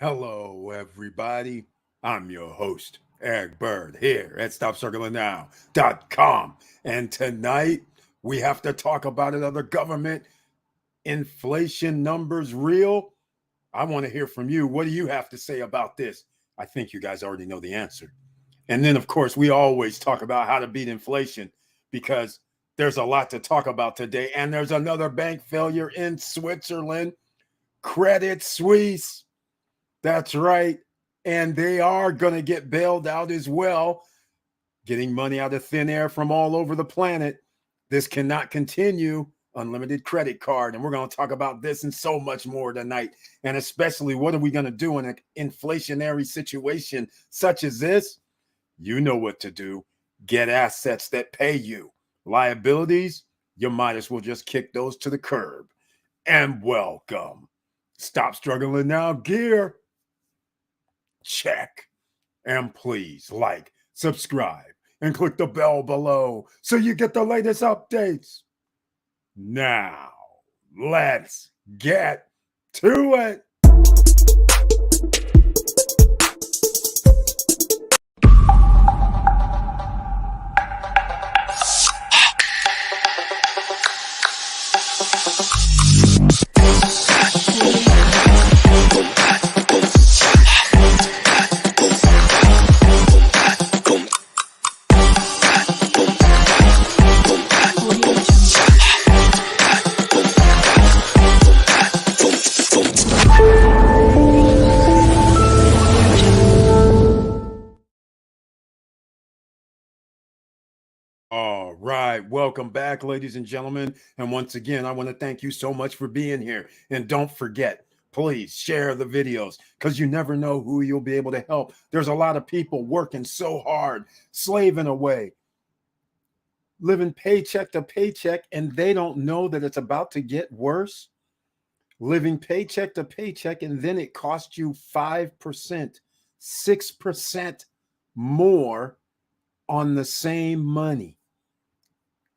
Hello, everybody. I'm your host, Eric Bird, here at StopCirclingNow.com. And tonight, we have to talk about it. Are the government inflation numbers real? I want to hear from you. What do you have to say about this? I think you guys already know the answer. And then, of course, we always talk about how to beat inflation because there's a lot to talk about today. And there's another bank failure in Switzerland, Credit Suisse. That's right. And they are going to get bailed out as well, getting money out of thin air from all over the planet. This cannot continue. Unlimited credit card. And we're going to talk about this and so much more tonight. And especially, what are we going to do in an inflationary situation such as this? You know what to do. Get assets that pay you. Liabilities, you might as well just kick those to the curb. And welcome. Stop struggling now, gear. Check. And please like, subscribe, and click the bell below so you get the latest updates. Now, let's get to it. All right. Welcome back, ladies and gentlemen. And once again, I want to thank you so much for being here. And don't forget, please share the videos because you never know who you'll be able to help. There's a lot of people working so hard, slaving away, living paycheck to paycheck, and they don't know that it's about to get worse. Living paycheck to paycheck, and then it costs you 5%, 6% more on the same money.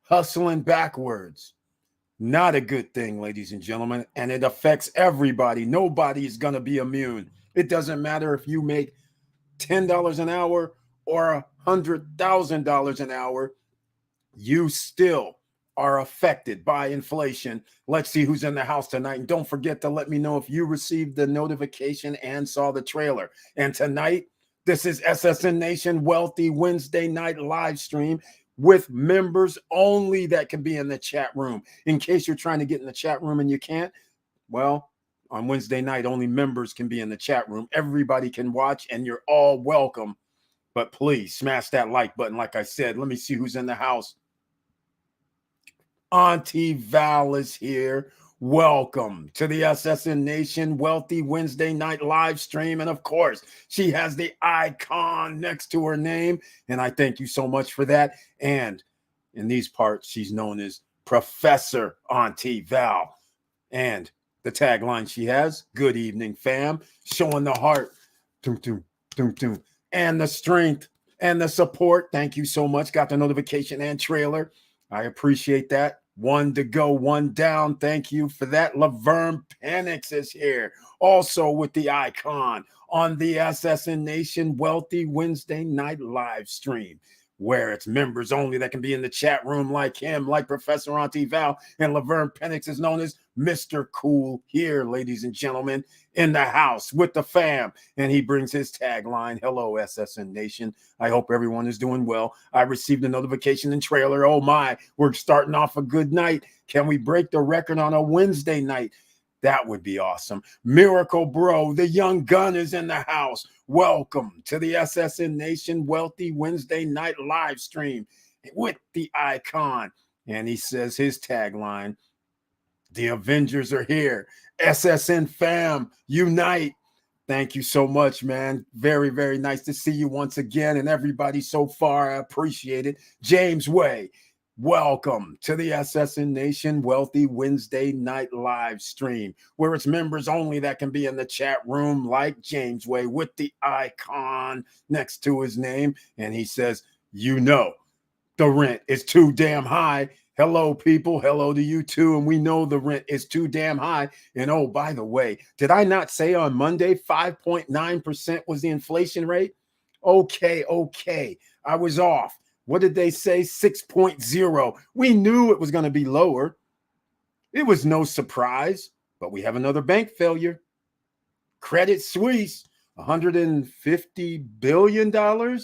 Hustling backwards. Not a good thing, ladies and gentlemen, and it affects everybody. Nobody is going to be immune. It doesn't matter if you make $10 an hour or $100,000 an hour, you still are affected by inflation. Let's see who's in the house tonight. And don't forget to let me know if you received the notification and saw the trailer. And tonight, this is SSN Nation Wealthy Wednesday night live stream with members only that can be in the chat room. In case you're trying to get in the chat room and you can't, well, on Wednesday night, only members can be in the chat room. Everybody can watch and you're all welcome. But please smash that like button. Like I said, let me see who's in the house. Auntie Val is here. Welcome to the SSN Nation Wealthy Wednesday night live stream. And of course, she has the icon next to her name. And I thank you so much for that. And in these parts, she's known as Professor Auntie Val. And the tagline she has, good evening, fam, showing the heart, and the strength and the support. Thank you so much. Got the notification and trailer. I appreciate that. One to go, one down. Thank you for that. Laverne Penix is here, also with the icon on the SSN Nation Wealthy Wednesday night live stream, where it's members only that can be in the chat room like him, like Professor Auntie Val. And Laverne Penix is known as Mr. Cool here, ladies and gentlemen, in the house with the fam. And he brings his tagline, hello, SSN Nation. I hope everyone is doing well. I received a notification and trailer. Oh my, we're starting off a good night. Can we break the record on a Wednesday night? That would be awesome. Miracle Bro, the young gun is in the house. Welcome to the SSN Nation Wealthy Wednesday night live stream with the icon. And he says his tagline, the Avengers are here. SSN fam, unite. Thank you so much, man. Very, very nice to see you once again. And everybody so far, I appreciate it. James Way, welcome to the SSN Nation Wealthy Wednesday night live stream, where it's members only that can be in the chat room like James Way with the icon next to his name. And he says, you know, the rent is too damn high. Hello, people. Hello to you too. And we know the rent is too damn high. And oh, by the way, did I not say on Monday 5.9% was the inflation rate? Okay. I was off. What did they say? 6.0. We knew it was going to be lower. It was no surprise, but we have another bank failure. Credit Suisse, $150 billion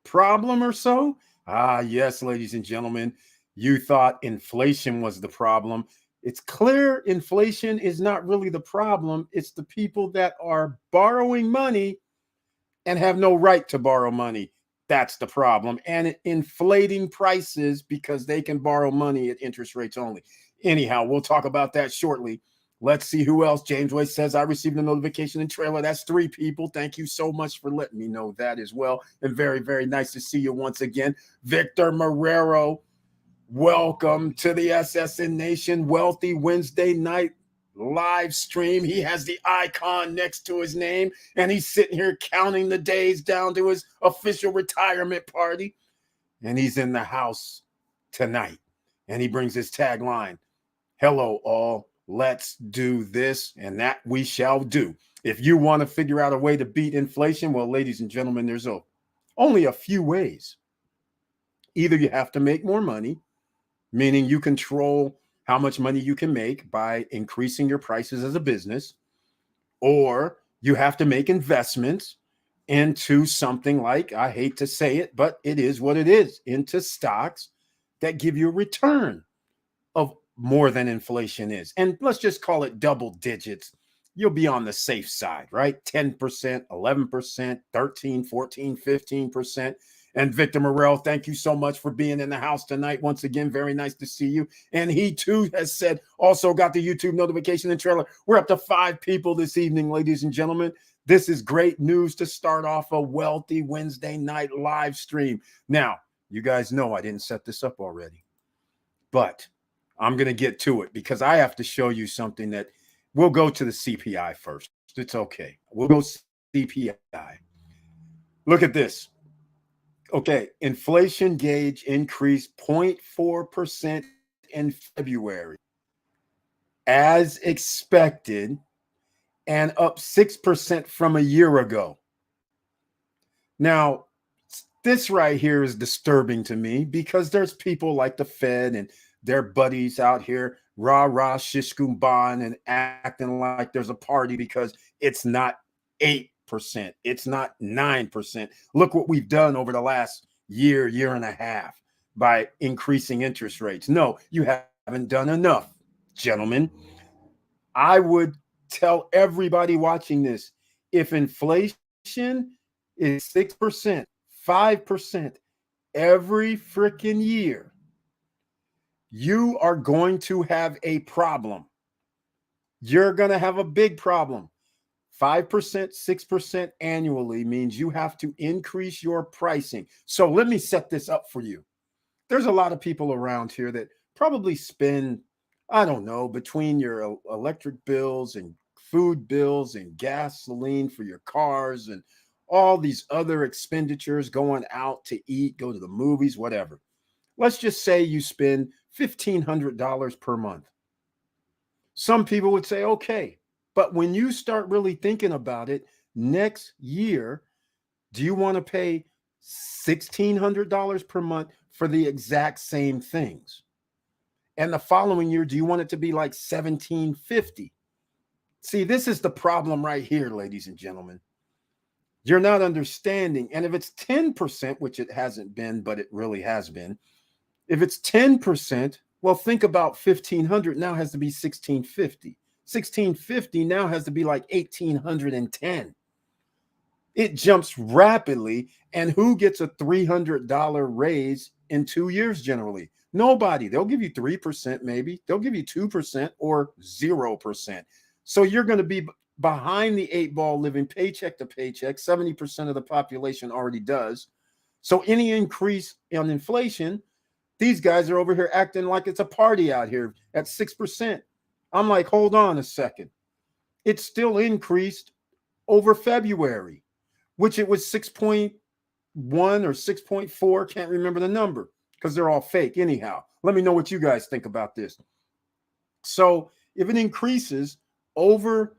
problem or so. Ah, yes, ladies and gentlemen, you thought inflation was the problem. It's clear inflation is not really the problem. It's the people that are borrowing money and have no right to borrow money. That's the problem. And inflating prices because they can borrow money at interest rates only. Anyhow, we'll talk about that shortly. Let's see who else. James Wade says, I received a notification in trailer. That's 3 people. Thank you so much for letting me know that as well. And very, very nice to see you once again. Victor Marrero, welcome to the SSN Nation Wealthy Wednesday night live stream. He has the icon next to his name, and he's sitting here counting the days down to his official retirement party. And he's in the house tonight. And he brings his tagline, hello, all. Let's do this, and that we shall do. If you want to figure out a way to beat inflation, well, ladies and gentlemen, there's only a few ways. Either you have to make more money, meaning you control how much money you can make by increasing your prices as a business, or you have to make investments into something like, I hate to say it, but it is what it is, into stocks that give you a return of more than inflation is. And let's just call it double digits. You'll be on the safe side, right? 10%, 11%, 13, 14, 15%. And Victor Morel, thank you so much for being in the house tonight. Once again, very nice to see you. And he too has said, also got the YouTube notification and trailer. We're up to 5 people this evening, ladies and gentlemen. This is great news to start off a wealthy Wednesday night live stream. Now, you guys know I didn't set this up already, but I'm going to get to it because I have to show you something that we'll go to the CPI first. It's okay. We'll go CPI. Look at this. Okay. Inflation gauge increased 0.4% in February as expected and up 6% from a year ago. Now, this right here is disturbing to me because there's people like the Fed and their buddies out here, rah, shish kumban, and acting like there's a party because it's not 8%. It's not 9%. Look what we've done over the last year and a half by increasing interest rates. No, you haven't done enough, gentlemen. I would tell everybody watching this, if inflation is 6%, 5% every freaking year, you are going to have a problem. You're going to have a big problem. 5%, 6% annually means you have to increase your pricing. So let me set this up for you. There's a lot of people around here that probably spend, I don't know, between your electric bills and food bills and gasoline for your cars and all these other expenditures, going out to eat, go to the movies, whatever. Let's just say you spend $1,500 per month. Some people would say, okay, but when you start really thinking about it, next year, do you want to pay $1,600 per month for the exact same things? And the following year, do you want it to be like $1,750? See, this is the problem right here, ladies and gentlemen. You're not understanding. And if it's 10%, which it hasn't been, but it really has been, if it's 10%, well, think about 1,500 now has to be 1,650. 1,650 now has to be like 1,810. It jumps rapidly. And who gets a $300 raise in 2 years generally? Nobody. They'll give you 3% maybe. They'll give you 2% or 0%. So you're going to be behind the 8 ball living paycheck to paycheck. 70% of the population already does. So any increase in inflation, these guys are over here acting like it's a party out here at 6%. I'm like, hold on a second. It's still increased over February, which it was 6.1 or 6.4. Can't remember the number. because they're all fake anyhow. Let me know what you guys think about this. So if it increases over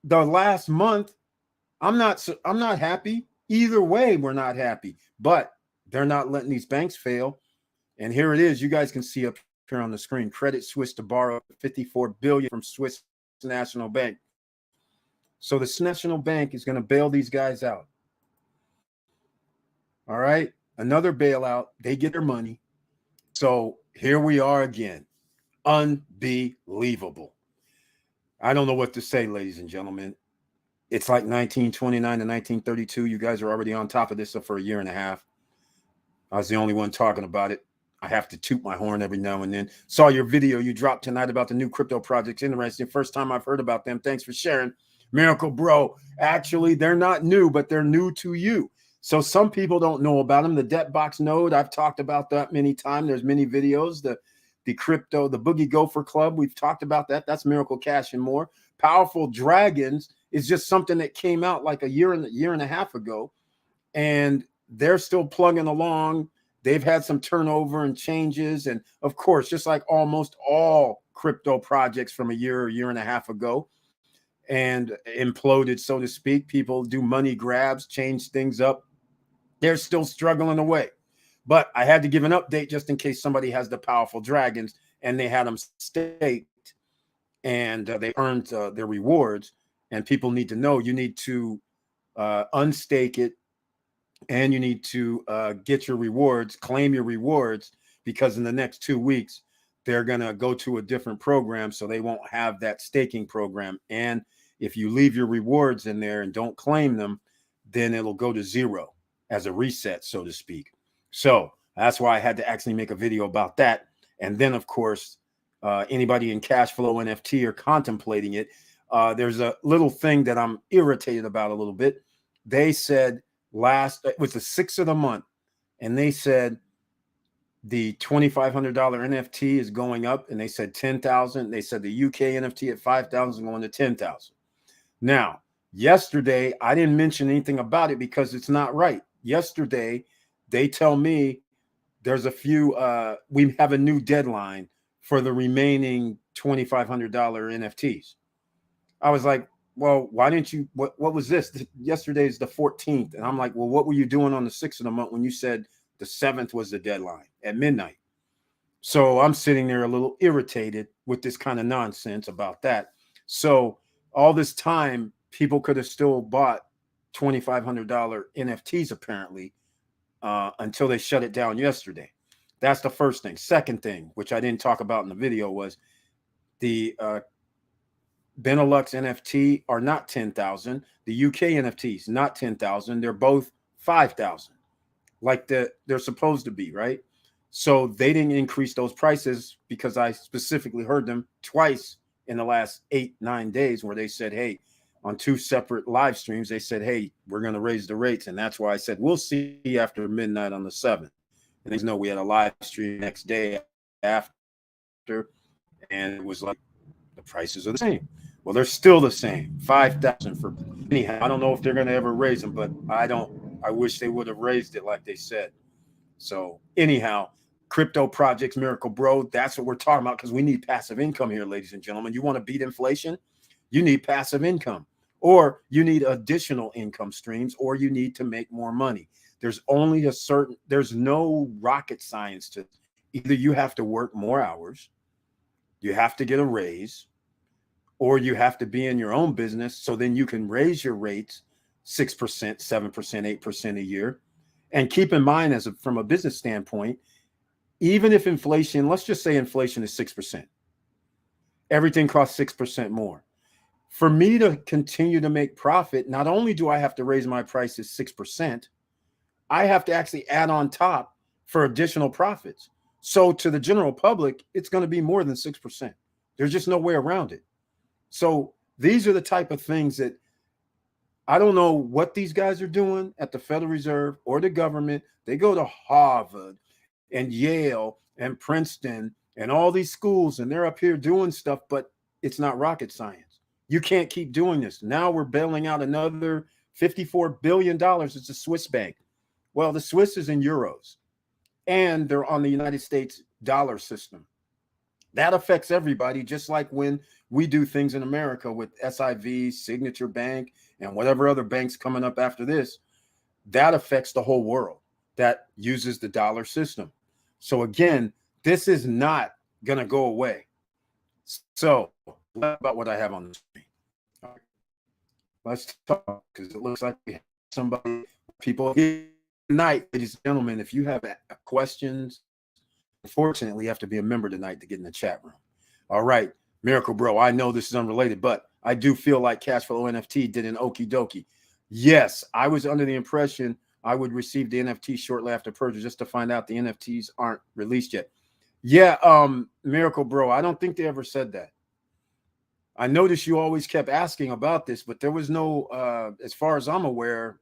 the last month, I'm not happy. Either way, we're not happy. But they're not letting these banks fail. And here it is. You guys can see up here on the screen. Credit Suisse to borrow $54 billion from Swiss National Bank. So the Swiss National Bank is going to bail these guys out. All right. Another bailout. They get their money. So here we are again. Unbelievable. I don't know what to say, ladies and gentlemen. It's like 1929 to 1932. You guys are already on top of this for a year and a half. I was the only one talking about it. I have to toot my horn every now and then. Saw your video you dropped tonight about the new crypto projects. Interesting. First time I've heard about them. Thanks for sharing. Miracle Bro. Actually, they're not new, but they're new to you. So some people don't know about them. The Debtbox node, I've talked about that many times. There's many videos. The crypto, the Boogie Gopher Club, we've talked about that. That's Miracle Cash and more. Powerful Dragons is just something that came out like a year and a half ago, and they're still plugging along. They've had some turnover and changes, and of course, just like almost all crypto projects from a year and a half ago, and imploded, so to speak. People do money grabs, change things up. They're still struggling away. But I had to give an update just in case somebody has the Powerful Dragons and they had them staked and they earned their rewards. And people need to know you need to unstake it, and you need to get your rewards, claim your rewards, because in the next 2 weeks, they're going to go to a different program. So they won't have that staking program. And if you leave your rewards in there and don't claim them, then it'll go to zero as a reset, so to speak. So that's why I had to actually make a video about that. And then, of course, anybody in Cashflow NFT or contemplating it, there's a little thing that I'm irritated about a little bit. They said it was the 6th of the month, and they said the $2,500 NFT is going up, and they said 10,000. They said the UK NFT at 5,000 going to 10,000. Now, yesterday, I didn't mention anything about it because it's not right. Yesterday, they tell me there's a few, we have a new deadline for the remaining $2,500 NFTs. I was like, well, why didn't you, what was this? Yesterday's the 14th. And I'm like, well, what were you doing on the 6th of the month when you said the 7th was the deadline at midnight? So I'm sitting there a little irritated with this kind of nonsense about that. So all this time, people could have still bought $2,500 NFTs apparently until they shut it down yesterday. That's the first thing. Second thing, which I didn't talk about in the video, was the Benelux NFT are not 10,000. The UK NFTs, not 10,000. They're both 5,000, like they're supposed to be, right? So they didn't increase those prices because I specifically heard them twice in the last 8-9 days where they said, hey, on 2 separate live streams, they said, hey, we're going to raise the rates. And that's why I said, we'll see after midnight on the 7th. And they know we had a live stream next day after, and it was like, the prices are the same. Well, they're still the same. 5,000 for anyhow. I don't know if they're going to ever raise them, but I wish they would have raised it like they said. So anyhow, crypto projects, Miracle Bro, that's what we're talking about, because we need passive income here, ladies and gentlemen. You want to beat inflation? You need passive income, or you need additional income streams, or you need to make more money. There's no rocket science to either. You have to work more hours, you have to get a raise, or you have to be in your own business. So then you can raise your rates 6%, 7%, 8% a year. And keep in mind, from a business standpoint, even if inflation, let's just say inflation is 6%, everything costs 6% more. For me to continue to make profit, not only do I have to raise my prices 6%, I have to actually add on top for additional profits. So to the general public, it's going to be more than 6%. There's just no way around it. So these are the type of things that I don't know what these guys are doing at the Federal Reserve or the government. They go to Harvard and Yale and Princeton and all these schools, and they're up here doing stuff, but it's not rocket science. You can't keep doing this. Now we're bailing out another $54 billion. It's a Swiss bank. Well, the Swiss is in euros. and they're on the United States dollar system. That affects everybody, just like when we do things in America with SIV, Signature Bank, and whatever other banks coming up after this. That affects the whole world that uses the dollar system. So again, this is not going to go away. So about what I have on the screen. All right. Let's talk, because it looks like we have somebody, people here tonight, ladies and gentlemen. If you have questions, unfortunately, you have to be a member tonight to get in the chat room. All right, Miracle Bro, I know this is unrelated, but I do feel like Cashflow NFT did an okie dokie. Yes, I was under the impression I would receive the NFT shortly after purchase, just to find out the NFTs aren't released yet. Yeah, Miracle Bro, I don't think they ever said that. I noticed you always kept asking about this, but there was no, as far as I'm aware,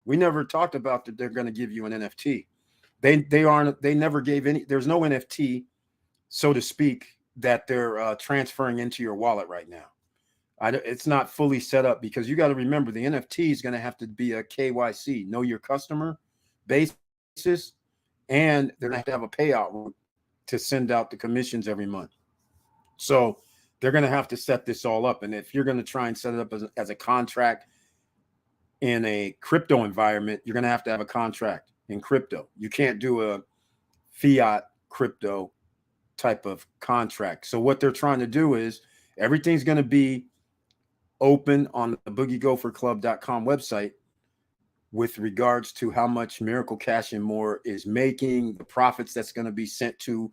we never talked about that they're going to give you an NFT. They never gave any, there's no NFT, so to speak, that they're transferring into your wallet right now. It's not fully set up, because you got to remember the NFT is going to have to be a KYC, know your customer basis, and they're going to have a payout to send out the commissions every month. So they're going to have to set this all up. And if you're going to try and set it up as a contract in a crypto environment, you're going to have a contract in crypto. You can't do a fiat crypto type of contract. So what they're trying to do is everything's going to be open on the boogiegopherclub.com website with regards to how much Miracle Cash and More is making, the profits that's going to be sent to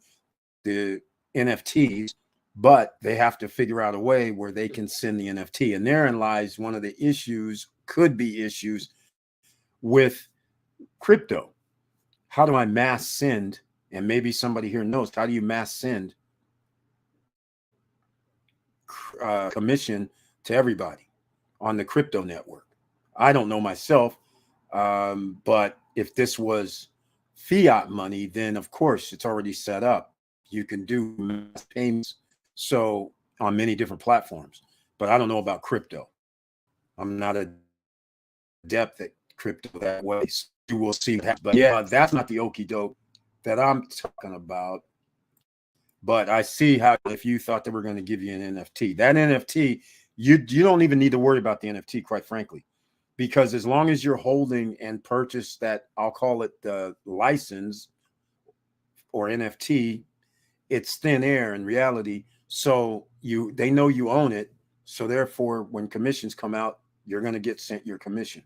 the NFTs, but they have to figure out a way where they can send the NFT. And therein lies one of the issues, could be issues with crypto. How do I mass send? And maybe somebody here knows, how do you mass send commission to everybody on the crypto network? I don't know myself, but if this was fiat money, then of course it's already set up. You can do mass payments, so on many different platforms, but I don't know about crypto. I'm not adept at crypto that way. So you will see that. But yeah, that's not the okie doke that I'm talking about. But I see how, if you thought they were going to give you an NFT, that NFT, you don't even need to worry about the NFT, quite frankly, because as long as you're holding and purchase that, I'll call it the license or NFT, it's thin air in reality. So they know you own it. So therefore, when commissions come out, you're going to get sent your commission.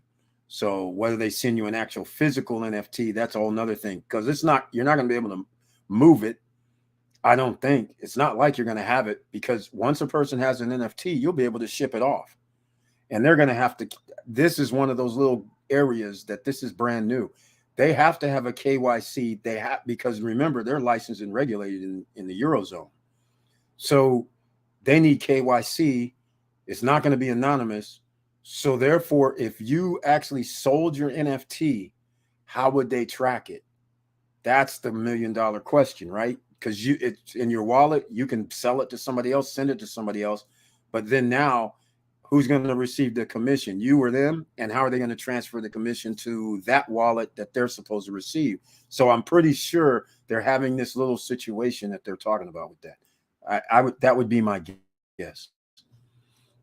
So whether they send you an actual physical NFT, that's a whole nother thing, because you're not going to be able to move it. I don't think. It's not like you're going to have it, because once a person has an NFT, you'll be able to ship it off. And they're going to have to, this is one of those little areas that this is brand new. They have to have a KYC. Because remember, they're licensed and regulated in the Eurozone. So they need KYC. It's not going to be anonymous. So therefore, if you actually sold your NFT, how would they track it? That's the $1 million question, right? Because it's in your wallet, you can sell it to somebody else, send it to somebody else. But then now, who's going to receive the commission? You or them? And how are they going to transfer the commission to that wallet that they're supposed to receive? So I'm pretty sure they're having this little situation that they're talking about with that. That would be my guess.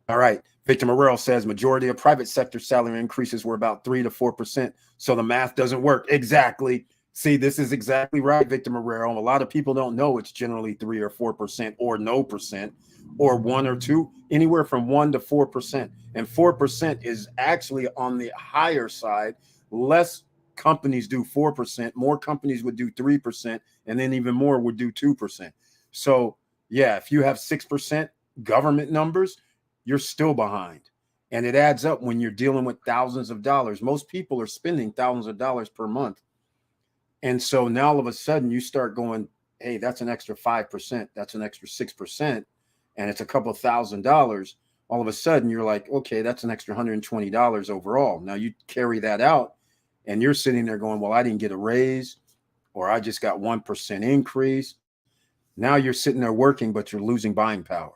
All right. Victor Morrell says majority of private sector salary increases were about 3 to 4%. So the math doesn't work. Exactly. See, this is exactly right, Victor Morrell. A lot of people don't know it's generally 3 or 4% or no percent, or 1 or 2, anywhere from 1 to 4%. And 4% is actually on the higher side. Less companies do 4%. More companies would do 3%. And then even more would do 2%. So yeah, if you have 6% government numbers, you're still behind. And it adds up when you're dealing with thousands of dollars. Most people are spending thousands of dollars per month. And so now all of a sudden you start going, hey, that's an extra 5%. That's an extra 6%. And it's a couple $1,000. All of a sudden you're like, okay, that's an extra $120 overall. Now you carry that out and you're sitting there going, well, I didn't get a raise, or I just got 1% increase. Now you're sitting there working, but you're losing buying power.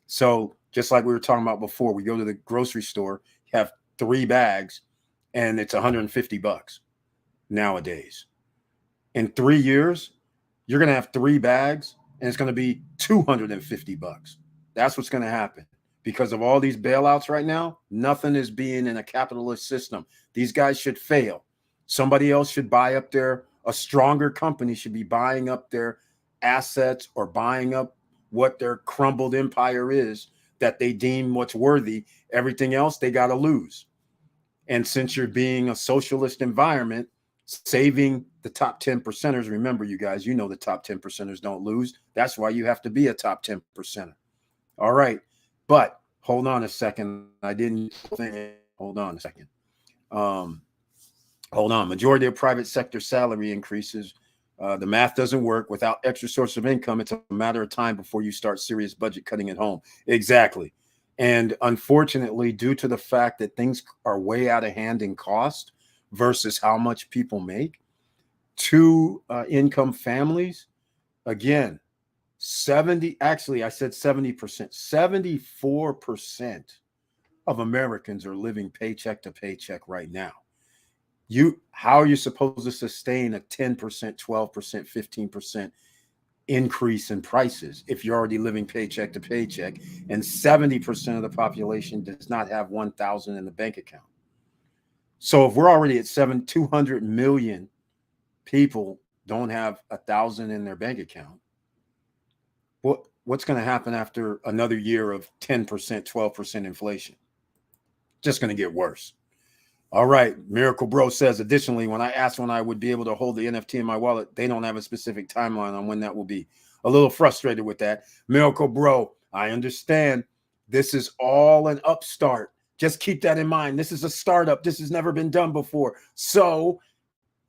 So just like we were talking about before, we go to the grocery store, have 3 bags, and it's $150 nowadays. In 3 years, you're going to have 3 bags and it's going to be $250. That's what's going to happen. Because of all these bailouts right now, nothing is being in a capitalist system. These guys should fail. Somebody else should buy up a stronger company should be buying up their assets or buying up what their crumbled empire is that they deem what's worthy. Everything else they got to lose. And since you're being a socialist environment, saving the top 10 percenters, remember, you guys, you know the top 10 percenters don't lose. That's why you have to be a top 10 percenter. All right. But hold on a second. I didn't think. Hold on a second. Hold on. Majority of private sector salary increases. The math doesn't work. Without extra source of income, it's a matter of time before you start serious budget cutting at home. Exactly. And unfortunately, due to the fact that things are way out of hand in cost versus how much people make, two income families, again, 70, actually, I said 70%, 74% of Americans are living paycheck to paycheck right now. How are you supposed to sustain a 10%, 12%, 15% increase in prices if you're already living paycheck to paycheck and 70% of the population does not have 1,000 in the bank account? So if we're already at 200 million people don't have 1,000 in their bank account, what's going to happen after another year of 10%, 12% inflation? Just going to get worse. All right. Miracle Bro says, additionally, when I asked when I would be able to hold the NFT in my wallet, they don't have a specific timeline on when that will be. A little frustrated with that. Miracle Bro, I understand. This is all an upstart. Just keep that in mind. This is a startup. This has never been done before. So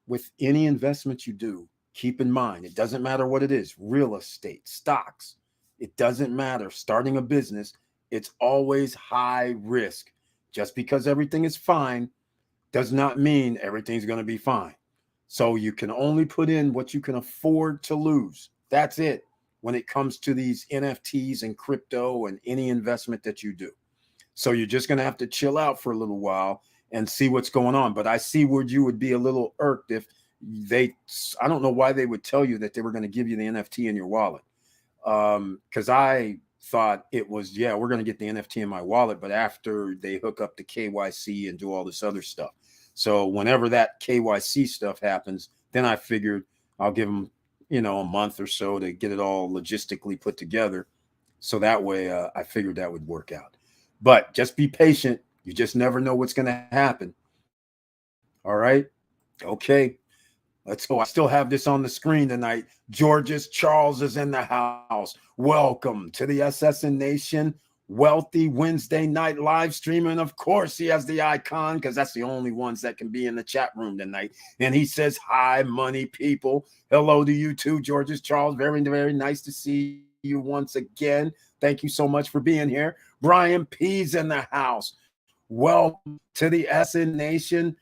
with any investment you do, keep in mind, it doesn't matter what it is, real estate, stocks, it doesn't matter. Starting a business, it's always high risk. Just because everything is fine does not mean everything's going to be fine. So you can only put in what you can afford to lose. That's it when it comes to these NFTs and crypto and any investment that you do. So you're just going to have to chill out for a little while and see what's going on. But I see where you would be a little irked if I don't know why they would tell you that they were going to give you the NFT in your wallet. Because I thought it was, yeah, we're going to get the NFT in my wallet, but after they hook up the KYC and do all this other stuff. So whenever that KYC stuff happens, then I figured I'll give them, a month or so to get it all logistically put together. So that way I figured that would work out. But just be patient. You just never know what's going to happen. All right. Okay. Let's go. I still have this on the screen tonight. Georges Charles is in the house. Welcome to the SSN Nation Wealthy Wednesday night live stream. And of course, he has the icon because that's the only ones that can be in the chat room tonight. And he says, hi, money people. Hello to you too, Georges Charles. Very, very nice to see you once again. Thank you so much for being here. Brian P's in the house. Welcome to the SN Nation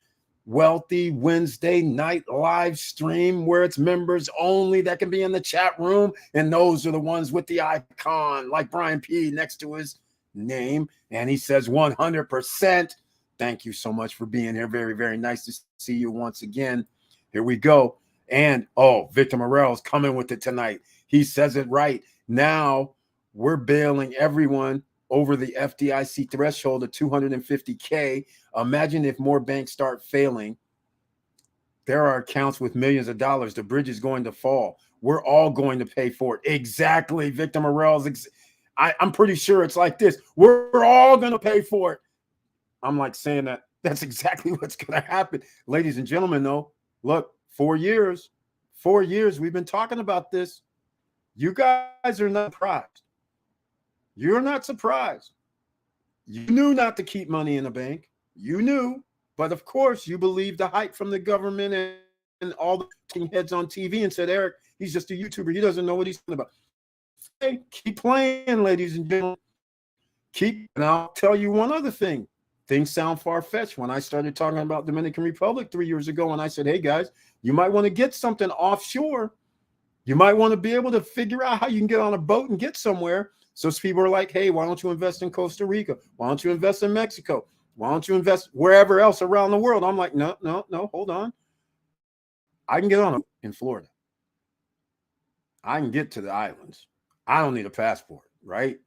Wealthy Wednesday night live stream where it's members only that can be in the chat room. And those are the ones with the icon like Brian P next to his name. And he says 100%. Thank you so much for being here. Very, very nice to see you once again. Here we go. And Victor Morel is coming with it tonight. He says it right. Now we're bailing everyone over the FDIC threshold of 250K. Imagine if more banks start failing. There are accounts with millions of dollars. The bridge is going to fall. We're all going to pay for it. Exactly. Victor Morel's. I'm pretty sure it's like this. We're all going to pay for it. I'm like saying that that's exactly what's going to happen. Ladies and gentlemen, though, look, 4 years, we've been talking about this. You guys are not surprised. You're not surprised. You knew not to keep money in the bank. You knew, but of course you believed the hype from the government and all the heads on TV and said, Eric, he's just a YouTuber. He doesn't know what he's talking about. Hey, keep playing, ladies and gentlemen. And I'll tell you one other thing. Things sound far-fetched. When I started talking about Dominican Republic 3 years ago, and I said, hey guys, you might want to get something offshore. You might want to be able to figure out how you can get on a boat and get somewhere. So people are like, hey, why don't you invest in Costa Rica? Why don't you invest in Mexico? Why don't you invest wherever else around the world? I'm like, no, hold on. I can get on a boat in Florida. I can get to the islands. I don't need a passport, right?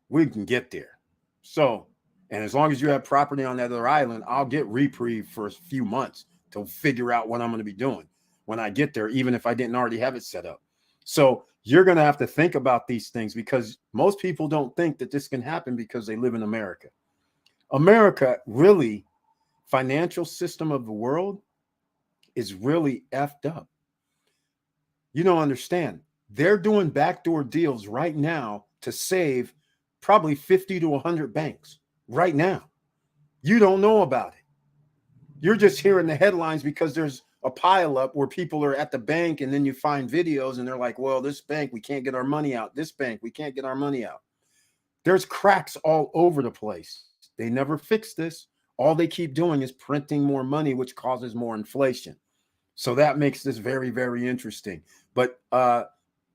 We can get there. So, and as long as you have property on that other island, I'll get reprieve for a few months to figure out what I'm going to be doing when I get there, even if I didn't already have it set up. So you're going to have to think about these things, because most people don't think that this can happen because they live in America. America, really, financial system of the world is really effed up. You don't understand. They're doing backdoor deals right now to save probably 50 to 100 banks right now. You don't know about it. You're just hearing the headlines because there's a pile up where people are at the bank, and then you find videos and they're like, well, this bank, we can't get our money out. This bank, we can't get our money out. There's cracks all over the place. They never fix this. All they keep doing is printing more money, which causes more inflation. So that makes this very, very interesting. But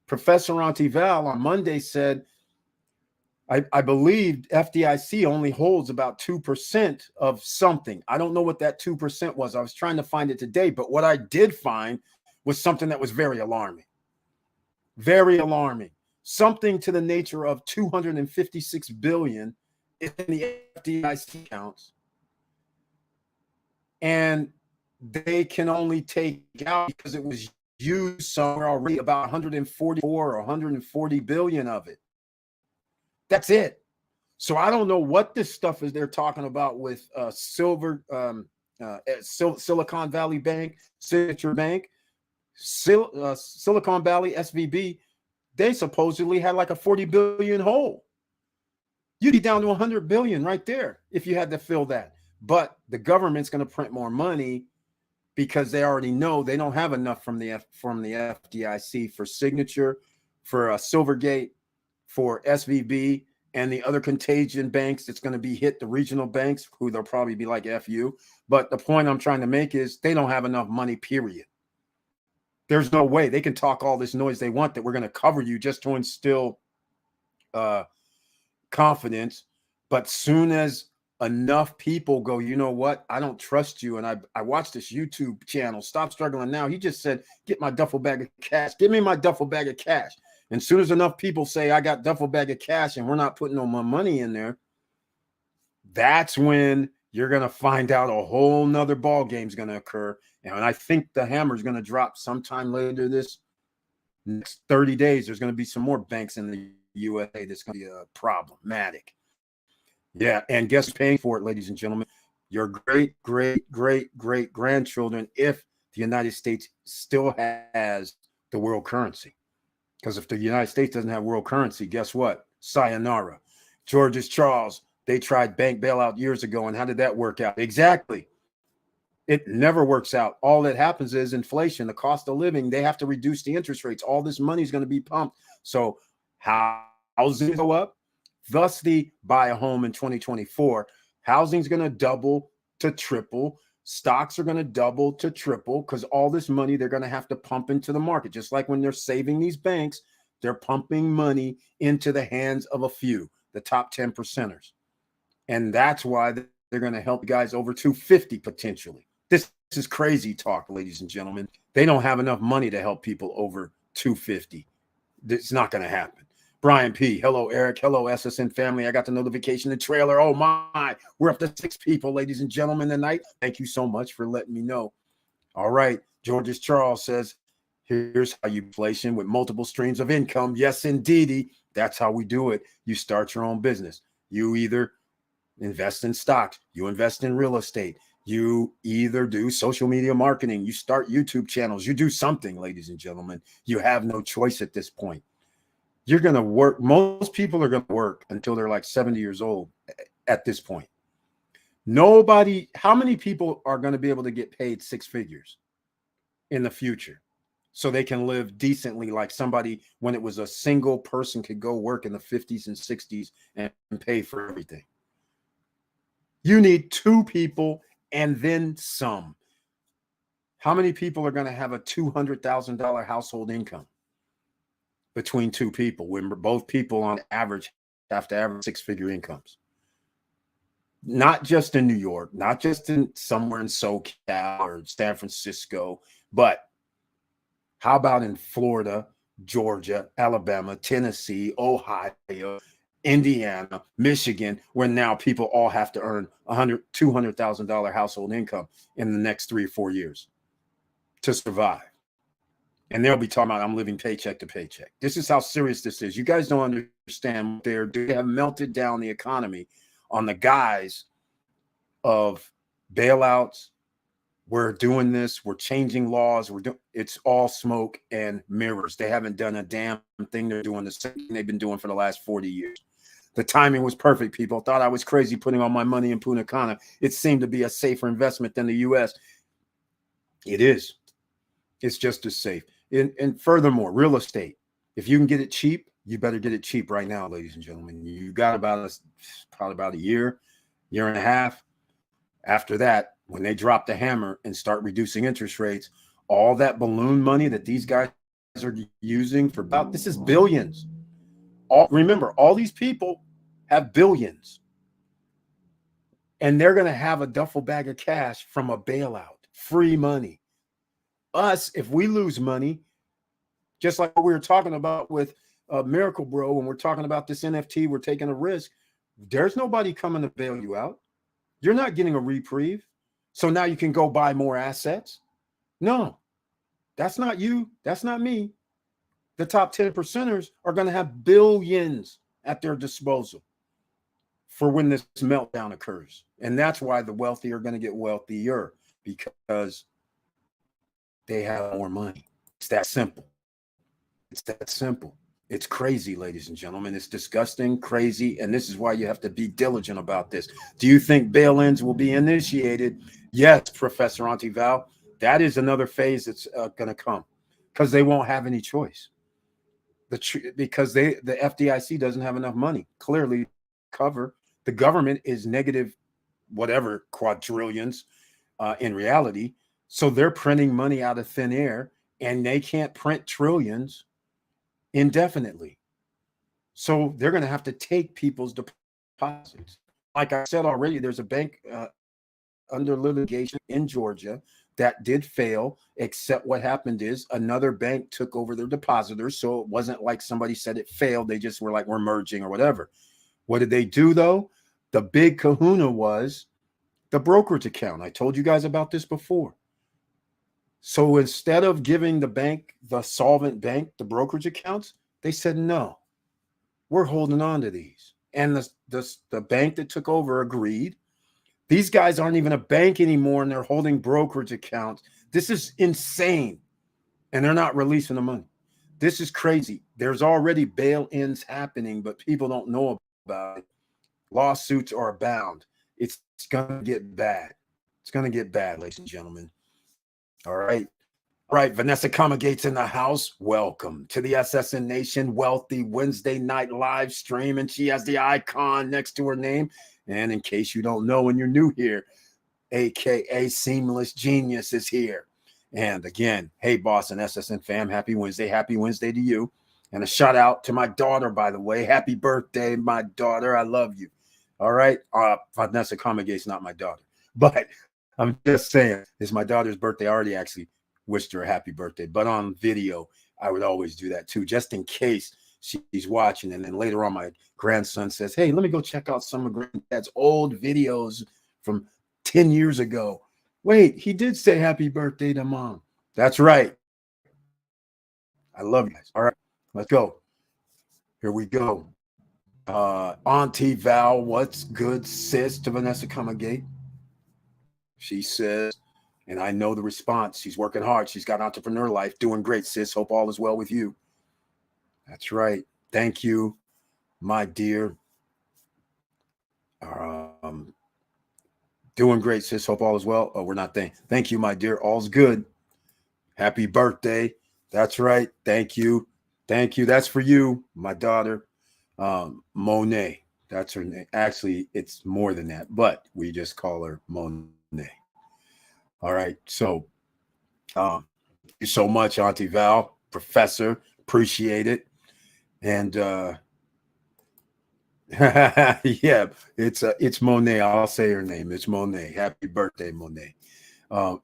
Professor Antival on Monday said, I believe FDIC only holds about 2% of something. I don't know what that 2% was. I was trying to find it today, but what I did find was something that was very alarming. Very alarming. Something to the nature of 256 billion in the FDIC accounts. And they can only take out, because it was used somewhere already, about 144 or 140 billion of it. That's it. So I don't know what this stuff is they're talking about with Silicon Valley Bank, Signature Bank, Silicon Valley, SVB. They supposedly had like a 40 billion hole. You'd be down to 100 billion right there if you had to fill that. But the government's going to print more money because they already know they don't have enough from the FDIC for Signature, for Silvergate, for SVB, and the other contagion banks that's going to be hit, the regional banks, who they'll probably be like FU. But the point I'm trying to make is they don't have enough money, period. There's no way. They can talk all this noise they want that we're going to cover you just to instill confidence. But soon as enough people go, you know what, I don't trust you, and I watched this YouTube channel, Stop Struggling Now. He just said, get my duffel bag of cash. Give me my duffel bag of cash. And soon as enough people say, I got duffel bag of cash and we're not putting no more money in there, that's when you're going to find out a whole nother ball game is going to occur. And I think the hammer is going to drop sometime later this next 30 days. There's going to be some more banks in the USA that's going to be problematic. Yeah, and guess who's paying for it, ladies and gentlemen? Your great, great, great, great grandchildren, if the United States still has the world currency. Because if the United States doesn't have world currency, guess what? Sayonara. George's Charles, they tried bank bailout years ago, and how did that work out? Exactly. It never works out. All that happens is inflation, the cost of living. They have to reduce the interest rates. All this money is going to be pumped. So housing go up. Thus, the buy a home in 2024. Housing is going to double to triple. Stocks are going to double to triple, because all this money they're going to have to pump into the market. Just like when they're saving these banks, they're pumping money into the hands of a few, the top 10 percenters. And that's why they're going to help guys over 250 potentially. This is crazy talk, ladies and gentlemen. They don't have enough money to help people over 250. It's not going to happen. Brian P. Hello, Eric. Hello, SSN family. I got the notification, the trailer. Oh, my. We're up to 6 people, ladies and gentlemen, tonight. Thank you so much for letting me know. All right. George's Charles says, here's how you inflation with multiple streams of income. Yes, indeedy. That's how we do it. You start your own business. You either invest in stocks. You invest in real estate. You either do social media marketing. You start YouTube channels. You do something, ladies and gentlemen. You have no choice at this point. You're going to work. Most people are going to work until they're like 70 years old at this point. Nobody, how many people are going to be able to get paid 6 figures in the future so they can live decently, like somebody when it was a single person could go work in the 50s and 60s and pay for everything? You need 2 people and then some. How many people are going to have a $200,000 household income between 2 people when both people on average have to average 6-figure incomes? Not just in New York, not just in somewhere in SoCal or San Francisco, but How about in Florida, Georgia, Alabama, Tennessee, Ohio, Indiana, Michigan, where now people all have to earn $200,000 household income in the next 3 or 4 years to survive. And they'll be talking about, I'm living paycheck to paycheck. This is how serious this is. You guys don't understand. They have melted down the economy on the guise of bailouts. We're doing this. We're changing laws. It's all smoke and mirrors. They haven't done a damn thing. They're doing the same thing they've been doing for the last 40 years. The timing was perfect. People thought I was crazy putting all my money in Punta Cana. It seemed to be a safer investment than the U.S. It is. It's just as safe. And furthermore, real estate. If you can get it cheap, you better get it cheap right now, ladies and gentlemen. You got probably about a year and a half. After that, when they drop the hammer and start reducing interest rates, all that balloon money that these guys are using for this is billions. Remember, all these people have billions. And they're going to have a duffel bag of cash from a bailout, free money. Us, if we lose money, just like what we were talking about with Miracle Bro, when we're talking about this NFT, we're taking a risk. There's nobody coming to bail you out. You're not getting a reprieve. So now you can go buy more assets. No, that's not you. That's not me. The top 10 percenters are going to have billions at their disposal for when this meltdown occurs. And that's why the wealthy are going to get wealthier, because they have more money. It's that simple. It's that simple. It's crazy, ladies and gentlemen. It's disgusting, crazy, and this is why you have to be diligent about this. Do you think bail-ins will be initiated? Yes, Professor Auntie Val. That is another phase that's going to come, because they won't have any choice. Because the FDIC doesn't have enough money, clearly, cover. The government is negative whatever quadrillions in reality. So they're printing money out of thin air, and they can't print trillions indefinitely. So they're going to have to take people's deposits. Like I said already, there's a bank under litigation in Georgia that did fail, except what happened is another bank took over their depositors. So it wasn't like somebody said it failed. They just were like, we're merging or whatever. What did they do, though? The big kahuna was the brokerage account. I told you guys about this before. So instead of giving the bank, the solvent bank, the brokerage accounts, they said, no, we're holding on to these. And the bank that took over agreed. These guys aren't even a bank anymore, and they're holding brokerage accounts. This is insane. And they're not releasing the money. This is crazy. There's already bail-ins happening, but people don't know about it. Lawsuits are abound. It's going to get bad. It's going to get bad, ladies and gentlemen. All right. All right. Vanessa Comagate's in the house. Welcome to the SSN Nation Wealthy Wednesday night live stream. And she has the icon next to her name. And in case you don't know, when you're new here, AKA Seamless Genius is here. And again, hey, boss and SSN fam, happy Wednesday. Happy Wednesday to you. And a shout out to my daughter, by the way. Happy birthday, my daughter. I love you. All right. Vanessa Comagate's not my daughter, but I'm just saying, it's my daughter's birthday. I already actually wished her a happy birthday, but on video, I would always do that too, just in case she's watching. And then later on, my grandson says, hey, let me go check out some of Granddad's old videos from 10 years ago. Wait, he did say happy birthday to mom. That's right. I love you guys. All right, let's go. Here we go. Auntie Val, what's good, sis, to Vanessa Comagate? She says, and I know the response. She's working hard. She's got entrepreneur life. Doing great, sis. Hope all is well with you. That's right. Thank you, my dear. Doing great, sis. Hope all is well. Oh, we're not thank. Thank you, my dear. All's good. Happy birthday. That's right. Thank you. Thank you. That's for you, my daughter, Monet. That's her name. Actually, it's more than that, but we just call her Monet. All right. So thank you so much, Auntie Val, Professor. Appreciate it. And yeah, it's Monet. I'll say her name. It's Monet. Happy birthday, Monet.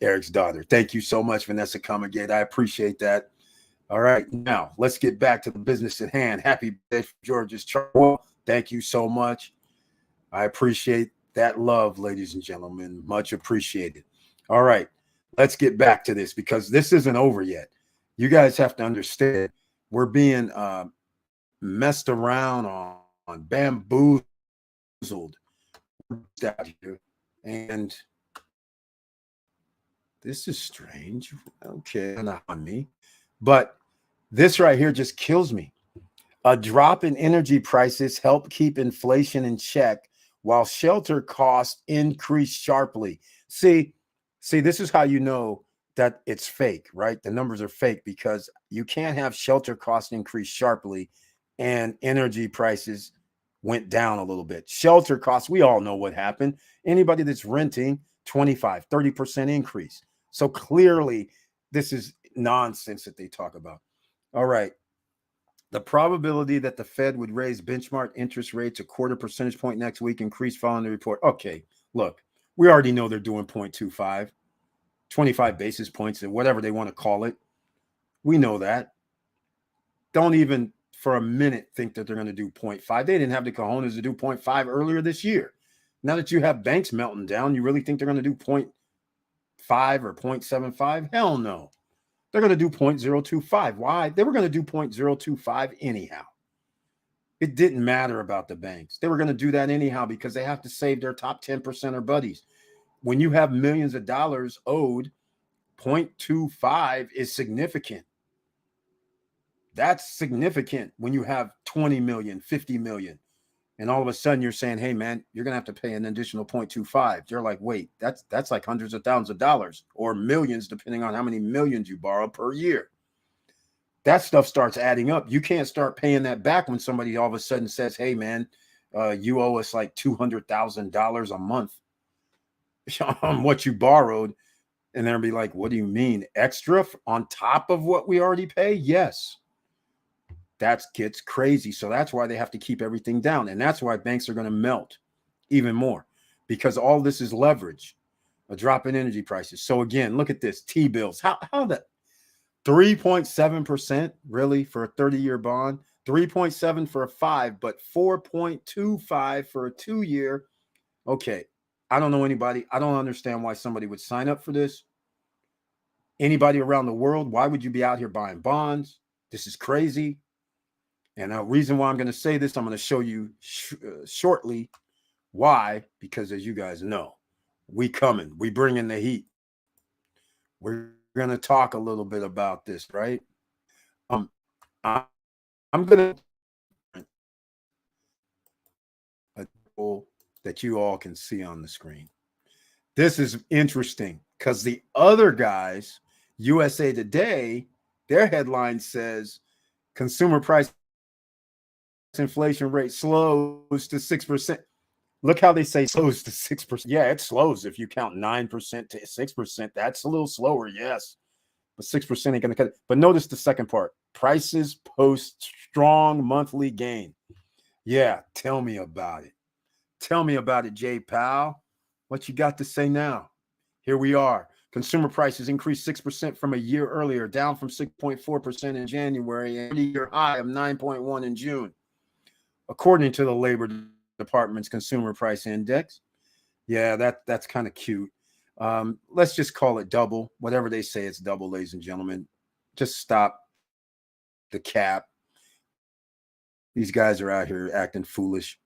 Eric's daughter. Thank you so much, Vanessa Comagate. I appreciate that. All right, now let's get back to the business at hand. Happy birthday, George's Charles. Thank you so much. I appreciate that love, ladies and gentlemen. Much appreciated. All right, let's get back to this because this isn't over yet. You guys have to understand we're being messed around on bamboozled out here. And this is strange. Okay, not on me. But this right here just kills me. A drop in energy prices help keep inflation in check while shelter costs increase sharply. See, this is how you know that it's fake, right? The numbers are fake because you can't have shelter costs increase sharply and energy prices went down a little bit. Shelter costs, we all know what happened. Anybody that's renting, 25, 30% increase. So clearly, this is nonsense that they talk about. All right. The probability that the Fed would raise benchmark interest rates a quarter percentage point next week increased following the report. Okay, look, we already know they're doing 0.25, 25 basis points, and whatever they want to call it. We know that. Don't even for a minute think that they're going to do 0.5. They didn't have the cojones to do 0.5 earlier this year. Now that you have banks melting down, you really think they're going to do 0.5 or 0.75? Hell no. They're going to do 0.025. Why? They were going to do 0.025 anyhow. It didn't matter about the banks. They were going to do that anyhow because they have to save their top 10% or buddies. When you have millions of dollars owed, 0.25 is significant. That's significant when you have 20 million, 50 million. And all of a sudden you're saying, hey, man, you're going to have to pay an additional 0.25. They're like, wait, that's like hundreds of thousands of dollars or millions, depending on how many millions you borrow per year. That stuff starts adding up. You can't start paying that back when somebody all of a sudden says, hey, man, you owe us like $200,000 a month on what you borrowed. And they'll be like, what do you mean? Extra on top of what we already pay? Yes. That gets crazy. So that's why they have to keep everything down. And that's why banks are going to melt even more because all this is leverage, a drop in energy prices. So again, look at this T-bills. How that 3.7% really for a 30-year bond, 3.7 for a 5, but 4.25 for a 2-year. Okay. I don't know anybody. I don't understand why somebody would sign up for this. Anybody around the world, why would you be out here buying bonds? This is crazy. And the reason why I'm going to say this, I'm going to show you shortly why, because as you guys know, we coming, we bringing the heat. We're going to talk a little bit about this, right? I'm going to that you all can see on the screen. This is interesting because the other guys, USA Today, their headline says consumer price inflation rate slows to 6%. Look how they say slows to 6%. Yeah, it slows if you count 9% to 6%. That's a little slower, yes. But 6% ain't going to cut it. But notice the second part. Prices post strong monthly gain. Yeah, tell me about it. Tell me about it, Jay Powell. What you got to say now? Here we are. Consumer prices increased 6% from a year earlier, down from 6.4% in January, and a year high of 9.1 in June. According to the Labor Department's Consumer Price Index. Yeah, that's kind of cute. Let's just call it double. Whatever they say, it's double, ladies and gentlemen. Just stop the cap. These guys are out here acting foolish.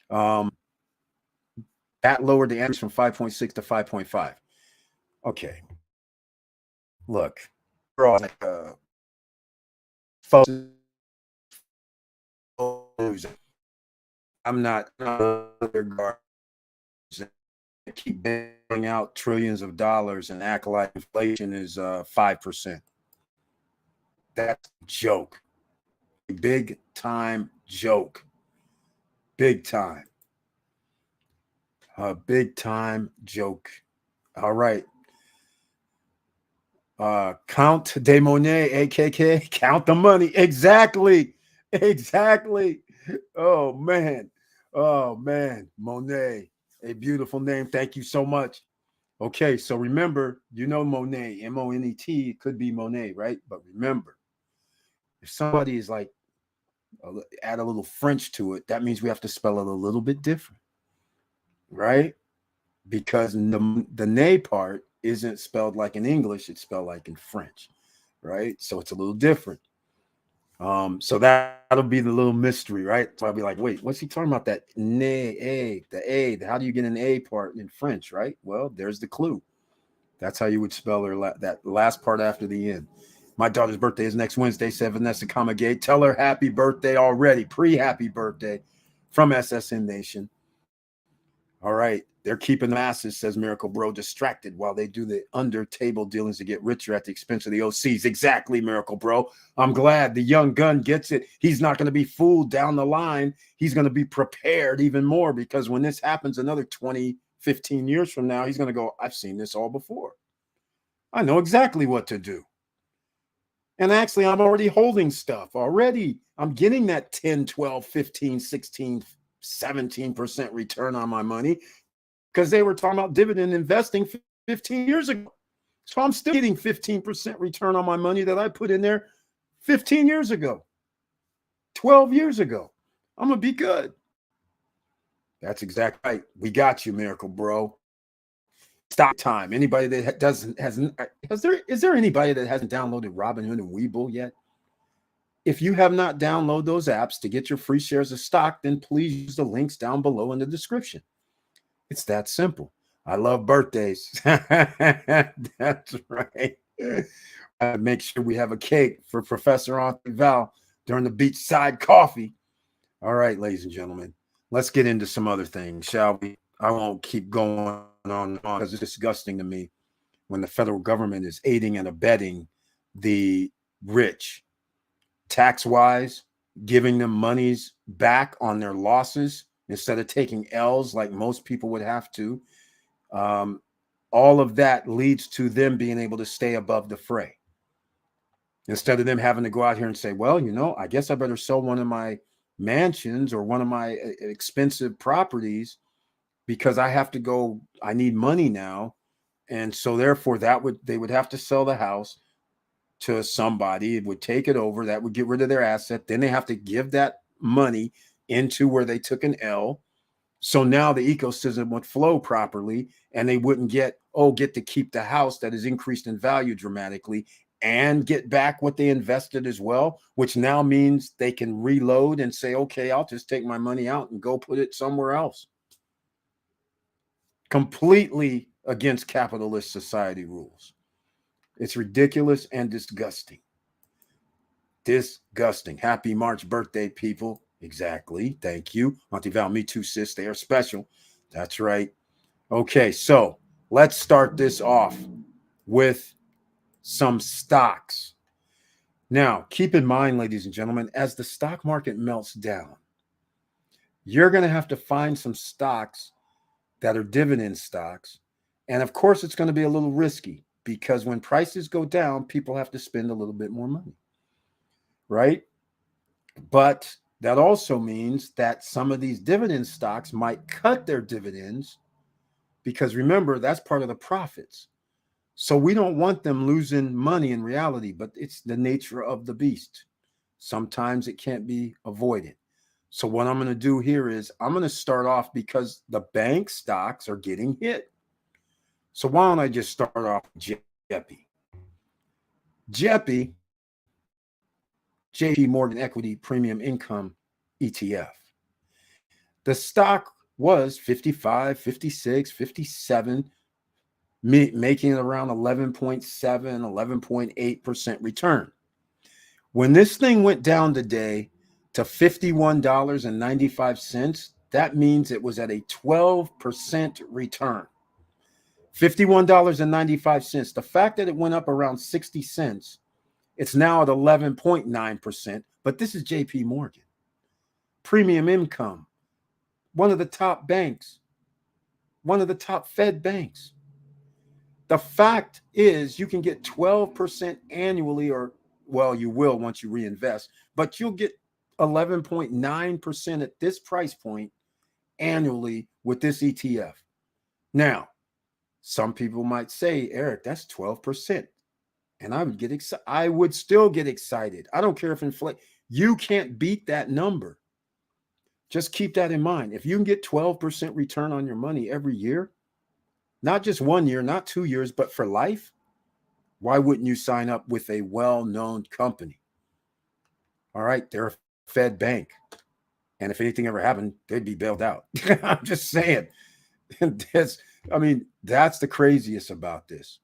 That lowered the average from 5.6 to 5.5. Okay. Look, we're all like folks. I'm not keep bailing out trillions of dollars and act like inflation is 5%. That's a joke. A big time joke. Big time. A big time joke. All right. Count de Monet, AKK, count the money. Exactly. Oh, man. Monet, a beautiful name. Thank you so much. Okay, so remember, you know Monet, M-O-N-E-T, it could be Monet, right? But remember, If somebody is like, add a little French to it, that means we have to spell it a little bit different, right? Because the nay part isn't spelled like in English, it's spelled like in French, right? So it's a little different. So that'll be the little mystery, right? So I'll be like, wait, what's he talking about? That nay, a, the a, how do you get an a part in French, right? Well, there's the clue. That's how you would spell her that last part after the end. My daughter's birthday is next Wednesday, said Vanessa Kamagate. Tell her happy birthday already, pre-happy birthday from SSN Nation. All right, they're keeping the masses, says Miracle Bro, distracted while they do the under table dealings to get richer at the expense of the OCs. Exactly, Miracle Bro. I'm glad the young gun gets it. He's not going to be fooled down the line. He's going to be prepared even more, because when this happens another 20, 15 years from now, he's going to go, I've seen this all before. I know exactly what to do. And actually, I'm already holding stuff already. I'm getting that 10, 12, 15, 16, 17% return on my money, because they were talking about dividend investing 15 years ago. So I'm still getting 15% return on my money that I put in there 15 years ago, 12 years ago. I'm going to be good. That's exactly right. We got you, Miracle Bro. Stock time. Anybody that is there anybody that hasn't downloaded Robinhood and Webull yet? If you have not downloaded those apps to get your free shares of stock, then please use the links down below in the description. It's that simple. I love birthdays. That's right. Make sure we have a cake for Professor Anthony Val during the beachside coffee. All right, ladies and gentlemen, let's get into some other things, shall we? I won't keep going on because it's disgusting to me when the federal government is aiding and abetting the rich, tax-wise, giving them monies back on their losses instead of taking L's like most people would have to. All of that leads to them being able to stay above the fray. Instead of them having to go out here and say, well, you know, I guess I better sell one of my mansions or one of my expensive properties because I have to go, I need money now. And so therefore they would have to sell the house to somebody. It would take it over. That would get rid of their asset. Then they have to give that money into where they took an L. So now the ecosystem would flow properly and they wouldn't get to keep the house that is increased in value dramatically and get back what they invested as well, which now means they can reload and say, okay, I'll just take my money out and go put it somewhere else. Completely against capitalist society rules. It's ridiculous and disgusting. Disgusting. Happy March birthday, people. Exactly. Thank you. Auntie Val, me too, sis. They are special. That's right. Okay, so let's start this off with some stocks. Now, keep in mind, ladies and gentlemen, as the stock market melts down, you're going to have to find some stocks that are dividend stocks. And of course, it's going to be a little risky because when prices go down, people have to spend a little bit more money, right? But that also means that some of these dividend stocks might cut their dividends because remember, that's part of the profits. So we don't want them losing money in reality, but it's the nature of the beast. Sometimes it can't be avoided. So what I'm going to do here is I'm going to start off because the bank stocks are getting hit. So why don't I just start off with JEPI? JEPI, JP Morgan Equity Premium Income ETF. The stock was 55, 56, 57, making it around 11.7, 11.8% return. When this thing went down today to $51.95, that means it was at a 12% return. $51.95. The fact that it went up around 60 cents, it's now at 11.9%, but this is JP Morgan. Premium Income, one of the top banks, one of the top Fed banks. The fact is you can get 12% annually, or, well, you will once you reinvest, but you'll get 11.9% at this price point annually with this ETF. Now, some people might say, Eric, that's 12%. And I would get excited. I would still get excited. I don't care if inflation, you can't beat that number. Just keep that in mind. If you can get 12% return on your money every year, not just 1 year, not 2 years, but for life, why wouldn't you sign up with a well-known company? All right, they're a Fed bank. And if anything ever happened, they'd be bailed out. I'm just saying. That's the craziest about this.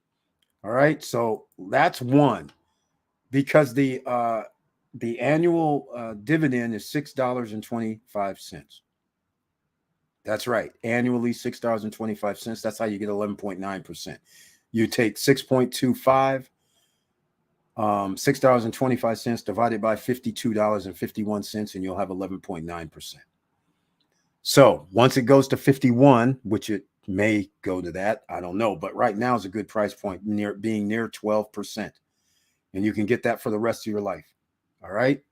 All right, so that's one, because the annual dividend is $6.25. That's right, annually $6.25. That's how you get 11.9%. You take 6.25, $6.25 divided by $52.51, and you'll have 11.9%. So once it goes to 51, which it may go to that, I don't know, but right now is a good price point, being near 12%. And you can get that for the rest of your life. All right.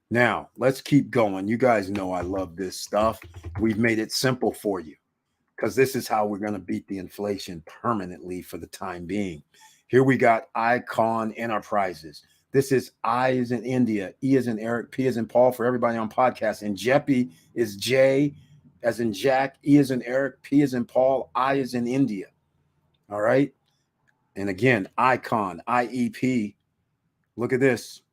Now let's keep going. You guys know I love this stuff. We've made it simple for you because this is how we're going to beat the inflation permanently for the time being. Here we got Icon Enterprises. This is I as in India, E as in Eric, P as in Paul for everybody on podcast. And JEPI is J as in Jack, E as in Eric, P as in Paul, I as in India. All right. And again, Icon, IEP. Look at this,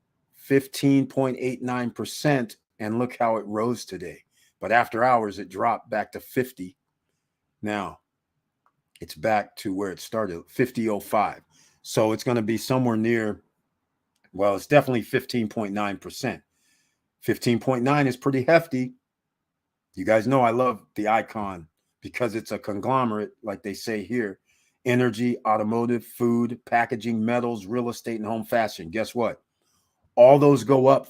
15.89%. And look how it rose today. But after hours, it dropped back to 50. Now it's back to where it started, 50.05. So it's going to be somewhere near, well, it's definitely 15.9%. 15.9 is pretty hefty. You guys know I love the Icon because it's a conglomerate, like they say here: energy, automotive, food, packaging, metals, real estate, and home fashion. Guess what? All those go up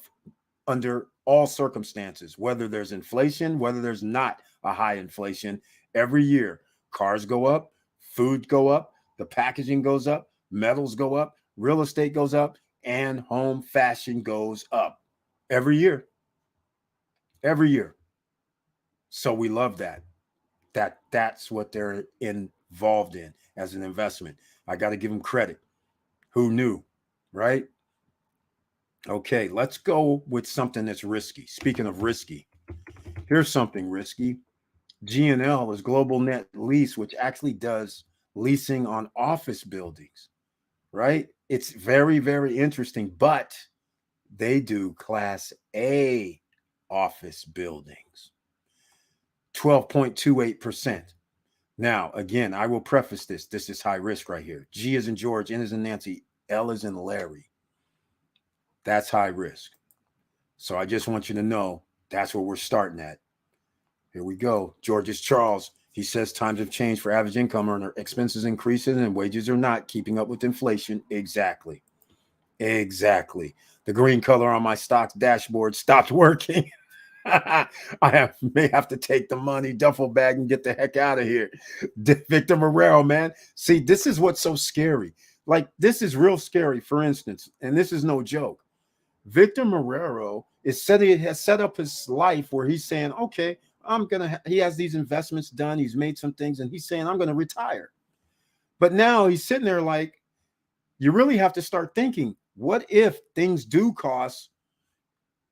under all circumstances, whether there's inflation, whether there's not a high inflation. Every year, cars go up, food go up, the packaging goes up, metals go up, real estate goes up, and home fashion goes up every year. Every year. So we love that. That's what they're involved in as an investment. I got to give them credit. Who knew, right? Okay, let's go with something that's risky. Speaking of risky, here's something risky. GNL is Global Net Lease, which actually does leasing on office buildings, right? It's very, very interesting, but they do Class A office buildings, 12.28%. Now, again, I will preface this. This is high risk right here. G is in George, N is in Nancy, L is in Larry. That's high risk. So I just want you to know that's where we're starting at. Here we go. George is Charles. He says times have changed for average income earner. Expenses increasing and wages are not keeping up with inflation. Exactly. Exactly. The green color on my stocks dashboard stopped working. May have to take the money, duffel bag, and get the heck out of here. Victor Marrero, man. See, this is what's so scary. Like, this is real scary, for instance, and this is no joke. Victor Marrero has set up his life where he's saying, okay, he has these investments done. He's made some things, and he's saying, I'm going to retire. But now he's sitting there like, you really have to start thinking, what if things do cost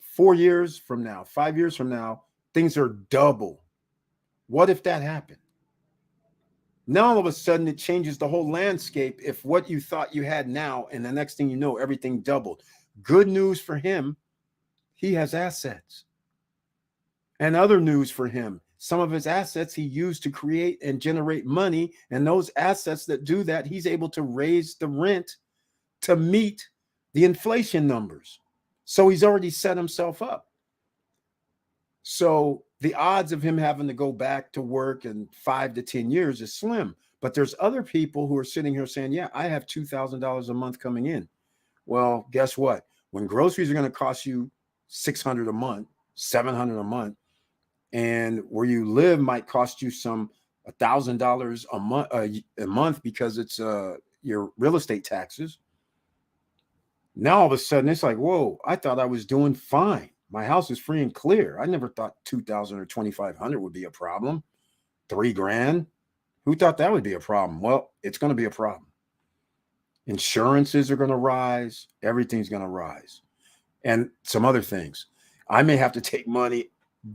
4 years from now, 5 years from now, things are double? What if that happened? Now, all of a sudden, it changes the whole landscape. If what you thought you had now, and the next thing you know, everything doubled. Good news for him, he has assets. And other news for him, some of his assets he used to create and generate money. And those assets that do that, he's able to raise the rent to meet the inflation numbers. So he's already set himself up. So the odds of him having to go back to work in 5 to 10 years is slim. But there's other people who are sitting here saying, yeah, I have $2,000 a month coming in. Well, guess what? When groceries are going to cost you $600 a month, $700 a month, and where you live might cost you some $1,000 a month because it's your real estate taxes. Now all of a sudden it's like, whoa, I thought I was doing fine. My house is free and clear. I never thought 2,000 or 2,500 would be a problem. $3,000. Who thought that would be a problem? Well, it's going to be a problem. Insurances are going to rise. Everything's going to rise. And some other things. I may have to take money,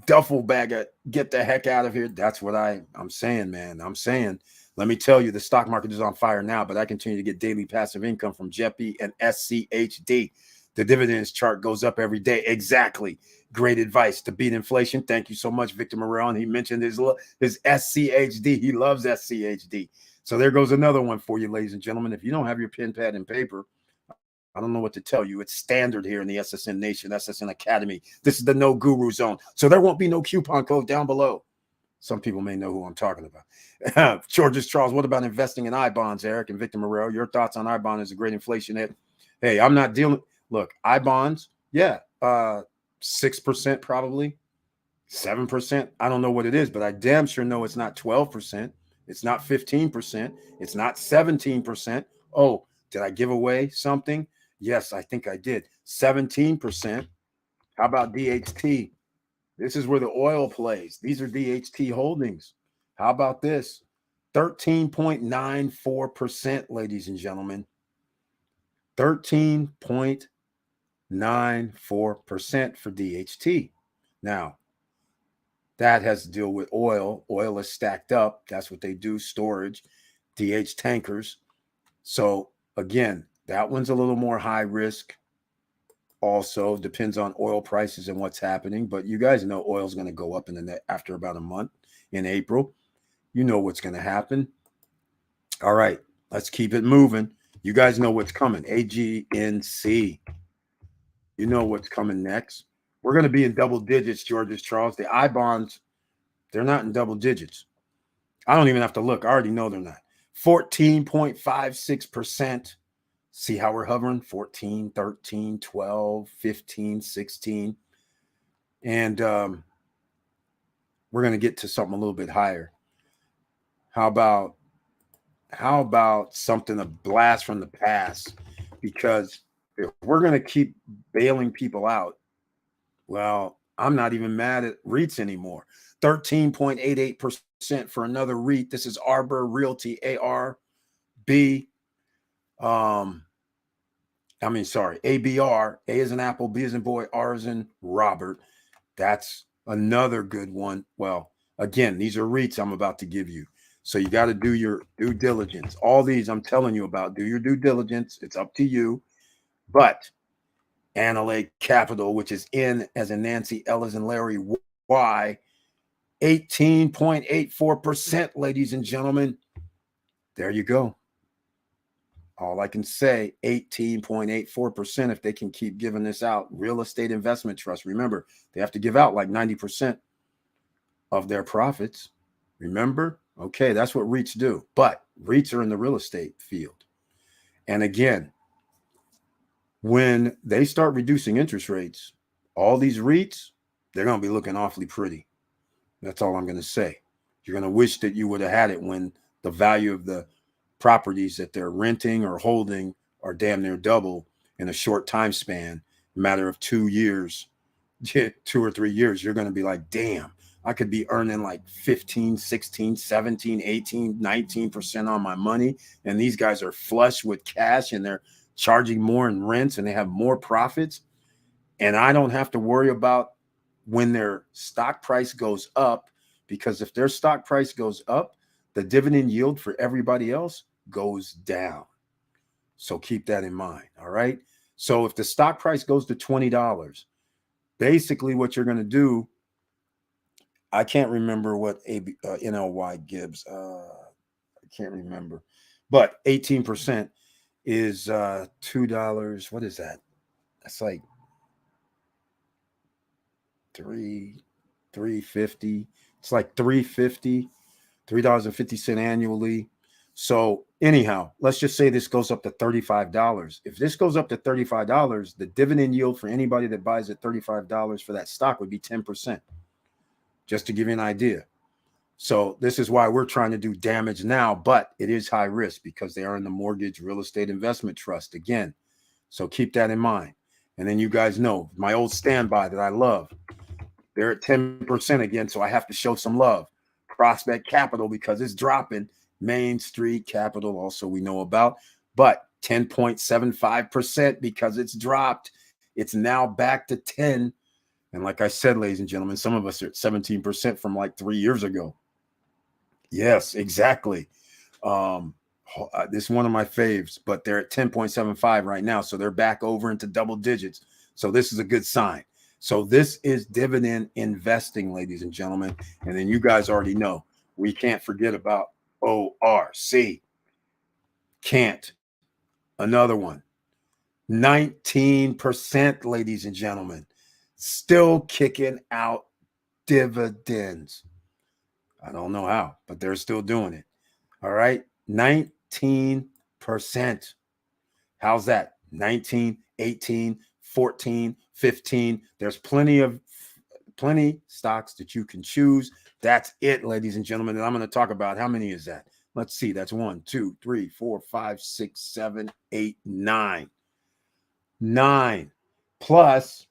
duffel bag it, get the heck out of here. That's what I'm saying, man. I'm saying, let me tell you, the stock market is on fire now, but I continue to get daily passive income from JEPI and SCHD. The dividends chart goes up every day. Exactly. Great advice to beat inflation. Thank you so much, Victor Morel. And he mentioned his SCHD. He loves SCHD. So there goes another one for you, ladies and gentlemen. If you don't have your pen, pad, and paper, I don't know what to tell you. It's standard here in the SSN Nation, SSN Academy. This is the no guru zone. So there won't be no coupon code down below. Some people may know who I'm talking about. Georges Charles, what about investing in I bonds, Eric and Victor Morel? Your thoughts on I bond is a great inflation hit. Hey, I'm not dealing. Look, I bonds, yeah, 6% probably, 7%. I don't know what it is, but I damn sure know it's not 12%. It's not 15%. It's not 17%. Oh, did I give away something? Yes, I think I did. 17%. How about DHT? This is where the oil plays. These are DHT holdings. How about this? 13.94%, ladies and gentlemen. 13.94% for DHT. Now, that has to deal with oil. Oil is stacked up. That's what they do, storage, DH tankers. So, again, that one's a little more high risk. Also, depends on oil prices and what's happening. But you guys know oil's going to go up after about a month in April. You know what's going to happen. All right, let's keep it moving. You guys know what's coming. AGNC. You know what's coming next. We're going to be in double digits, Georges Charles. The I bonds, they're not in double digits. I don't even have to look. I already know they're not. 14.56%. See how we're hovering? 14, 13, 12, 15, 16. And we're going to get to something a little bit higher. How about something, a blast from the past? Because if we're going to keep bailing people out, well, I'm not even mad at REITs anymore. 13.88% for another REIT. This is Arbor Realty, ARB. ABR. A is an apple, B is in boy, R is in Robert. That's another good one. Well, again, these are REITs I'm about to give you. So you got to do your due diligence. All these I'm telling you about, do your due diligence. It's up to you. But Analake Capital, which is N as in Nancy, L as in Larry, Y, 18.84%, ladies and gentlemen. There you go. All I can say, 18.84% if they can keep giving this out. Real estate investment trust. Remember, they have to give out like 90% of their profits. Remember? Okay, that's what REITs do. But REITs are in the real estate field. And again, when they start reducing interest rates, all these REITs, they're going to be looking awfully pretty. That's all I'm going to say. You're going to wish that you would have had it when the value of the properties that they're renting or holding are damn near double in a short time span, a matter of 2 years, 2 or 3 years. You're going to be like, damn, I could be earning like 15, 16, 17, 18, 19% on my money. And these guys are flush with cash and they're charging more in rents and they have more profits. And I don't have to worry about when their stock price goes up, because if their stock price goes up, the dividend yield for everybody else goes down. So keep that in mind. All right. So if the stock price goes to $20, basically what you're going to do, I can't remember what NLY gives. I can't remember, but 18% is $2. What is that? That's like $3.50. It's like $3.50 annually. So anyhow, let's just say this goes up to $35. If this goes up to $35, the dividend yield for anybody that buys at $35 for that stock would be 10%. Just to give you an idea. So this is why we're trying to do damage now, but it is high risk because they are in the mortgage real estate investment trust again. So keep that in mind. And then you guys know my old standby that I love. They're at 10% again, so I have to show some love. Prospect Capital, because it's dropping. Main Street Capital also we know about. But 10.75% because it's dropped. It's now back to 10. And like I said, ladies and gentlemen, some of us are at 17% from like 3 years ago. Yes, exactly. This is one of my faves, but they're at 10.75 right now. So they're back over into double digits. So this is a good sign. So this is dividend investing, ladies and gentlemen. And then you guys already know we can't forget about ORC. Can't. Another one. 19%, ladies and gentlemen. Still kicking out dividends. I don't know how, but they're still doing it. All right. 19%. How's that? 19, 18, 14, 15. There's plenty stocks that you can choose. That's it, ladies and gentlemen. And I'm going to talk about how many is that? Let's see. That's 1, 2, 3, 4, 5, 6, 7, 8, 9. 9 plus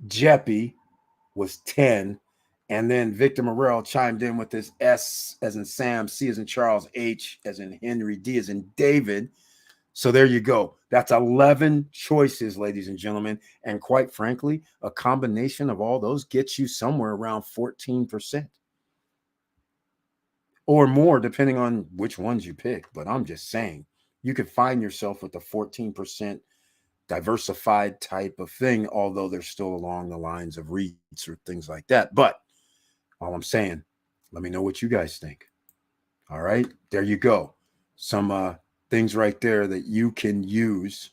Jeppy was 10. And then Victor Morrell chimed in with this S as in Sam, C as in Charles, H as in Henry, D as in David. So there you go. That's 11 choices, ladies and gentlemen. And quite frankly, a combination of all those gets you somewhere around 14% or more, depending on which ones you pick. But I'm just saying, you could find yourself with a 14% diversified type of thing, although they're still along the lines of REITs or things like that. But all I'm saying, let me know what you guys think. All right, there you go. Some things right there that you can use.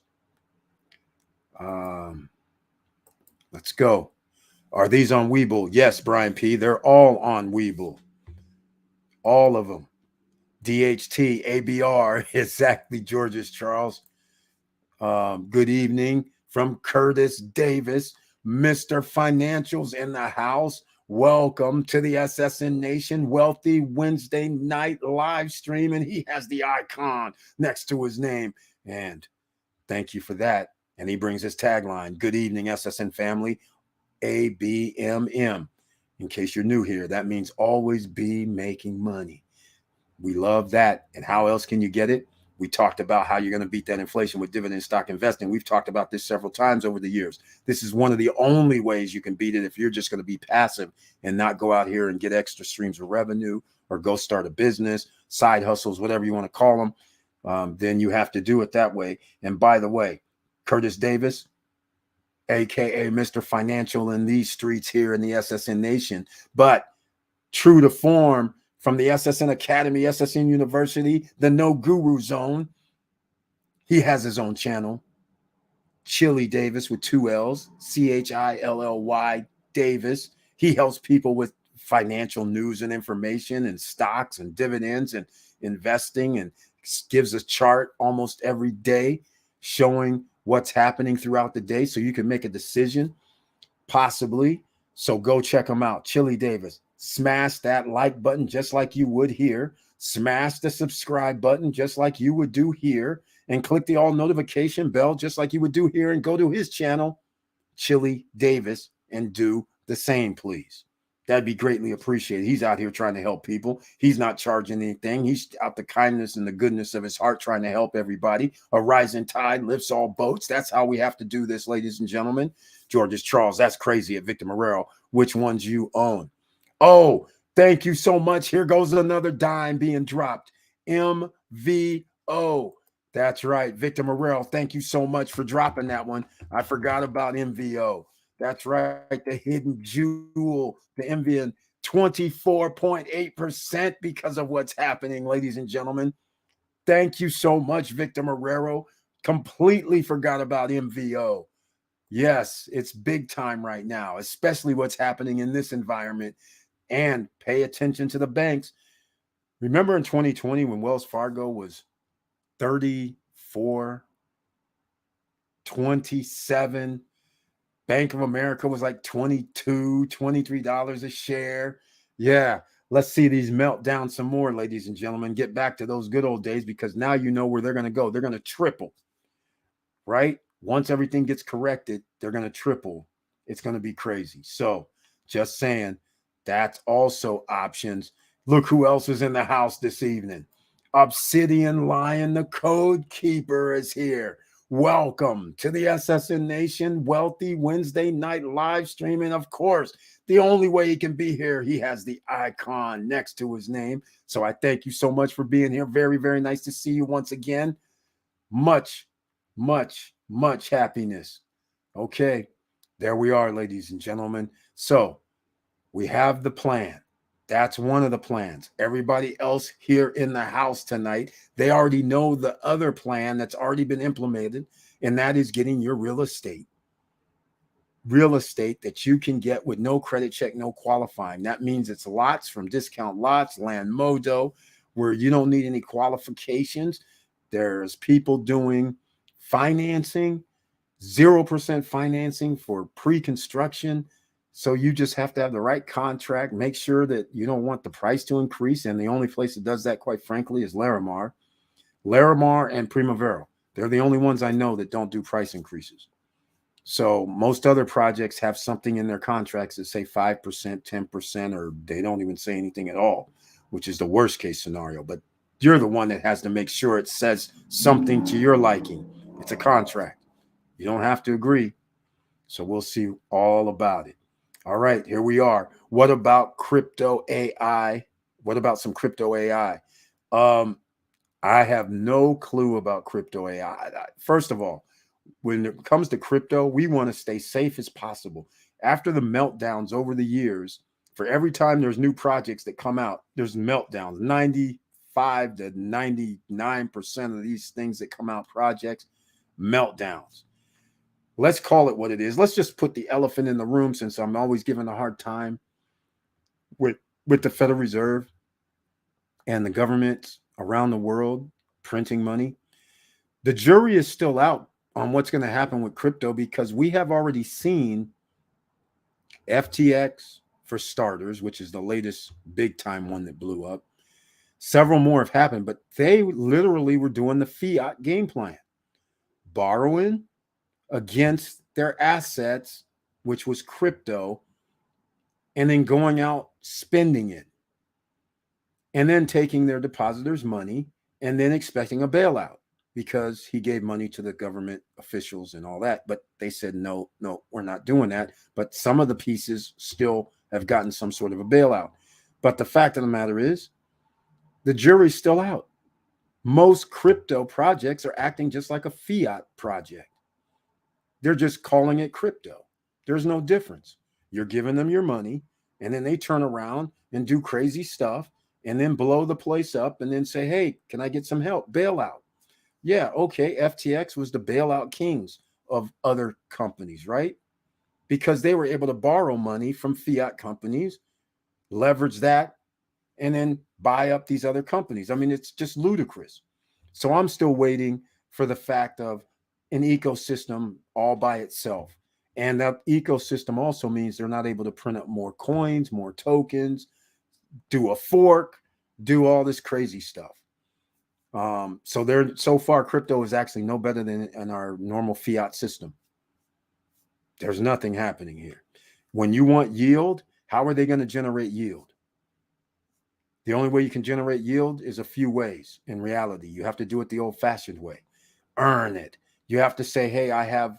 Let's go. Are these on Webull? Yes, Brian P. They're all on Webull. All of them. DHT, ABR, exactly, Georges Charles. Good evening from Curtis Davis, Mr. Financials in the house. Welcome to the SSN Nation Wealthy Wednesday night live stream. And he has the icon next to his name. And thank you for that. And he brings his tagline, good evening, SSN family, ABMM. In case you're new here, that means always be making money. We love that. And how else can you get it? We talked about how you're going to beat that inflation with dividend stock investing. We've talked about this several times over the years. This is one of the only ways you can beat it if you're just going to be passive and not go out here and get extra streams of revenue or go start a business, side hustles, whatever you want to call them. Then you have to do it that way. And by the way, Curtis Davis, aka Mr. Financial in these streets here in the SSN Nation, but true to form, from the SSN Academy, SSN University, the No Guru Zone. He has his own channel, Chilly Davis with 2 L's, Chilly Davis. He helps people with financial news and information and stocks and dividends and investing, and gives a chart almost every day showing what's happening throughout the day so you can make a decision, possibly. So go check him out, Chilly Davis. Smash that like button just like you would here. Smash the subscribe button just like you would do here. And click the all notification bell just like you would do here. And go to his channel, Chilly Davis, and do the same, please. That'd be greatly appreciated. He's out here trying to help people. He's not charging anything. He's out the kindness and the goodness of his heart trying to help everybody. A rising tide lifts all boats. That's how we have to do this, ladies and gentlemen. Georges Charles, that's crazy. At Victor Morrell, which ones you own? Oh, thank you so much. Here goes another dime being dropped. MVO. That's right. Victor Morrell, thank you so much for dropping that one. I forgot about MVO. That's right. The hidden jewel, the MVN, 24.8% because of what's happening, ladies and gentlemen. Thank you so much, Victor Morrero. Completely forgot about MVO. Yes, it's big time right now, especially what's happening in this environment. And pay attention to the banks. Remember in 2020 when Wells Fargo was 34, 27, Bank of America was like $22, $23 a share. Yeah, let's see these melt down some more, ladies and gentlemen. Get back to those good old days, because now you know where they're going to go. They're going to triple, right? Once everything gets corrected, they're going to triple. It's going to be crazy. So just saying, that's also options. Look who else is in the house this evening. Obsidian Lion, the code keeper, is here. Welcome to the SSN Nation Wealthy Wednesday night live streaming. Of course, the only way he can be here, he has the icon next to his name. So I thank you so much for being here. Very, very nice to see you once again. Much, much, much happiness. Okay, there we are, ladies and gentlemen. So we have the plan. That's one of the plans. Everybody else here in the house tonight, they already know the other plan that's already been implemented, and that is getting your real estate. Real estate that you can get with no credit check, no qualifying. That means it's lots from Discount Lots, Land Modo, where you don't need any qualifications. There's people doing financing, 0% financing for pre-construction. So you just have to have the right contract, make sure that you don't want the price to increase. And the only place that does that, quite frankly, is Larimar. Larimar and Primavera. They're the only ones I know that don't do price increases. So most other projects have something in their contracts that say 5%, 10%, or they don't even say anything at all, which is the worst case scenario. But you're the one that has to make sure it says something to your liking. It's a contract. You don't have to agree. So we'll see all about it. All right, here we are. What about crypto AI? What about some crypto AI? I have no clue about crypto AI. First of all, when it comes to crypto, we want to stay safe as possible. After the meltdowns over the years, for every time there's new projects that come out, there's meltdowns. 95 to 99% of these things that come out, projects, meltdowns. Let's call it what it is. Let's just put the elephant in the room, since I'm always given a hard time with the Federal Reserve and the governments around the world printing money. The jury is still out on what's going to happen with crypto, because we have already seen FTX, for starters, which is the latest big time one that blew up. Several more have happened, but they literally were doing the fiat game plan, borrowing against their assets, which was crypto, and then going out spending it, and then taking their depositors' money and then expecting a bailout, because he gave money to the government officials and all that. But they said, no, we're not doing that. But some of the pieces still have gotten some sort of a bailout. But the fact of the matter is, the jury's still out. Most crypto projects are acting just like a fiat project. They're just calling it crypto. There's no difference. You're giving them your money, and then they turn around and do crazy stuff and then blow the place up and then say, hey, can I get some help? Bailout. Yeah, okay, FTX was the bailout kings of other companies, right? Because they were able to borrow money from fiat companies, leverage that, and then buy up these other companies. I mean, it's just ludicrous. So I'm still waiting for the fact of an ecosystem all by itself. And that ecosystem also means they're not able to print up more coins, more tokens, do a fork, do all this crazy stuff. So far, crypto is actually no better than in our normal fiat system. There's nothing happening here. When you want yield, how are they going to generate yield? The only way you can generate yield is a few ways. In reality, you have to do it the old-fashioned way. Earn it. You have to say, hey, I have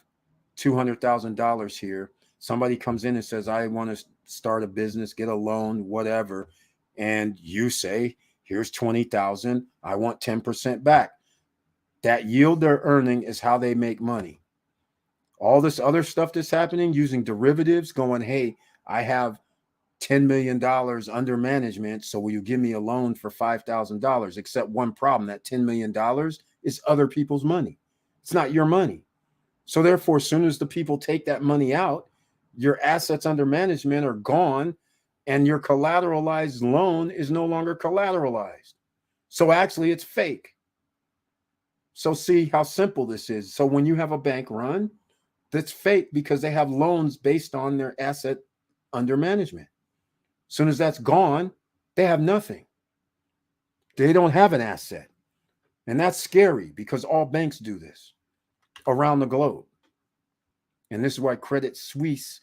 $200,000 here. Somebody comes in and says, I want to start a business, get a loan, whatever. And you say, here's 20,000. I want 10% back. That yield they're earning is how they make money. All this other stuff that's happening using derivatives, going, hey, I have $10 million under management, so will you give me a loan for $5,000? Except one problem, that $10 million is other people's money. It's not your money. So therefore, as soon as the people take that money out, your assets under management are gone, and your collateralized loan is no longer collateralized. So actually, it's fake. So see how simple this is. So when you have a bank run, that's fake because they have loans based on their asset under management. As soon as that's gone, they have nothing. They don't have an asset. And that's scary because all banks do this around the globe. And this is why Credit Suisse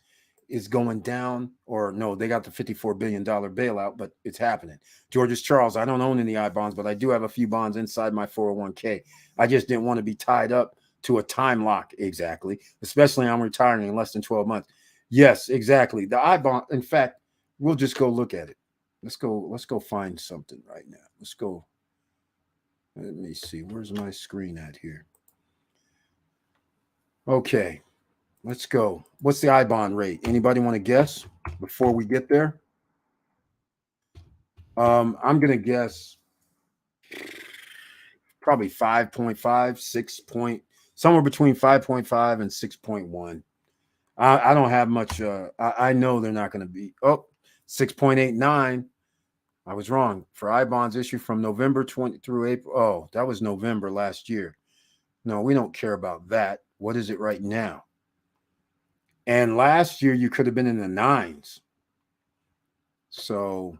is going down, or no, they got the $54 billion bailout, but it's happening. George's Charles, I don't own any I bonds, but I do have a few bonds inside my 401k. I just didn't want to be tied up to a time lock. Exactly. Especially I'm retiring in less than 12 months. Yes, exactly. The I bond, in fact, we'll just go look at it. Let's go find something right now. Let's go. Let me see. Where's my screen at here? Okay. Let's go. What's the I bond rate? Anybody want to guess before we get there? I'm gonna guess probably 5.5, 6 point, somewhere between 5.5 and 6.1. I don't have much. I know they're not going to be 6.89. I was wrong. For I bonds issued from November 20 through April. Oh, that was November last year. No, we don't care about that. What is it right now? And last year you could have been in the 9s. So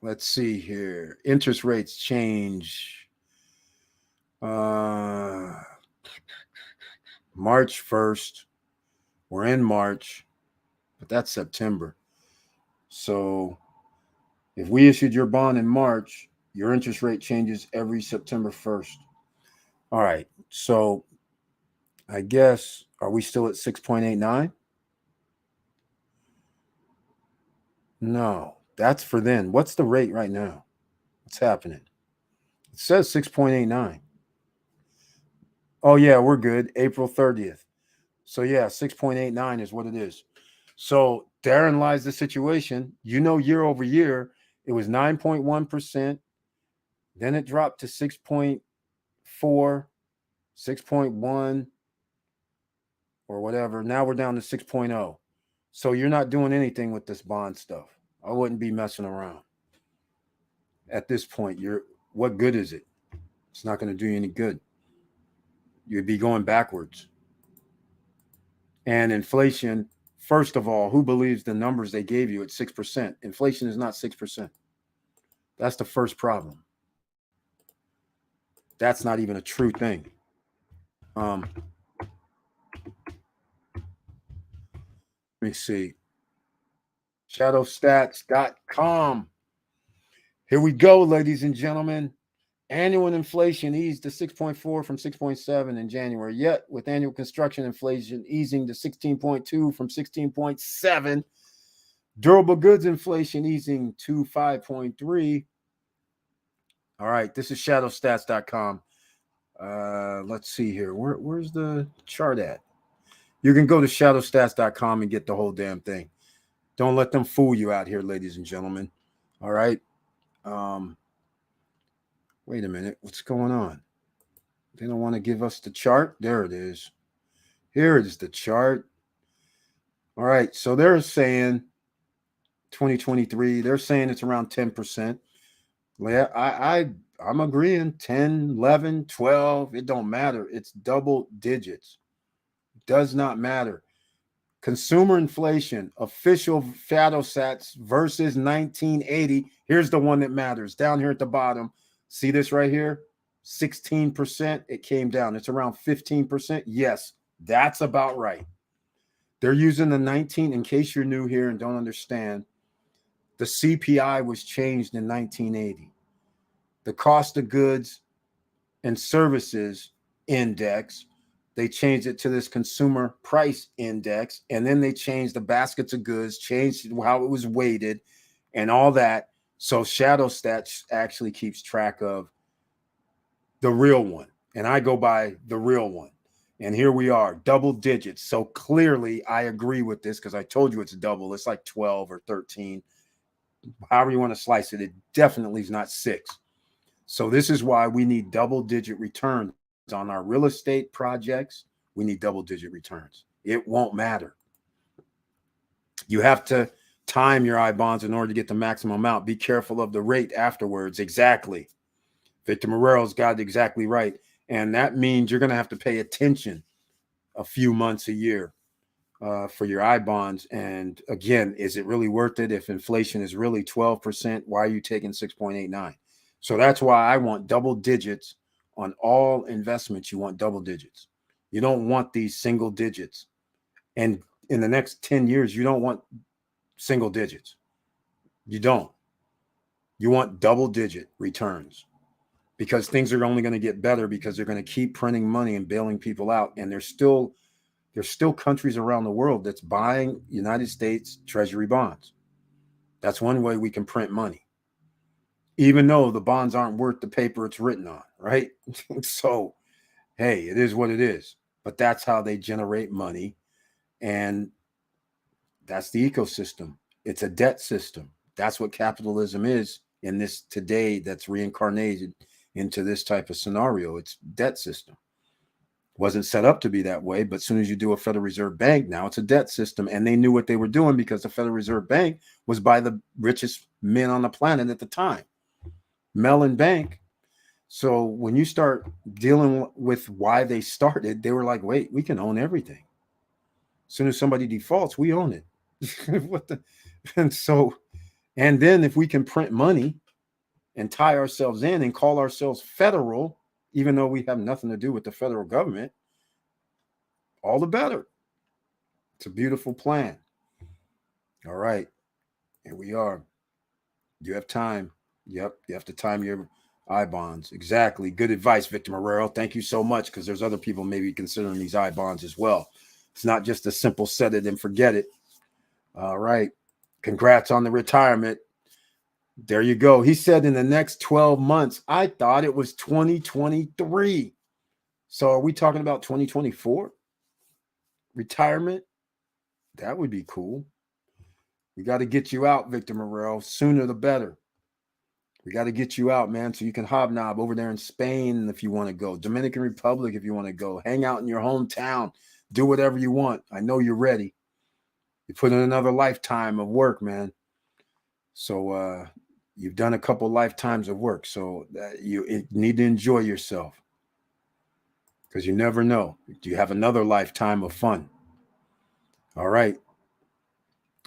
let's see here. Interest rates change. March 1st. We're in March, but that's September. So if we issued your bond in March, your interest rate changes every September 1st. All right. So I guess, are we still at 6.89? No, that's for then. What's the rate right now? What's happening? It says 6.89. Oh, yeah, we're good. April 30th. So, yeah, 6.89 is what it is. So, therein lies the situation. Year over year, it was 9.1%. Then it dropped to 6.4, 6.1, or whatever. Now we're down to 6.0. So, you're not doing anything with this bond stuff. I wouldn't be messing around. At this point, what good is it? It's not going to do you any good. You'd be going backwards. And inflation, first of all, who believes the numbers they gave you at 6%? Inflation is not 6%. That's the first problem. That's not even a true thing. Let me see. Shadowstats.com. Here we go, ladies and gentlemen. Annual inflation eased to 6.4 from 6.7 in January, yet with annual construction inflation easing to 16.2 from 16.7, durable goods inflation easing to 5.3. All right, this is shadowstats.com. Let's see here. Where's the chart at? You can go to shadowstats.com and get the whole damn thing. Don't let them fool you out here, ladies and gentlemen. All right. Wait a minute. What's going on? They don't want to give us the chart. There it is. Here it is, the chart. All right. So they're saying 2023, they're saying it's around 10%. Yeah, I'm agreeing. 10, 11, 12. It don't matter. It's double digits. Does not matter. Consumer inflation, official Shadowstats versus 1980. Here's the one that matters. Down here at the bottom. See this right here? 16%. It came down. It's around 15%. Yes, that's about right. They're using the 19, in case you're new here and don't understand, the CPI was changed in 1980. The cost of goods and services index, they changed it to this consumer price index, and then they changed the baskets of goods, changed how it was weighted and all that. So Shadowstats actually keeps track of the real one, and I go by the real one. And here we are, double digits. So clearly I agree with this because I told you it's double. It's like 12 or 13. However you want to slice it, it definitely is not 6. So this is why we need double-digit returns on our real estate projects. We need double-digit returns. It won't matter. You have to time your I bonds in order to get the maximum amount. Be careful of the rate afterwards. Exactly. Victor Morero's got it exactly right. And that means you're going to have to pay attention a few months a year for your I bonds. And again, is it really worth it? If inflation is really 12%, why are you taking 6.89? So that's why I want double digits on all investments. You want double digits. You don't want these single digits. And in the next 10 years, you don't want single digits. You don't. You want double digit returns, because things are only going to get better, because they're going to keep printing money and bailing people out. And there's still countries around the world that's buying United States Treasury bonds. That's one way we can print money, even though the bonds aren't worth the paper it's written on, right? So, hey, it is what it is. But that's how they generate money. And that's the ecosystem. It's a debt system. That's what capitalism is in this today, that's reincarnated into this type of scenario. It's debt system. Wasn't set up to be that way, but as soon as you do a Federal Reserve Bank, now it's a debt system. And they knew what they were doing, because the Federal Reserve Bank was by the richest men on the planet at the time, Mellon Bank. So when you start dealing with why they started, they were like, wait, we can own everything. As soon as somebody defaults, we own it. What the? And then if we can print money and tie ourselves in and call ourselves federal, even though we have nothing to do with the federal government, all the better. It's a beautiful plan. All right, here we are. You have time. Yep, you have to time your I bonds. Exactly. Good advice, Victor Marrero. Thank you so much, because there's other people maybe considering these I bonds as well. It's not just a simple set it and forget it. All right. Congrats on the retirement. There you go. He said in the next 12 months. I thought it was 2023. So are we talking about 2024? Retirement? That would be cool. We got to get you out, Victor Marrero. Sooner the better. We got to get you out, man, so you can hobnob over there in Spain if you want to go. Dominican Republic if you want to go. Hang out in your hometown. Do whatever you want. I know you're ready. You put in another lifetime of work, man. So you've done a couple lifetimes of work. So you need to enjoy yourself, because you never know. Do you have another lifetime of fun? All right.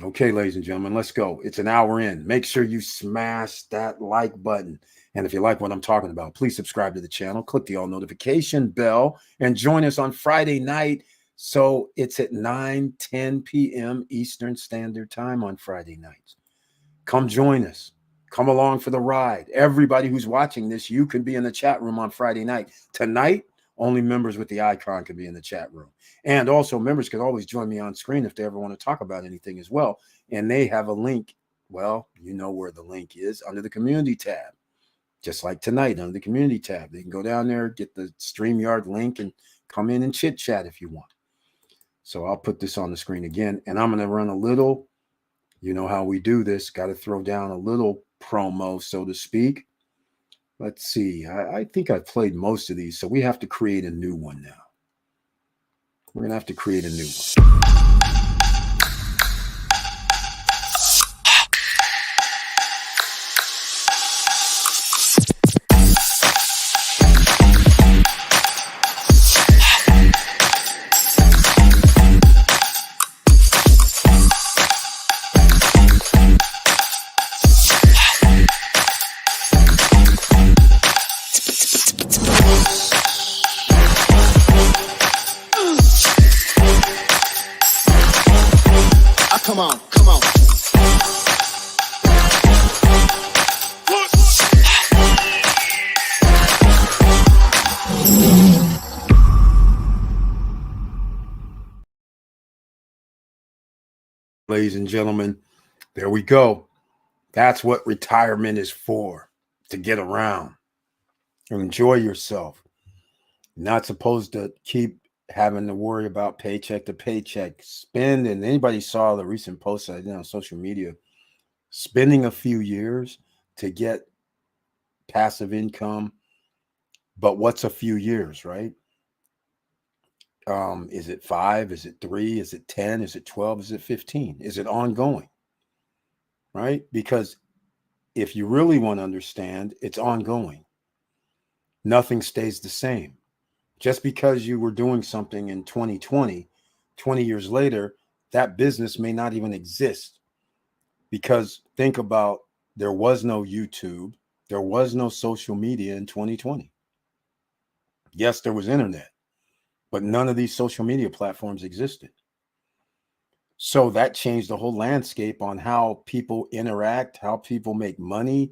Okay, ladies and gentlemen, let's go. It's an hour in. Make sure you smash that like button. And if you like what I'm talking about, please subscribe to the channel, click the all notification bell, and join us on Friday night. So it's at 9:10 p.m. Eastern Standard Time on Friday nights. Come join us. Come along for the ride. Everybody who's watching this, you can be in the chat room on Friday night. Tonight, only members with the icon can be in the chat room. And also members can always join me on screen if they ever want to talk about anything as well. And they have a link. Well, you know where the link is, under the community tab. Just like tonight, under the community tab. They can go down there, get the StreamYard link, and come in and chit chat if you want. So I'll put this on the screen again. And I'm going to run a little, you know how we do this. Got to throw down a little promo, so to speak. Let's see. I think I've played most of these, so we have to create a new one now. We're going to have to create a new one. Come on, come on. Ladies and gentlemen, there we go. That's what retirement is for, to get around and enjoy yourself. You're not supposed to keep having to worry about paycheck to paycheck spend. And anybody saw the recent posts I did on social media, spending a few years to get passive income. But what's a few years, right? Is it 5? Is it 3? Is it 10? Is it 12? Is it 15? Is it ongoing? Right? Because if you really want to understand, it's ongoing. Nothing stays the same. Just because you were doing something in 2020, 20 years later, that business may not even exist. Because think about, there was no YouTube, there was no social media in 2020. Yes, there was internet, but none of these social media platforms existed. So that changed the whole landscape on how people interact, how people make money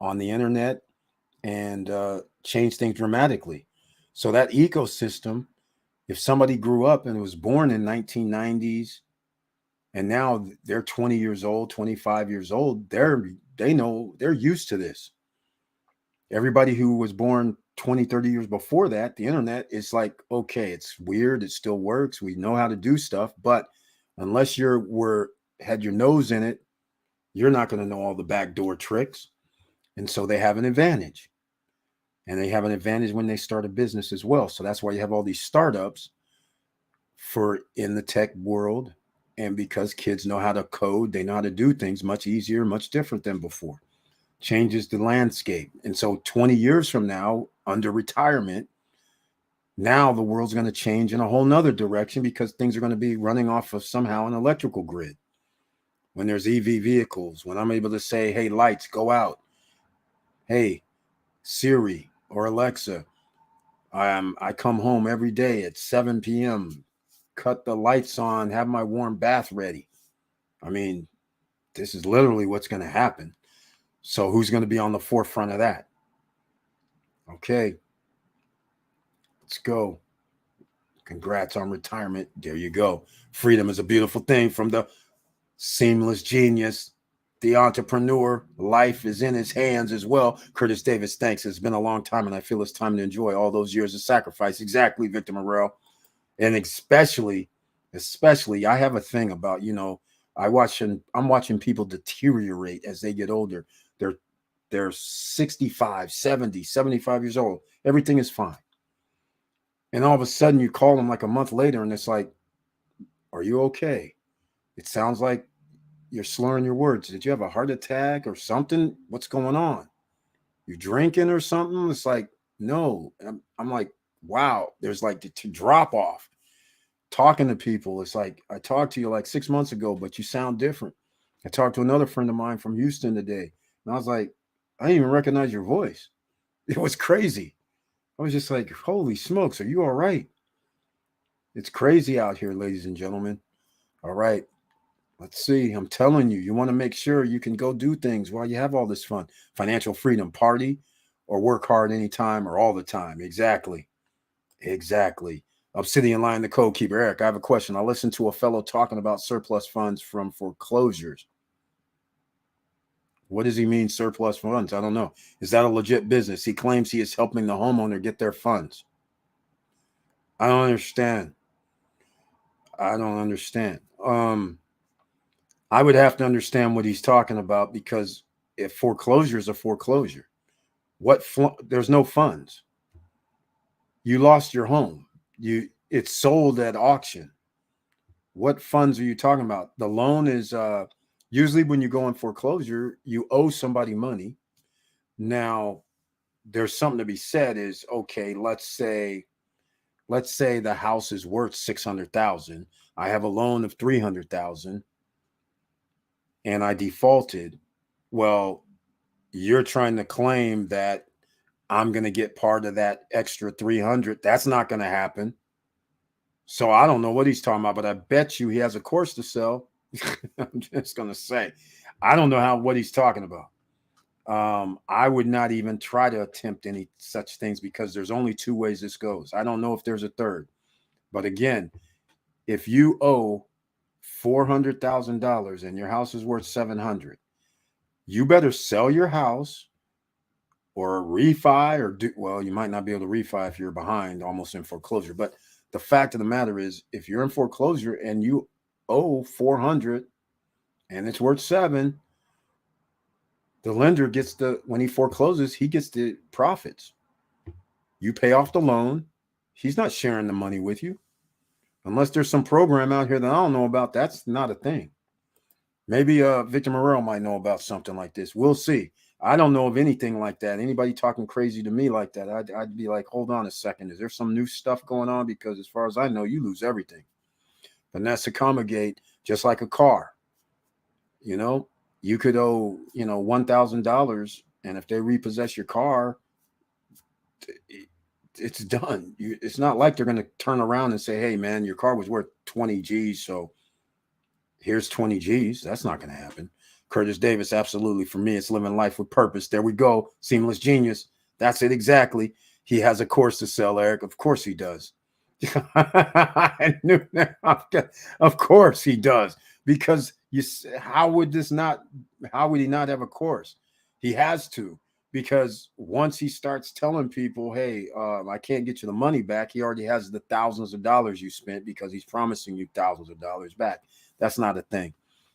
on the internet, and changed things dramatically. So that ecosystem, if somebody grew up and was born in 1990s and now they're 20 years old, 25 years old, they're used to this. Everybody who was born 20, 30 years before that, the internet is like, okay, it's weird, it still works, we know how to do stuff, but unless had your nose in it, you're not going to know all the backdoor tricks. And so they have an advantage. And they have an advantage when they start a business as well. So that's why you have all these startups for in the tech world. And because kids know how to code, they know how to do things much easier, much different than before. Changes the landscape. And so 20 years from now, under retirement, now the world's going to change in a whole nother direction because things are going to be running off of somehow an electrical grid. When there's EV vehicles, when I'm able to say, hey, lights, go out. Hey, Siri or Alexa, I come home every day at 7 p.m., cut the lights on, have my warm bath ready. I mean, this is literally what's going to happen. So who's going to be on the forefront of that? Okay, let's go. Congrats on retirement. There you go. Freedom is a beautiful thing from the seamless genius, the entrepreneur. Life is in his hands as well. Curtis Davis, thanks. It's been a long time, and I feel it's time to enjoy all those years of sacrifice. Exactly, Victor Morrell. And especially, I have a thing about, I'm watching people deteriorate as they get older. They're 65, 70, 75 years old. Everything is fine. And all of a sudden you call them like a month later and it's like, are you okay? It sounds like you're slurring your words. Did you have a heart attack or something? What's going on? You drinking or something? It's like, no. I'm like, wow. There's like to drop off. Talking to people, it's like, I talked to you like 6 months ago, but you sound different. I talked to another friend of mine from Houston today, and I was like, I didn't even recognize your voice. It was crazy. I was just like, holy smokes, are you all right? It's crazy out here, ladies and gentlemen. All right. Let's see. I'm telling you, you want to make sure you can go do things while you have all this fun. Financial freedom, party or work hard anytime or all the time. Exactly. Exactly. Obsidian Lion, the code keeper. Eric, I have a question. I listened to a fellow talking about surplus funds from foreclosures. What does he mean, surplus funds? I don't know. Is that a legit business? He claims he is helping the homeowner get their funds. I don't understand. I don't understand. I would have to understand what he's talking about because if foreclosure is a foreclosure, there's no funds. You lost your home. It's sold at auction. What funds are you talking about? The loan is usually when you go in foreclosure, you owe somebody money. Now, there's something to be said is, okay, let's say the house is worth 600,000. I have a loan of 300,000 and I defaulted. Well, you're trying to claim that I'm going to get part of that extra 300. That's not going to happen. So I don't know what he's talking about, but I bet you he has a course to sell. I'm just going to say, I don't know what he's talking about. I would not even try to attempt any such things because there's only two ways this goes. I don't know if there's a third, but again, if you owe $400,000 and your house is worth 700, you better sell your house or refi well, you might not be able to refi if you're behind almost in foreclosure. But the fact of the matter is, if you're in foreclosure and you owe 400 and it's worth 7, the lender gets when he forecloses, he gets the profits. You pay off the loan. He's not sharing the money with you. Unless there's some program out here that I don't know about, that's not a thing. Maybe Victor Morrell might know about something like this. We'll see. I don't know of anything like that. Anybody talking crazy to me like that, I'd be like, hold on a second. Is there some new stuff going on? Because as far as I know, you lose everything. Vanessa Comagate, just like a car. You could owe, $1,000. And if they repossess your car, it's done. It's not like they're going to turn around and say, hey, man, your car was worth 20 G's. So Here's 20 G's. That's not going to happen. Curtis Davis, absolutely. For me, it's living life with purpose. There we go. Seamless genius. That's it exactly. He has a course to sell, Eric. Of course he does. I knew that. Of course he does. Because how would he not have a course? He has to, because once he starts telling people, hey, I can't get you the money back, he already has the thousands of dollars you spent because he's promising you thousands of dollars back. That's not a thing.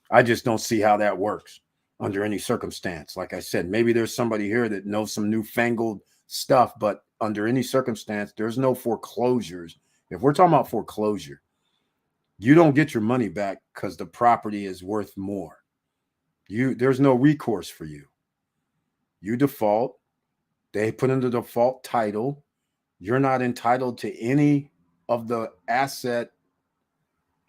I just don't see how that works under any circumstance. Like I said, maybe there's somebody here that knows some newfangled stuff, but under any circumstance, there's no foreclosures. If we're talking about foreclosure, you don't get your money back because the property is worth more. There's no recourse for you. You default, they put in the default title. You're not entitled to any of the asset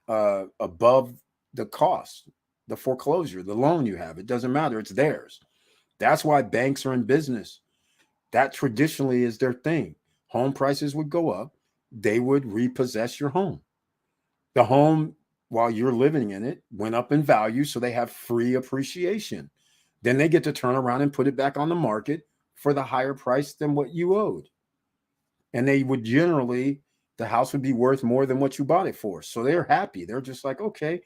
above the cost, the foreclosure, the loan you have. It doesn't matter. It's theirs. That's why banks are in business. That traditionally is their thing. Home prices would go up. They would repossess your home. The home, while you're living in it, went up in value, so they have free appreciation. Then they get to turn around and put it back on the market for the higher price than what you owed. And they would generally, the house would be worth more than what you bought it for. So they're happy. They're just like, okay,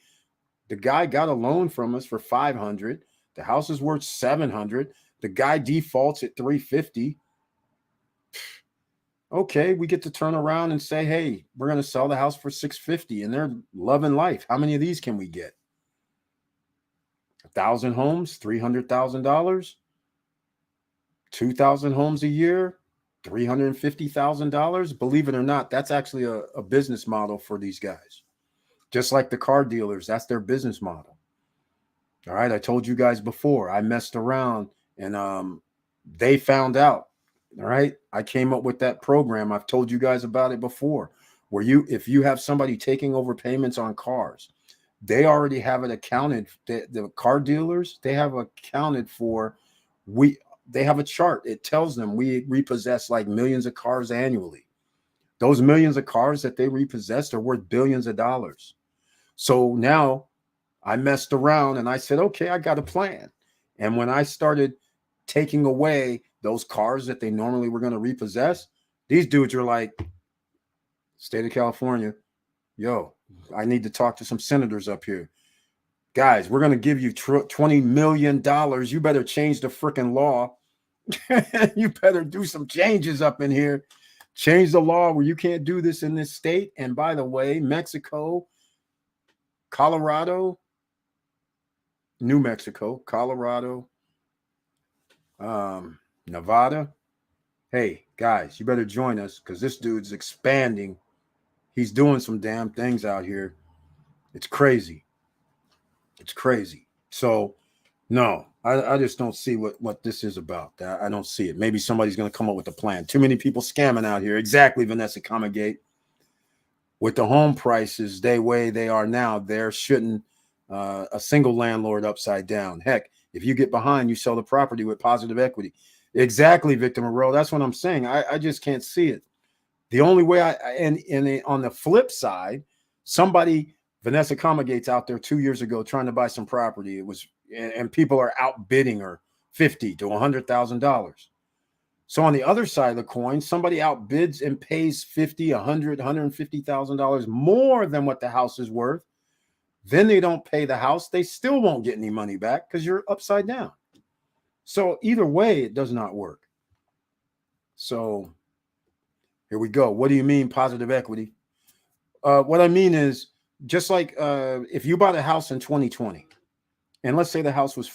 the guy got a loan from us for $500. The house is worth $700. The guy defaults at $350. Okay, we get to turn around and say, hey, we're going to sell the house for $650, and they're loving life. How many of these can we get? 1,000 homes, $300,000. 2,000 homes a year, $350,000. Believe it or not, that's actually a business model for these guys. Just like the car dealers, that's their business model. All right, I told you guys before, I messed around and they found out. All right, I came up with that program. I've told you guys about it before, where if you have somebody taking over payments on cars, they already have it accounted. The car dealers, they have accounted for, they have a chart. It tells them we repossess like millions of cars annually. Those millions of cars that they repossessed are worth billions of dollars. So now I messed around and I said, okay, I got a plan. And when I started taking away those cars that they normally were going to repossess, these dudes are like, state of California, yo, I need to talk to some senators up here. Guys, we're going to give you $20 million. You better change the freaking law. You better do some changes up in here. Change the law where you can't do this in this state. And by the way, Mexico, Colorado, New Mexico, Colorado, Nevada. Hey, guys, you better join us because this dude's expanding. He's doing some damn things out here. It's crazy. It's crazy. So, no, I just don't see what this is about. I don't see it. Maybe somebody's going to come up with a plan. Too many people scamming out here. Exactly, Vanessa Comagate. With the home prices the way they are now, there shouldn't a single landlord upside down. Heck, if you get behind, you sell the property with positive equity. Exactly, Victor Moreau. That's what I'm saying. I just can't see it. The only way on the flip side, Vanessa Comagate's out there 2 years ago trying to buy some property. And people are outbidding her $50,000 to $100,000. So on the other side of the coin, somebody outbids and pays $50,000, $100,000, $150,000 more than what the house is worth. Then they don't pay the house. They still won't get any money back because you're upside down. So either way, it does not work. So here we go. What do you mean positive equity? What I mean is just like if you bought a house in 2020, and let's say the house was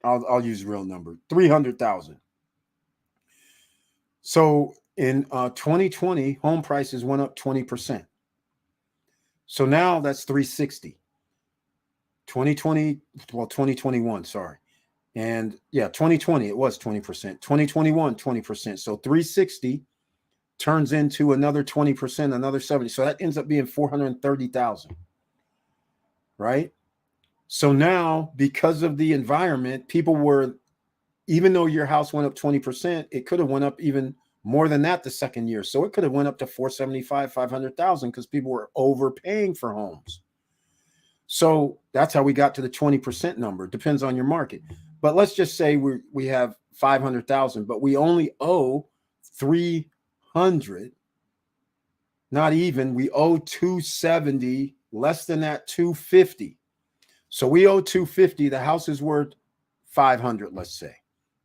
I'll use real number, 300,000. So in 2020, home prices went up 20%. So now that's 360. 2021, sorry. And yeah, 2020, it was 20%. 2021, 20%. So 360 turns into another 20%, another 70. So that ends up being 430,000. Right? So now, because of the environment, people were, even though your house went up 20%, it could have went up even more than that the second year. So it could have went up to 475, 500,000 because people were overpaying for homes. So that's how we got to the 20% number. It depends on your market. But let's just say we have 500,000, but we only owe 300. Not even, we owe 270, less than that 250. So we owe 250, the house is worth 500, let's say.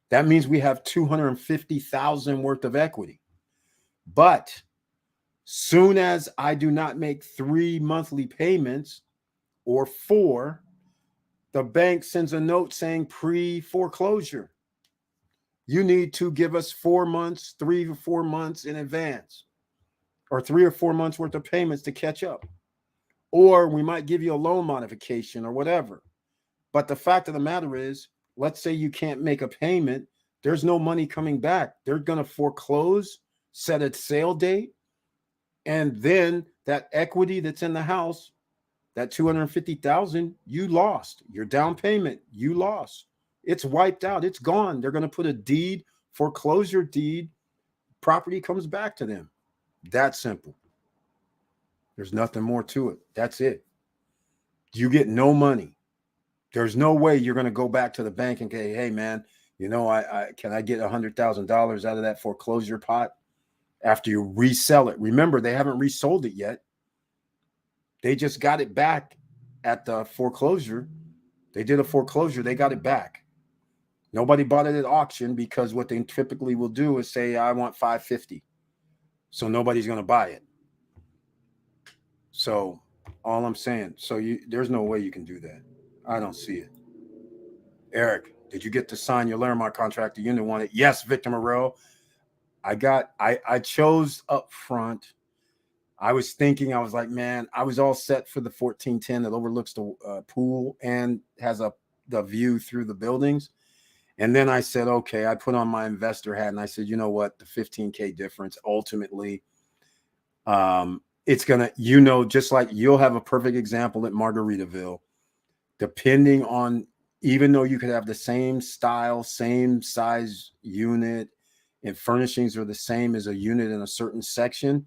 That means we have 250,000 worth of equity. But soon as I do not make 3 monthly payments or 4, the bank sends a note saying pre-foreclosure. You need to give us 4 months, 3 or 4 months in advance, or 3 or 4 months worth of payments to catch up. Or we might give you a loan modification or whatever. But the fact of the matter is, let's say you can't make a payment, there's no money coming back. They're going to foreclose, set a sale date, and then that equity that's in the house, that 250,000, you lost. Your down payment, you lost. It's wiped out. It's gone. They're going to put a deed, foreclosure deed, property comes back to them. That simple. There's nothing more to it. That's it. You get no money. There's no way you're going to go back to the bank and say, hey, man, you know, I can I get $100,000 out of that foreclosure pot after you resell it? Remember, they haven't resold it yet. They just got it back at the foreclosure. They did a foreclosure. They got it back. Nobody bought it at auction because what they typically will do is say, I want 550. So nobody's going to buy it. So all I'm saying, there's no way you can do that. I don't see it. Eric, did you get to sign your Larimar contract? The unit wanted? Yes, Victor Morel. I chose up front. I was thinking, I was like, man, I was all set for the 1410 that overlooks the pool and has the view through the buildings. And then I said, okay, I put on my investor hat and I said, you know what, the 15K difference ultimately, it's going to, just like you'll have a perfect example at Margaritaville, depending on, even though you could have the same style, same size unit and furnishings are the same as a unit in a certain section,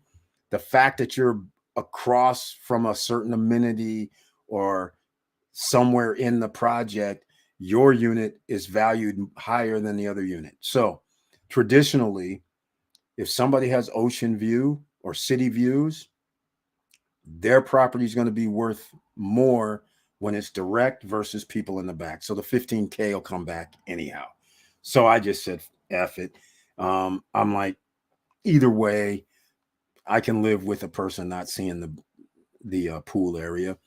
the fact that you're across from a certain amenity or somewhere in the project, your unit is valued higher than the other unit. So traditionally, if somebody has ocean view or city views, their property is going to be worth more when it's direct versus people in the back. So the 15K will come back anyhow. So I just said, F it. I'm like, either way, I can live with a person not seeing the pool area,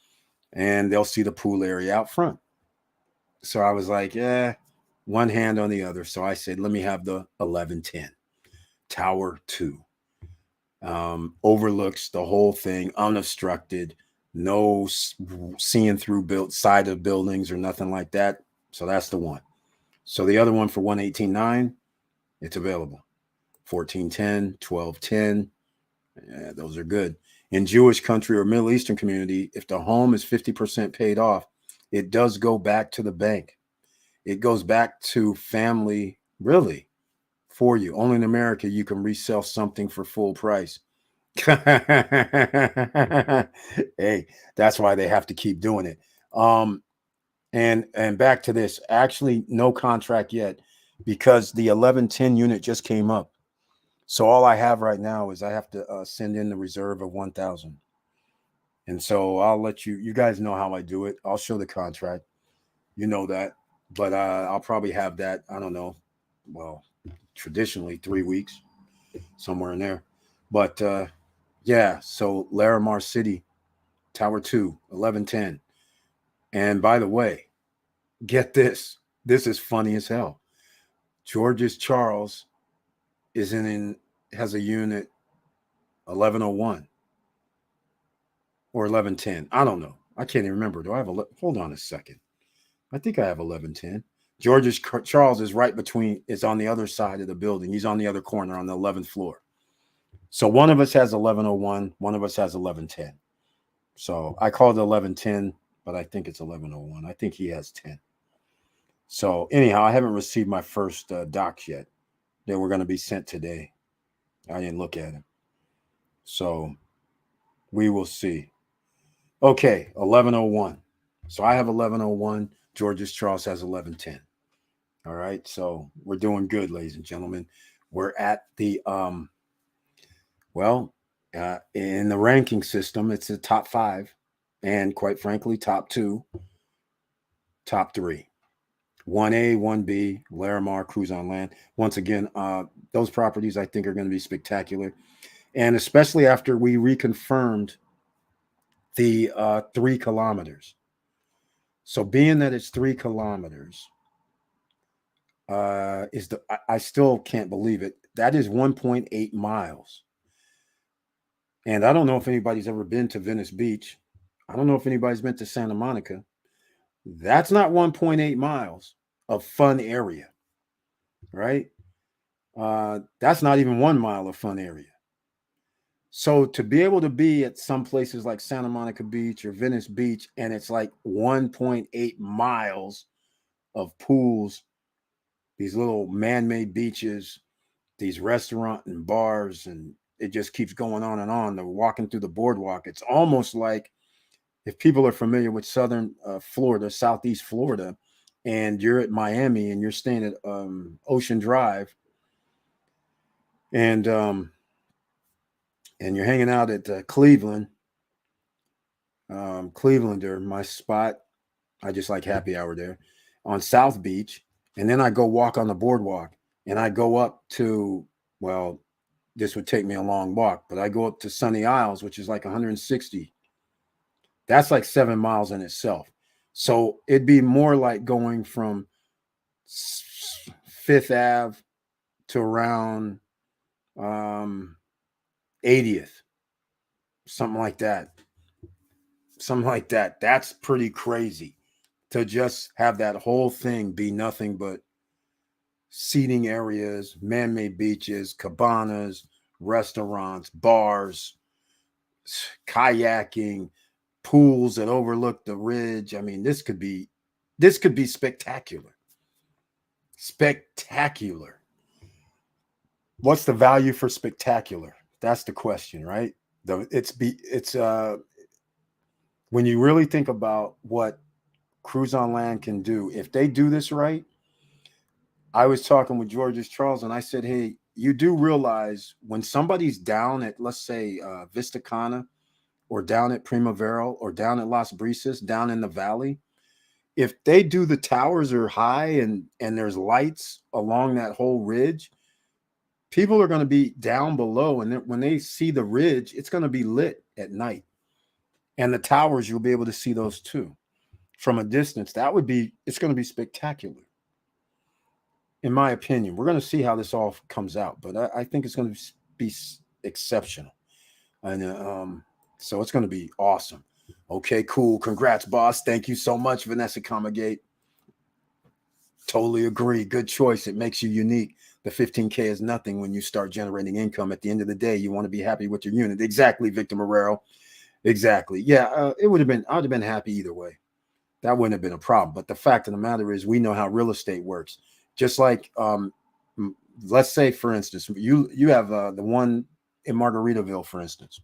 and they'll see the pool area out front. So I was like, one hand on the other. So I said, let me have the 1110 Tower 2. Overlooks the whole thing, unobstructed, no seeing through side of buildings or nothing like that. So that's the one. So the other one for 118.9, it's available. 1410, 1210. Yeah, those are good. In Jewish country or Middle Eastern community, if the home is 50% paid off, it does go back to the bank. It goes back to family, really, for you. Only in America you can resell something for full price. Hey, that's why they have to keep doing it. And back to this, actually no contract yet because the 1110 unit just came up. So all I have right now is I have to send in the reserve of 1,000. And so I'll let you guys know how I do it. I'll show the contract. You know that. But I'll probably have that, I don't know, well, traditionally 3 weeks, somewhere in there. But yeah, so Larimar City, Tower 2, 1110. And by the way, get this. This is funny as hell. George's Charles has a unit 1101 or 1110. I don't know. I can't even remember. Do I have hold on a second. I think I have 1110. George's Charles is is on the other side of the building. He's on the other corner on the 11th floor. So one of us has 1101, one of us has 1110. So I call it 1110, but I think it's 1101. I think he has 10. So anyhow, I haven't received my first docs yet. They were going to be sent today. I didn't look at them. So we will see. Okay, 1101. So I have 1101. George's Charles has 1110. All right. So we're doing good, ladies and gentlemen. We're at the well, in the ranking system, it's the top 5, and quite frankly, top 2, top 3. 1A, 1B, Larimar, Cruise on Land. Once again, those properties I think are going to be spectacular. And especially after we reconfirmed the 3 kilometers. So being that it's 3 kilometers, I still can't believe it. That is 1.8 miles. And I don't know if anybody's ever been to Venice Beach. I don't know if anybody's been to Santa Monica. That's not 1.8 miles of fun area, right? That's not even 1 mile of fun area. So to be able to be at some places like Santa Monica Beach or Venice Beach, and it's like 1.8 miles of pools, these little man-made beaches, these restaurants and bars, and it just keeps going on and on. They're walking through the boardwalk. It's almost like, if people are familiar with southern Florida, southeast Florida, and you're at Miami and you're staying at Ocean Drive, and you're hanging out at Cleveland, Clevelander, my spot. I just like happy hour there on South Beach, and then I go walk on the boardwalk, and I go up to, well, this would take me a long walk, but I go up to Sunny Isles, which is like 160. That's like 7 miles in itself. So it'd be more like going from Fifth Ave to around 80th, something like that. Something like that. That's pretty crazy to just have that whole thing be nothing but seating areas, man-made beaches, cabanas, restaurants, bars, kayaking, pools that overlook the ridge. I mean, this could be spectacular. Spectacular. What's the value for spectacular? That's the question, right? When you really think about what Cruise on Land can do, if they do this right. I was talking with George's Charles, and I said, hey, you do realize when somebody's down at, let's say, Vista Cana, or down at Primavera, or down at Las Brisas, down in the valley, if they do the towers are high and there's lights along that whole ridge, people are going to be down below, and when they see the ridge, it's going to be lit at night. And the towers, you'll be able to see those too from a distance. It's going to be spectacular. In my opinion, we're going to see how this all comes out, but I think it's going to be exceptional. And so it's going to be awesome. Okay, cool. Congrats, boss. Thank you so much, Vanessa Comagate. Totally agree. Good choice. It makes you unique. The 15K is nothing when you start generating income. At the end of the day, you want to be happy with your unit. Exactly, Victor Marrero. Exactly. Yeah, I would have been happy either way. That wouldn't have been a problem. But the fact of the matter is, we know how real estate works. Just like, let's say, for instance, you have the one in Margaritaville, for instance.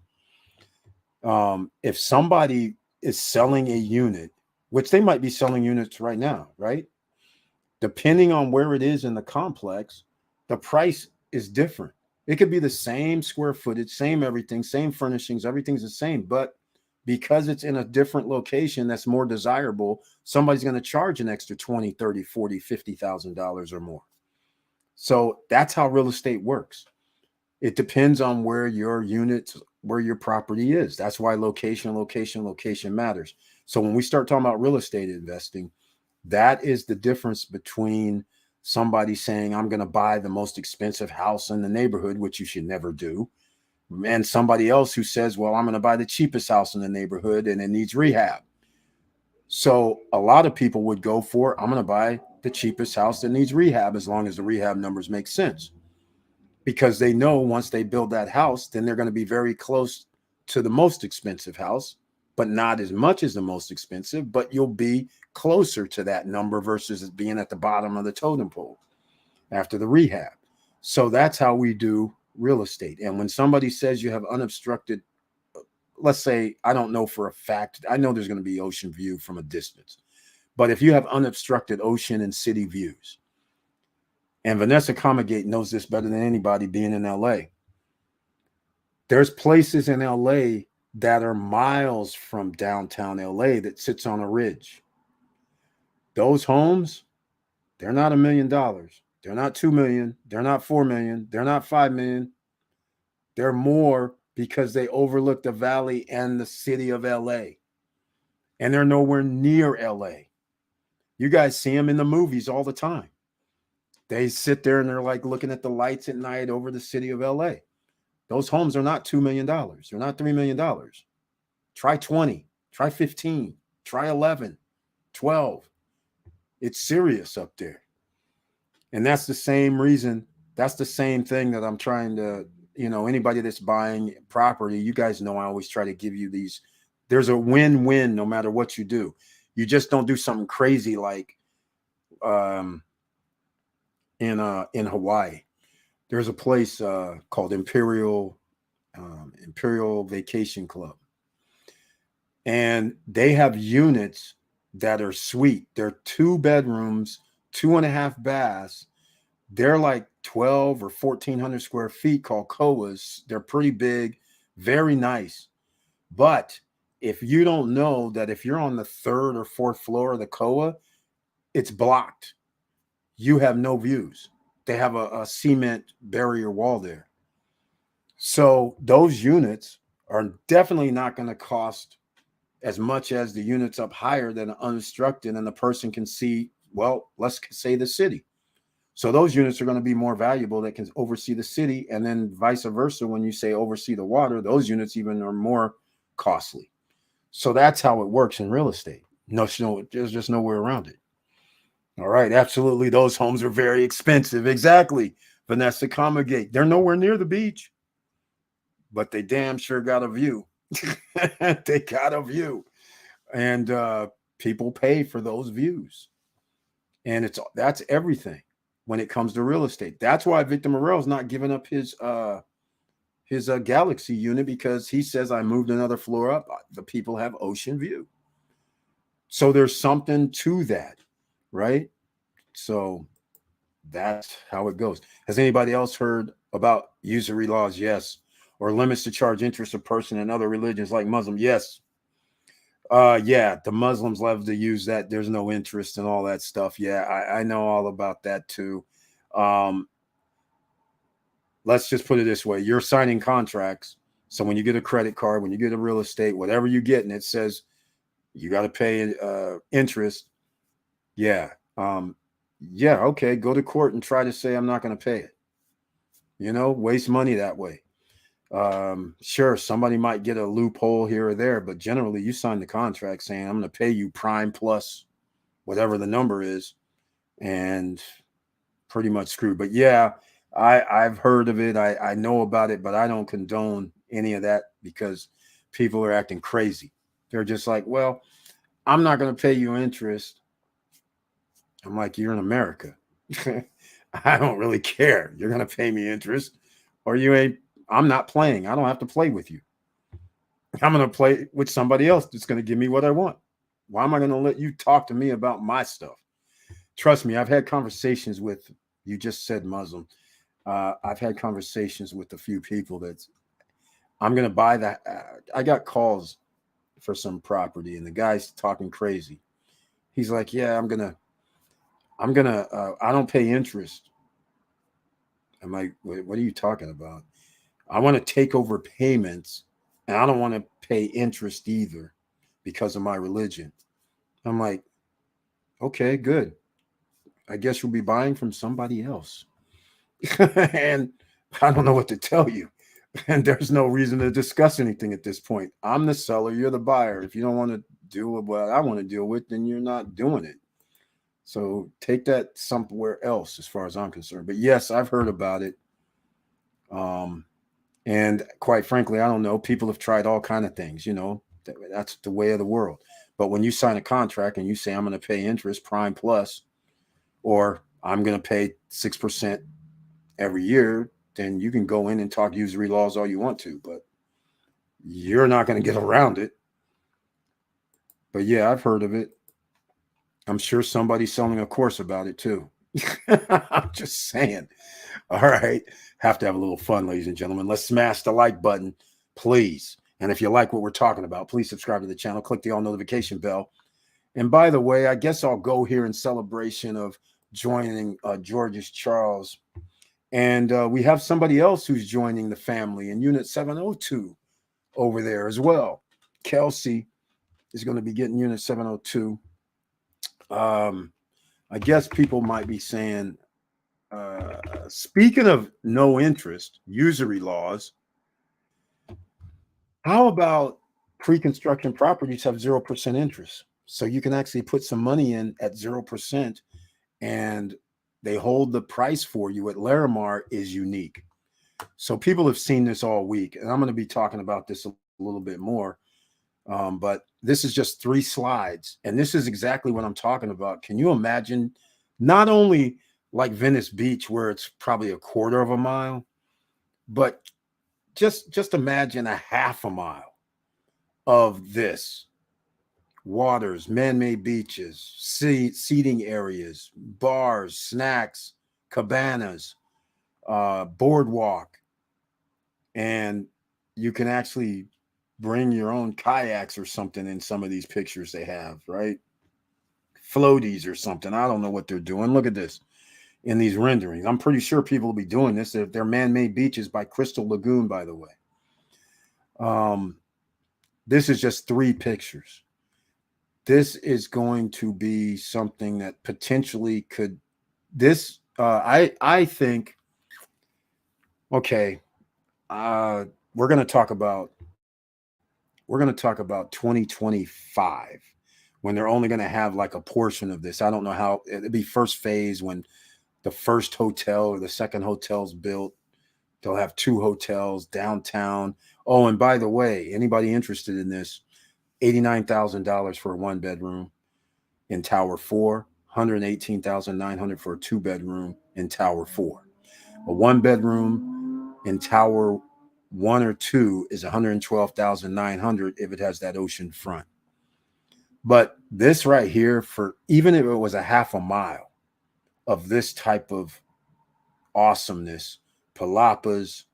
If somebody is selling a unit, which they might be selling units right now, right? Depending on where it is in the complex, the price is different. It could be the same square footage, same everything, same furnishings, everything's the same, but because it's in a different location that's more desirable, somebody's going to charge an extra $20, $30, $40, $50,000 or more. So that's how real estate works. It depends on where your property is. That's why location matters. So when we start talking about real estate investing, that is the difference between somebody saying, I'm going to buy the most expensive house in the neighborhood, which you should never do, and somebody else who says, well, I'm going to buy the cheapest house in the neighborhood and it needs rehab. So a lot of people would go for, I'm going to buy the cheapest house that needs rehab, as long as the rehab numbers make sense, because they know once they build that house, then they're going to be very close to the most expensive house, but not as much as the most expensive, but you'll be closer to that number versus being at the bottom of the totem pole after the rehab. So that's how we do real estate. And when somebody says you have unobstructed let's say, I don't know for a fact, I know there's going to be ocean view from a distance, but if you have unobstructed ocean and city views, and Vanessa Comagate knows this better than anybody being in LA, there's places in LA that are miles from downtown LA that sits on a ridge. Those homes, they're not $1 million. They're not 2 million. They're not 4 million. They're not 5 million. They're more because they overlook the valley and the city of LA. And they're nowhere near LA. You guys see them in the movies all the time. They sit there and they're like looking at the lights at night over the city of LA. Those homes are not $2 million. They're not $3 million. Try 20, try 15, try 11, 12. It's serious up there. And that's the same reason. That's the same thing that I'm trying to, anybody that's buying property, you guys know I always try to give you these. There's a win-win no matter what you do. You just don't do something crazy like in Hawaii. There's a place called Imperial Vacation Club. And they have units that are sweet. They're 2 bedrooms, 2.5 baths. They're like 12 or 1,400 square feet, called Koas. They're pretty big, very nice. But if you don't know that if you're on the 3rd or 4th floor of the Koa, it's blocked. You have no views. They have a cement barrier wall there. So those units are definitely not going to cost as much as the units up higher than unobstructed, and the person can see, well, let's say the city. So those units are going to be more valuable that can oversee the city, and then vice versa. When you say oversee the water, those units even are more costly. So that's how it works in real estate. No, there's just nowhere around it. All right, absolutely. Those homes are very expensive. Exactly. Vanessa Comagate. They're nowhere near the beach, but they damn sure got a view. They got a view. And people pay for those views. And that's everything when it comes to real estate. That's why Victor Morell's not giving up his Galaxy unit, because he says, I moved another floor up. The people have ocean view. So there's something to that, right? So that's how it goes. Has anybody else heard about usury laws? Yes. Or limits to charge interest a person in other religions like Muslim? Yes. Yeah, the Muslims love to use that. There's no interest and all that stuff. Yeah, I know all about that too. Let's just put it this way. You're signing contracts. So when you get a credit card, when you get a real estate, whatever you get, and it says you got to pay interest. Yeah. Yeah. Okay. Go to court and try to say, I'm not going to pay it. Waste money that way. Sure, somebody might get a loophole here or there, but generally you sign the contract saying, I'm going to pay you prime plus whatever the number is, and pretty much screwed. But yeah, I've heard of it. I know about it, but I don't condone any of that, because people are acting crazy. They're just like, well, I'm not going to pay you interest. I'm like, you're in America. I don't really care. You're going to pay me interest, or you ain't. I'm not playing. I don't have to play with you. I'm going to play with somebody else that's going to give me what I want. Why am I going to let you talk to me about my stuff? Trust me, I've had conversations with, you just said Muslim. I've had conversations with a few people that I'm going to buy that. I got calls for some property, and the guy's talking crazy. He's like, yeah, I don't pay interest. I'm like, what are you talking about? I want to take over payments, and I don't want to pay interest either because of my religion. I'm like, okay, good. I guess you'll be buying from somebody else. And I don't know what to tell you. And there's no reason to discuss anything at this point. I'm the seller. You're the buyer. If you don't want to deal with what I want to deal with, then you're not doing it. So take that somewhere else as far as I'm concerned. But yes, I've heard about it. And quite frankly, I don't know. People have tried all kinds of things, that's the way of the world. But when you sign a contract and you say, I'm going to pay interest prime plus, or I'm going to pay 6% every year, then you can go in and talk usury laws all you want to. But you're not going to get around it. But yeah, I've heard of it. I'm sure somebody's selling a course about it too. I'm just saying. All right. Have to have a little fun, ladies and gentlemen. Let's smash the like button, please. And if you like what we're talking about, please subscribe to the channel, click the all notification bell. And by the way, I guess I'll go here in celebration of joining George's Charles. And we have somebody else who's joining the family in Unit 702 over there as well. Kelsey is going to be getting Unit 702. I guess people might be saying, speaking of no interest, usury laws, how about pre-construction properties have 0% interest? So you can actually put some money in at 0% and they hold the price for you at Larimar is unique. So people have seen this all week, and I'm going to be talking about this a little bit more. But this is just 3 slides, and this is exactly what I'm talking about. Can you imagine not only like Venice Beach, where it's probably a quarter of a mile, but just imagine a half a mile of this. Waters, man-made beaches, seating areas, bars, snacks, cabanas, boardwalk, and you can actually bring your own kayaks or something in some of these pictures they have, right? Floaties or something. I don't know what they're doing. Look at this in these renderings. I'm pretty sure people will be doing this. They're man-made beaches by Crystal Lagoon, by the way. This is just 3 pictures. This is going to be something that potentially could, I think, okay, we're going to talk about 2025 when they're only going to have like a portion of this. I don't know how it'd be first phase when the first hotel or the second hotel's built. They'll have 2 hotels downtown. Oh, and by the way, anybody interested in this, $89,000 for a 1-bedroom in Tower 4, $118,900 for a 2-bedroom in Tower 4. A 1-bedroom in Tower 1 or 2 is $112,900 if it has that ocean front. But this right here, for even if it was a half a mile of this type of awesomeness, palapas,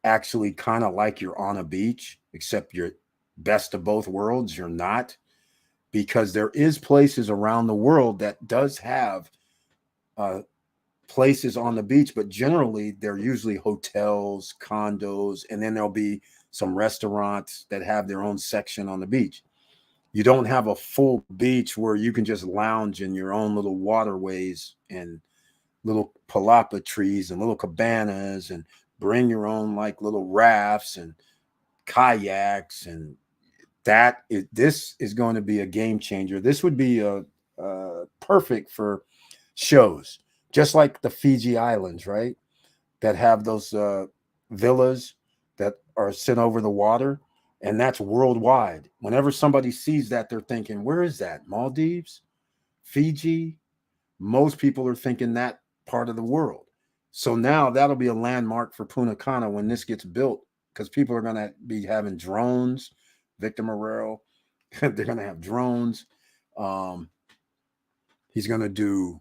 actually kind of like you're on a beach, except you're best of both worlds. You're not, because there is places around the world that does have places on the beach, but generally they're usually hotels, condos, and then there'll be some restaurants that have their own section on the beach. You don't have a full beach where you can just lounge in your own little waterways and little palapa trees and little cabanas and bring your own like little rafts and kayaks. And this is going to be a game changer. This would be perfect for shows, just like the Fiji Islands, right? That have those villas that are sent over the water, and that's worldwide. Whenever somebody sees that, they're thinking, where is that? Maldives? Fiji? Most people are thinking that part of the world. So now that'll be a landmark for Punta Cana when this gets built, because people are going to be having drones. Victor Morero, they're going to have drones. He's going to do,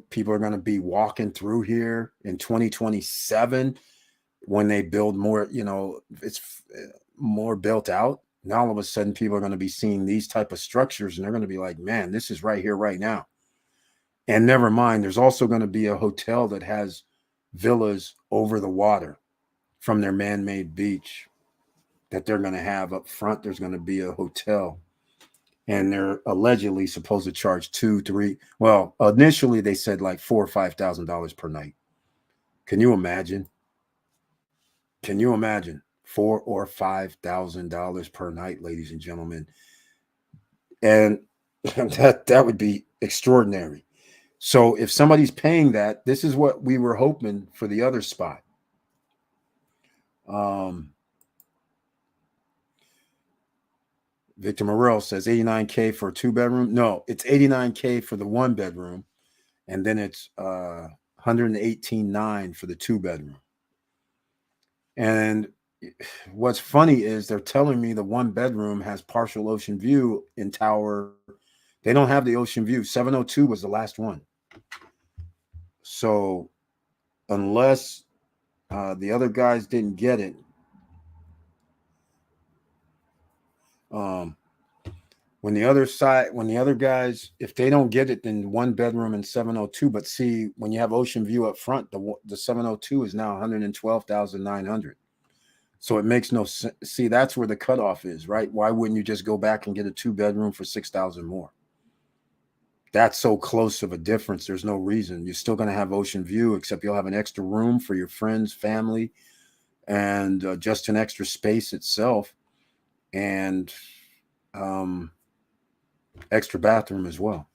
people are going to be walking through here in 2027 when they build more, it's more built out. Now all of a sudden people are going to be seeing these type of structures and they're going to be like, man, this is right here, right now. And never mind, there's also going to be a hotel that has villas over the water from their man-made beach that they're going to have up front. There's going to be a hotel, and they're allegedly supposed to charge $2, $3. Well, initially they said like $4,000 or $5,000 per night. Can you imagine? Can you imagine $4,000 or $5,000 per night, ladies and gentlemen? And that would be extraordinary. So if somebody's paying that, this is what we were hoping for the other spot. Victor Morel says $89K for a 2-bedroom. No, it's $89K for the 1-bedroom, and then it's $118,900 for the 2-bedroom. And what's funny is they're telling me the one bedroom has partial ocean view in tower. They don't have the ocean view. 702 was the last one. So unless the other guys didn't get it, when the other guys, if they don't get it, then one bedroom in 702. But see, when you have ocean view up front, the 702 is now 112,900. So it makes no sense. See, that's where the cutoff is, right? Why wouldn't you just go back and get a 2-bedroom for 6,000 more? That's so close of a difference. There's no reason. You're still going to have ocean view, except you'll have an extra room for your friends, family, and just an extra space itself, and extra bathroom as well.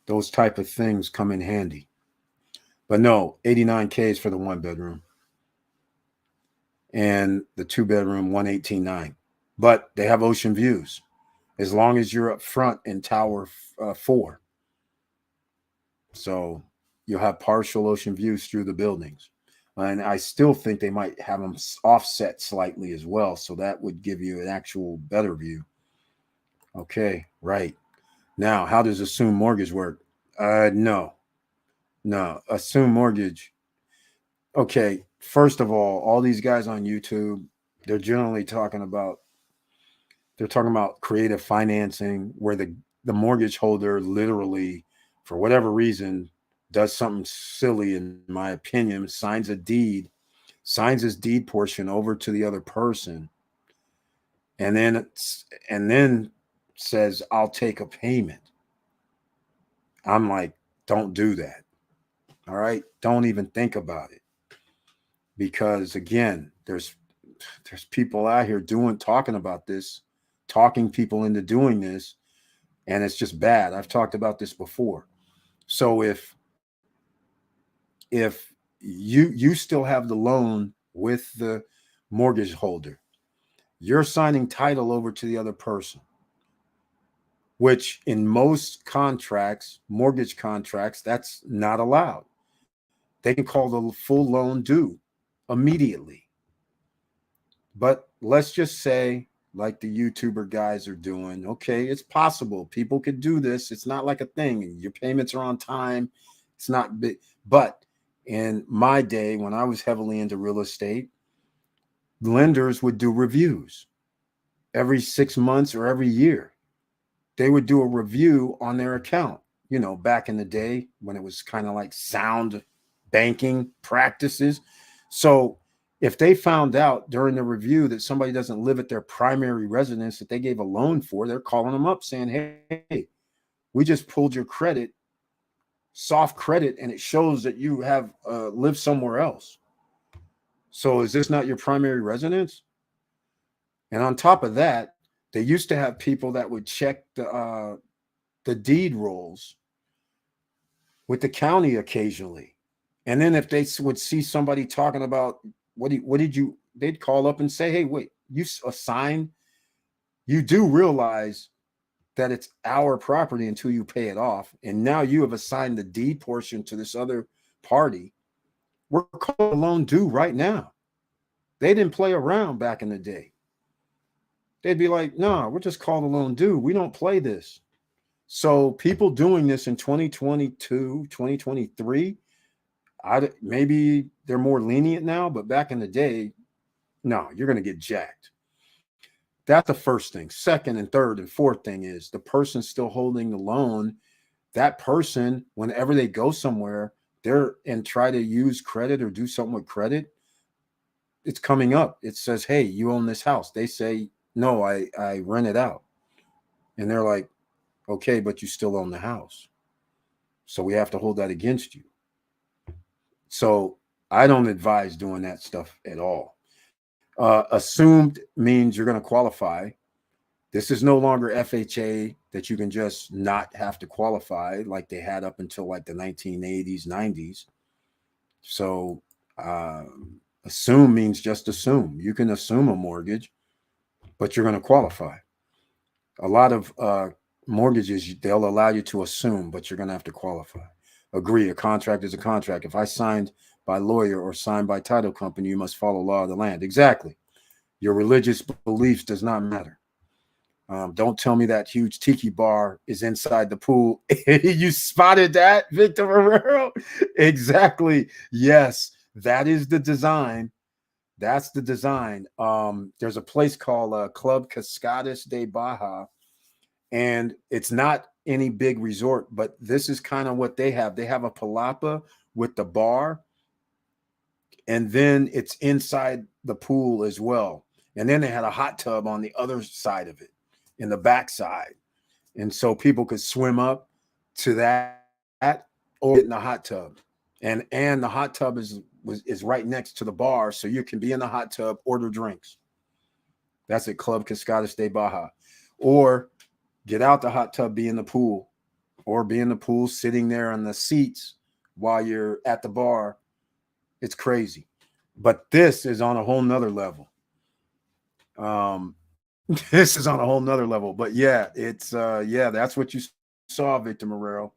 Those type of things come in handy. But no, 89K is for the 1-bedroom. And the 2-bedroom, 118.9. But they have ocean views as long as you're up front in tower 4. So you'll have partial ocean views through the buildings. And I still think they might have them offset slightly as well. So that would give you an actual better view. Okay, right. Now, how does assumed mortgage work? No. Assumed mortgage. Okay, first of all these guys on YouTube, they're generally talking about creative financing, where the mortgage holder literally, for whatever reason, does something silly, in my opinion, signs his deed portion over to the other person, and then says, I'll take a payment. I'm like, don't do that. All right, don't even think about it, because again, there's people out here talking about this, talking people into doing this, and it's just bad. I've talked about this before. So if you still have the loan with the mortgage holder, you're signing title over to the other person, which in most contracts, mortgage contracts, that's not allowed. They can call the full loan due immediately. But let's just say, like the YouTuber guys are doing, okay, it's possible. People could do this. It's not like a thing. Your payments are on time. It's not big. But in my day, when I was heavily into real estate, lenders would do reviews every 6 months or every year. They would do a review on their account. You know, back in the day when it was kind of like sound banking practices. So if they found out during the review that somebody doesn't live at their primary residence that they gave a loan for, they're calling them up saying, hey, we just pulled your credit, soft credit, and it shows that you have lived somewhere else. So is this not your primary residence? And on top of that, they used to have people that would check the deed rolls with the county occasionally. And then if they would see somebody talking about, they'd call up and say, hey, wait, you assigned, you do realize that it's our property until you pay it off. And now you have assigned the deed portion to this other party. We're calling the loan due right now. They didn't play around back in the day. They'd be like, no, we're just calling the loan due. We don't play this. So people doing this in 2022, 2023, maybe they're more lenient now, but back in the day, no, you're going to get jacked. That's the first thing. Second and third and fourth thing is the person still holding the loan. That person, whenever they go somewhere, and try to use credit or do something with credit, it's coming up. It says, hey, you own this house. They say, no, I rent it out. And they're like, okay, but you still own the house. So we have to hold that against you. So I don't advise doing that stuff at all. Assumed means you're going to qualify. This is no longer FHA that you can just not have to qualify like they had up until like the 1980s, 90s. So assume means just assume. You can assume a mortgage, but you're going to qualify. A lot of mortgages, they'll allow you to assume, but you're going to have to qualify. Agree, a contract is a contract. If I signed by lawyer or signed by title company, you must follow law of the land. Exactly. Your religious beliefs does not matter. Don't tell me that huge tiki bar is inside the pool. You spotted that, Victor Herrero? Exactly. Yes, that is the design. That's the design. There's a place called Club Cascadas de Baja, and it's not any big resort, but this is kind of what they have. They have a palapa with the bar, and then it's inside the pool as well. And then they had a hot tub on the other side of it, in the backside, and so people could swim up to that or get in the hot tub. And the hot tub is right next to the bar, so you can be in the hot tub, order drinks. That's at Club Cascadas de Baja. Or get out the hot tub, be in the pool, or be in the pool sitting there on the seats while you're at the bar. It's crazy. But this is on a whole nother level. This is on a whole nother level. But yeah, it's that's what you saw, Victor Marrero.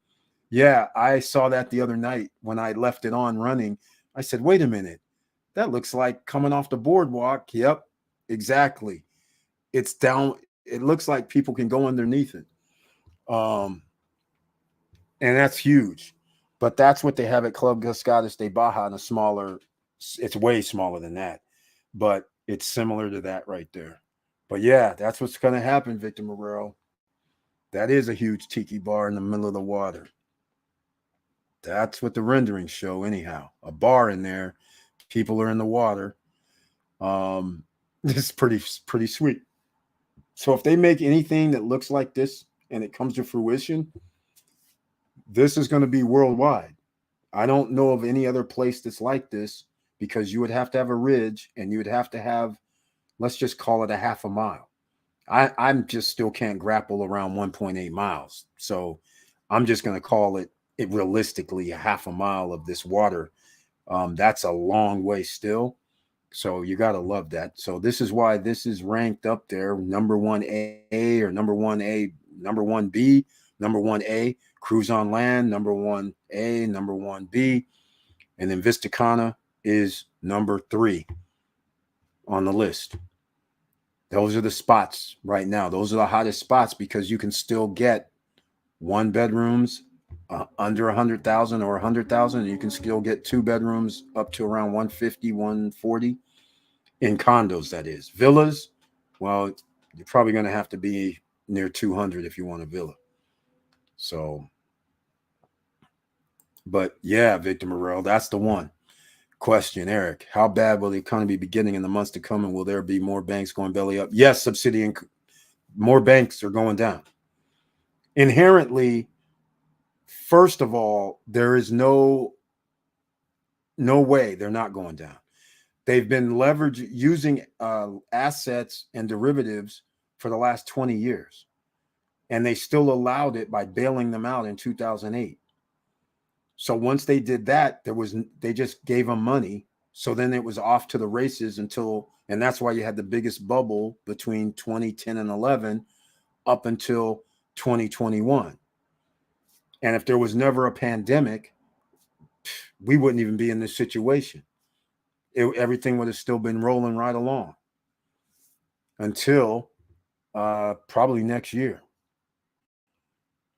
Yeah, I saw that the other night when I left it on running. I said, wait a minute. That looks like coming off the boardwalk. Yep, exactly. It's down. It looks like people can go underneath it. And that's huge. But that's what they have at Club Cascadas de Baja in a smaller, it's way smaller than that. But it's similar to that right there. But yeah, that's what's going to happen, Victor Marrero. That is a huge tiki bar in the middle of the water. That's what the renderings show, anyhow. A bar in there, people are in the water. This is pretty sweet. So if they make anything that looks like this and it comes to fruition, this is going to be worldwide. I don't know of any other place that's like this, because you would have to have a ridge and you would have to have, let's just call it a half a mile. I'm just still can't grapple around 1.8 miles. So I'm just going to call it realistically a half a mile of this water. That's a long way still. So you got to love that. So this is why this is ranked up there, number 1A or number 1A, number 1B, number 1A, Cruise on Land, number 1A, number 1B. And then Vista Cana is number 3 on the list. Those are the spots right now. Those are the hottest spots, because you can still get 1 bedrooms under 100,000 or 100,000, and you can still get 2 bedrooms up to around 150, 140 in condos. That is villas. Well, you're probably going to have to be near 200 if you want a villa. So, but yeah, Victor Marrero, that's the one. Question, Eric, how bad will the economy be getting in the months to come, and will there be more banks going belly up? Yes, Subsidian, more banks are going down. Inherently, first of all, there is no way they're not going down. They've been leveraged using assets and derivatives for the last 20 years, and they still allowed it by bailing them out in 2008. So once they did that, they just gave them money. So then it was off to the races and that's why you had the biggest bubble between 2010 and 11 up until 2021. And if there was never a pandemic, we wouldn't even be in this situation. Everything would have still been rolling right along until probably next year.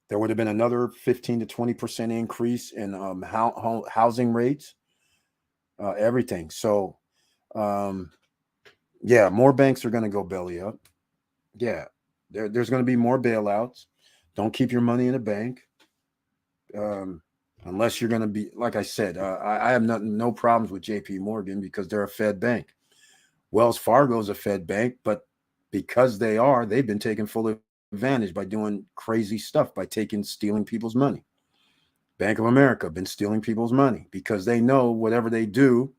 There would have been another 15 to 20% increase in housing rates, everything. So, yeah, more banks are going to go belly up. Yeah, there's going to be more bailouts. Don't keep your money in a bank unless you're going to be, like I said, I have no problems with JP Morgan because they're a Fed bank. Wells Fargo is a Fed bank, but because they've been taking full advantage by doing crazy stuff, by stealing people's money. Bank of America been stealing people's money because they know whatever they do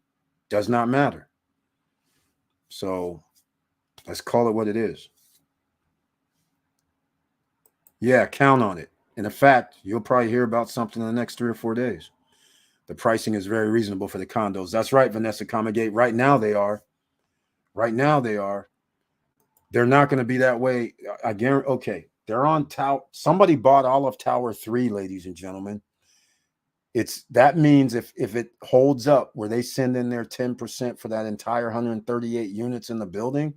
does not matter. So let's call it what it is. Yeah, count on it. And in fact, you'll probably hear about something in the next 3 or 4 days. The pricing is very reasonable for the condos. That's right, Vanessa Comagate. Right now they are. They're not going to be that way. I guarantee. Okay, they're on Tower. Somebody bought all of Tower 3, ladies and gentlemen. that means if it holds up where they send in their 10% for that entire 138 units in the building,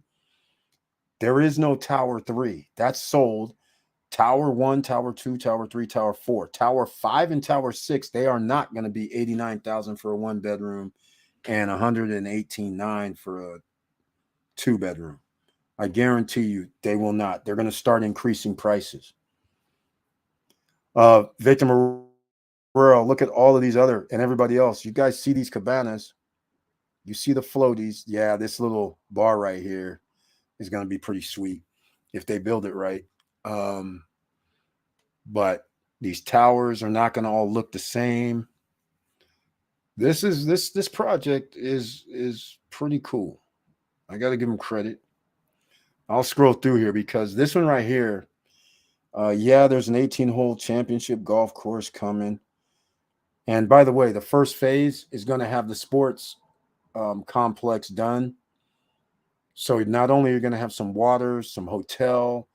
there is no Tower 3. That's sold. Tower 1, Tower 2, Tower 3, Tower 4. Tower 5 and Tower 6, they are not going to be $89,000 for a 1-bedroom and $118,900 for a 2-bedroom. I guarantee you they will not. They're going to start increasing prices. Victor Morel, look at all of these other and everybody else. You guys see these cabanas. You see the floaties. Yeah, this little bar right here is going to be pretty sweet if they build it right. But these towers are not going to all look the same. This project is pretty cool. I got to give them credit. I'll scroll through here because this one right here, yeah, there's an 18-hole championship golf course coming. And by the way, the first phase is going to have the sports complex done. So not only are you going to have some water, some hotel,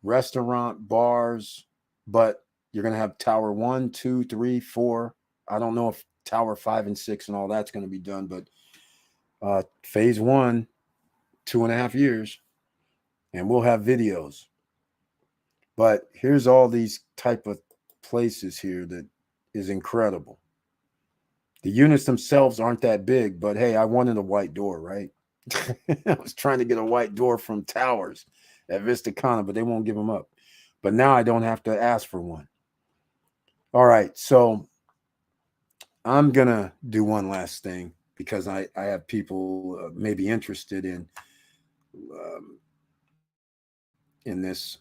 restaurant, bars, but you're going to have Tower 1, 2, 3, 4. I don't know if Tower 5 and 6 and all that's going to be done, but phase 1, 2.5 years, and we'll have videos. But here's all these type of places here that is incredible. The units themselves aren't that big, but hey, I wanted a white door, right? I was trying to get a white door from Towers at Vista Cana, but they won't give them up. But now I don't have to ask for one. All right, so I'm going to do one last thing because I have people maybe interested in this.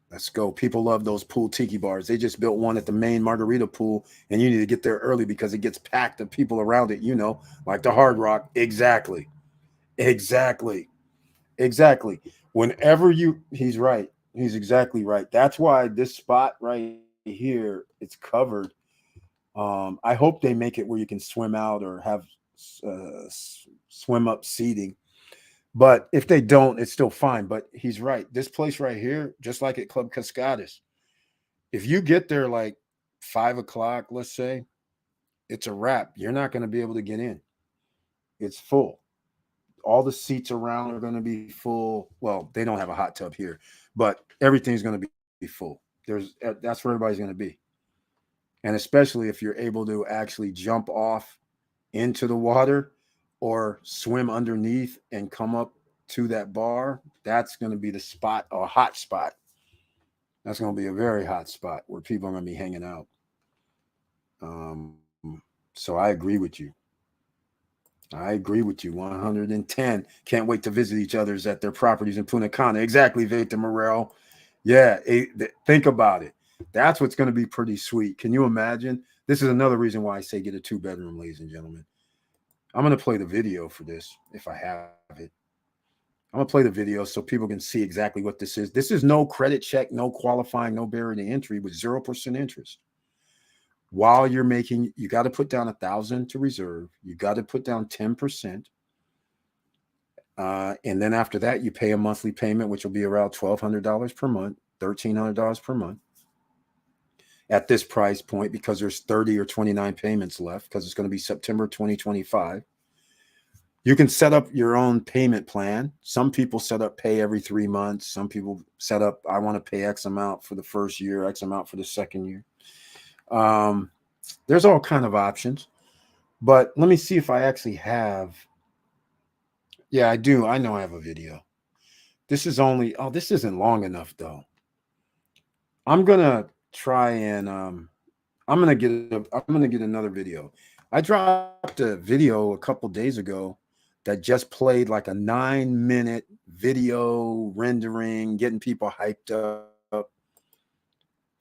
Let's go. People love those pool tiki bars. They just built one at the main margarita pool, and you need to get there early because it gets packed of people around it, like the Hard Rock. Exactly. Whenever he's right. He's exactly right. That's why this spot right here, it's covered. I hope they make it where you can swim out or have swim up seating. But if they don't, it's still fine. But he's right. This place right here, just like at Club Cascades, if you get there like 5 o'clock, let's say, it's a wrap. You're not going to be able to get in. It's full. All the seats around are going to be full. Well, they don't have a hot tub here, but everything's going to be full. That's where everybody's going to be. And especially if you're able to actually jump off into the water or swim underneath and come up to that bar, that's going to be the spot, or hot spot. That's going to be a very hot spot where people are going to be hanging out. So I agree with you. 110. Can't wait to visit each other's at their properties in Punta Cana. Exactly, Victor Morel. Yeah, think about it. That's what's going to be pretty sweet. Can you imagine? This is another reason why I say get a 2-bedroom, ladies and gentlemen. I'm going to play the video for this if I have it. I'm going to play the video so people can see exactly what this is. This is no credit check, no qualifying, no barrier to entry with 0% interest. While you're making, you got to put down $1,000 to reserve. You got to put down 10%. And then after that, you pay a monthly payment, which will be around $1,200 per month, $1,300 per month at this price point, because there's 30 or 29 payments left, because it's going to be September 2025. You can set up your own payment plan. Some people set up pay every 3 months. Some people set up, I want to pay X amount for the first year, X amount for the second year. There's all kind of options, but let me see if I actually have. Yeah, I do. I know I have a video. This is only, this isn't long enough though. I'm going to try and, I'm going to get another video. I dropped a video a couple days ago that just played like a 9-minute video rendering, getting people hyped up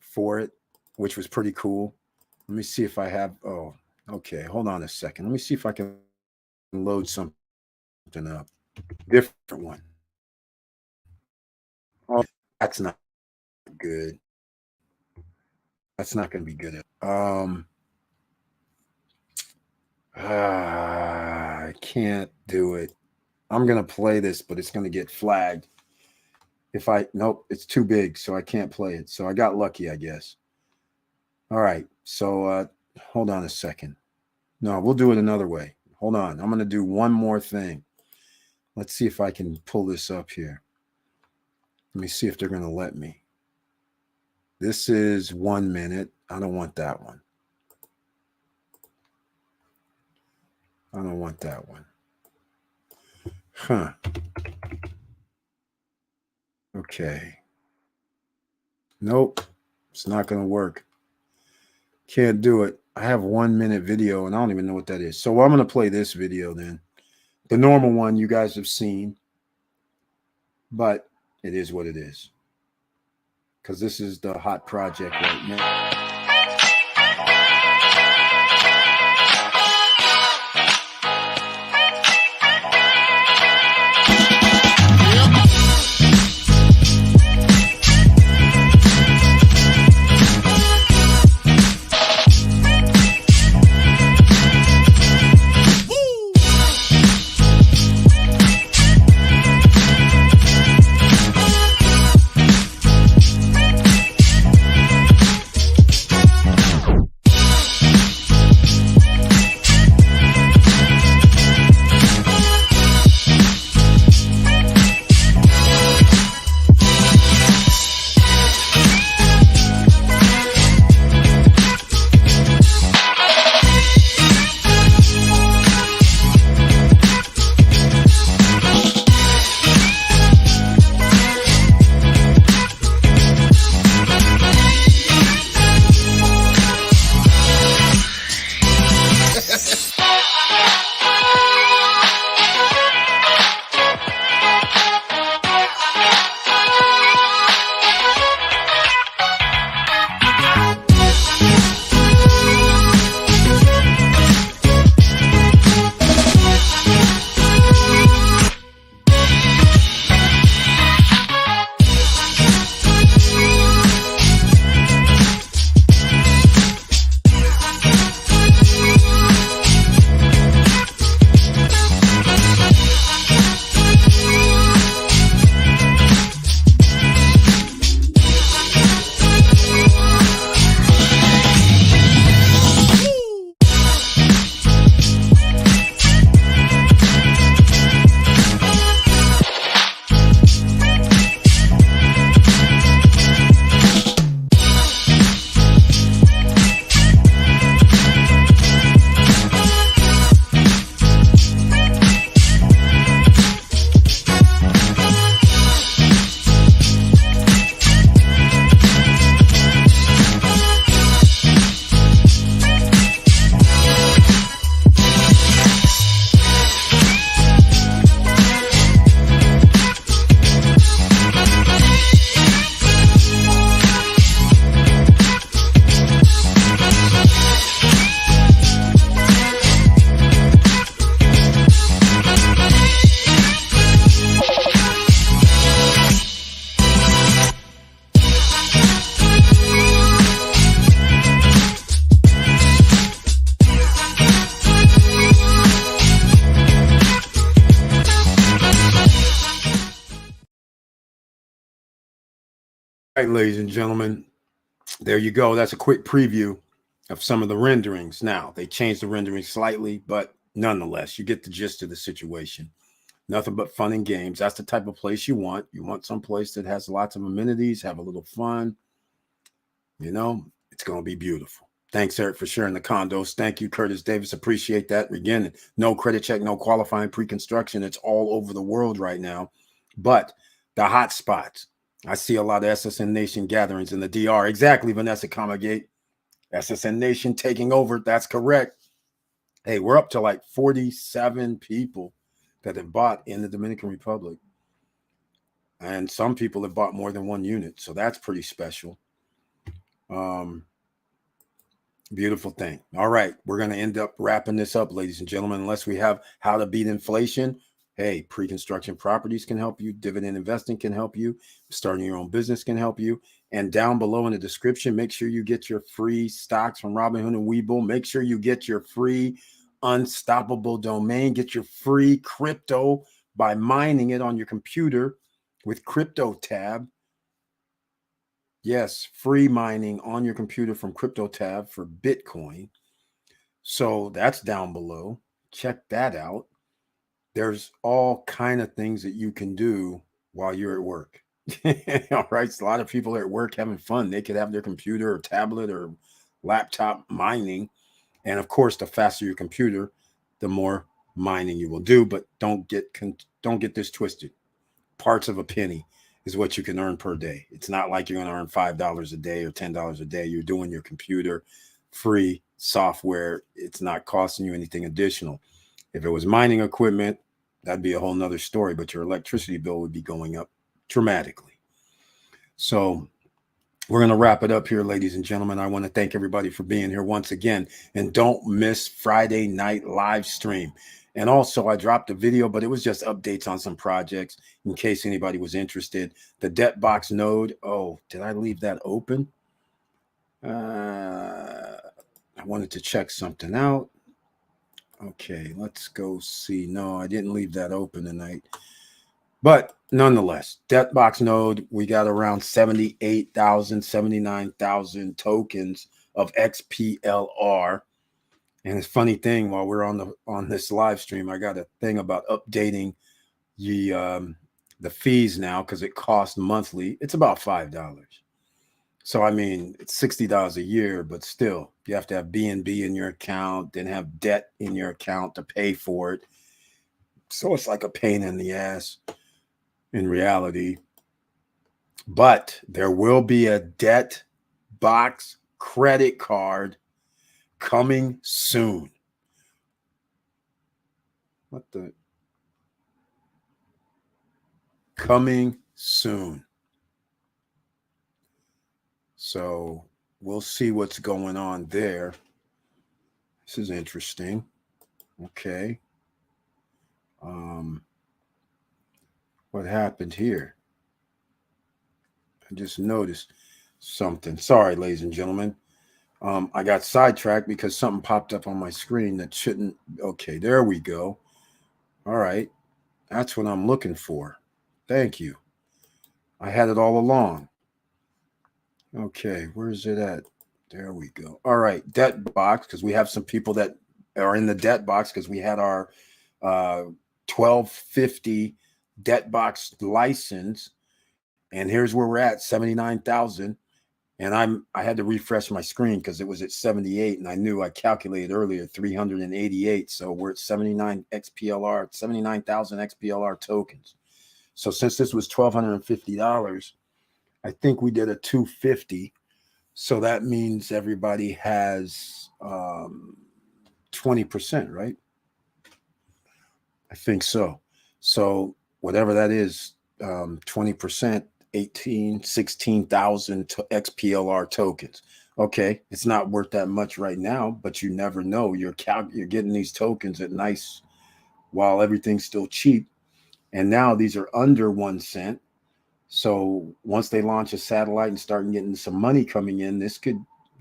for it, which was pretty cool. Let me see if I have, okay, hold on a second. Let me see if I can load something up. Different one. Oh, that's not good. That's not going to be good. I can't do it. I'm going to play this, but it's going to get flagged. Nope, it's too big, so I can't play it. So I got lucky, I guess. All right. So hold on a second. No, we'll do it another way. Hold on. I'm going to do one more thing. Let's see if I can pull this up here. Let me see if they're going to let me. This is 1 minute. I don't want that one. I don't want that one. Huh. Okay. Nope. It's not going to work. Can't do it. I have 1 minute video and I don't even know what that is. So I'm going to play this video then. The normal one you guys have seen. But it is what it is. Because this is the hot project right now. All right, ladies and gentlemen, there you go. That's a quick preview of some of the renderings. Now, they changed the rendering slightly, but nonetheless, you get the gist of the situation. Nothing but fun and games. That's the type of place you want. You want some place that has lots of amenities, have a little fun. You know, it's going to be beautiful. Thanks, Eric, for sharing the condos. Thank you, Curtis Davis. Appreciate that. Again, no credit check, no qualifying pre-construction. It's all over the world right now. But the hot spots, I see a lot of SSN Nation gatherings in the DR. Exactly, Vanessa Comagate. SSN Nation taking over. That's correct. Hey, we're up to like 47 people that have bought in the Dominican Republic. And some people have bought more than one unit. So that's pretty special. Beautiful thing. All right. We're going to end up wrapping this up, ladies and gentlemen, unless we have how to beat inflation. Hey, pre-construction properties can help you. Dividend investing can help you. Starting your own business can help you. And down below in the description, make sure you get your free stocks from Robinhood and Webull. Make sure you get your free unstoppable domain. Get your free crypto by mining it on your computer with Crypto Tab. Yes, free mining on your computer from CryptoTab for Bitcoin. So that's down below. Check that out. There's all kind of things that you can do while you're at work. All right. So a lot of people are at work having fun. They could have their computer or tablet or laptop mining. And of course, the faster your computer, the more mining you will do. But don't get this twisted. Parts of a penny is what you can earn per day. It's not like you're going to earn $5 a day or $10 a day. You're doing your computer free software. It's not costing you anything additional. If it was mining equipment, that'd be a whole nother story, but your electricity bill would be going up dramatically. So we're going to wrap it up here, ladies and gentlemen. I want to thank everybody for being here once again. And don't miss Friday night live stream. And also, I dropped a video, but it was just updates on some projects in case anybody was interested. The Debtbox node. Oh, did I leave that open? I wanted to check something out. Okay, let's go see. No, I didn't leave that open tonight. But nonetheless, Debtbox node, we got around 78,000, 79,000 tokens of XPLR. And it's a funny thing, while we're on this live stream, I got a thing about updating the fees now because it costs monthly. It's about $5. So I mean, it's $60 a year, but still, you have to have BNB in your account, then have debt in your account to pay for it. So it's like a pain in the ass in reality. But there will be a Debtbox credit card coming soon. What the? Coming soon. So we'll see what's going on there. This is interesting. Okay. What happened here? I just noticed something. Sorry, ladies and gentlemen. I got sidetracked because something popped up on my screen that shouldn't. Okay, there we go. All right. That's what I'm looking for. Thank you. I had it all along. Okay, where's it at? There we go. All right, Debtbox, because we have some people that are in the Debtbox because we had our 1250 Debtbox license. And here's where we're at, 79,000. And I had to refresh my screen because it was at 78, and I knew I calculated earlier 388. So we're at 79 XPLR, 79,000 XPLR tokens. So since this was $1,250, I think we did a 250. So that means everybody has 20%, right? I think so. So whatever that is, 20%. 16,000 XPLR tokens. Okay, it's not worth that much right now, but you never know. You're getting these tokens at nice while everything's still cheap. And now these are under 1 cent. So once they launch a satellite and start getting some money coming in,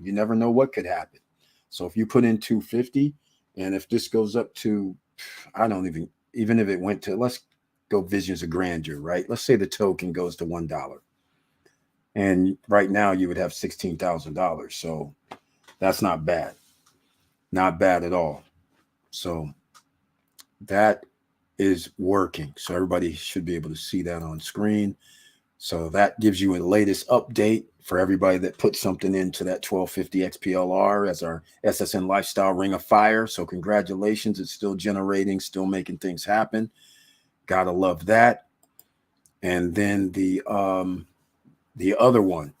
you never know what could happen. So if you put in 250, and if this goes up to, I don't even if it went to, let's go visions of grandeur, right? Let's say the token goes to $1. And right now you would have $16,000. So that's not bad. Not bad at all. So that is working. So everybody should be able to see that on screen. So that gives you a latest update for everybody that put something into that 1250 XPLR as our SSN Lifestyle Ring of Fire. So congratulations. It's still generating, still making things happen. Gotta love that. And then the other one,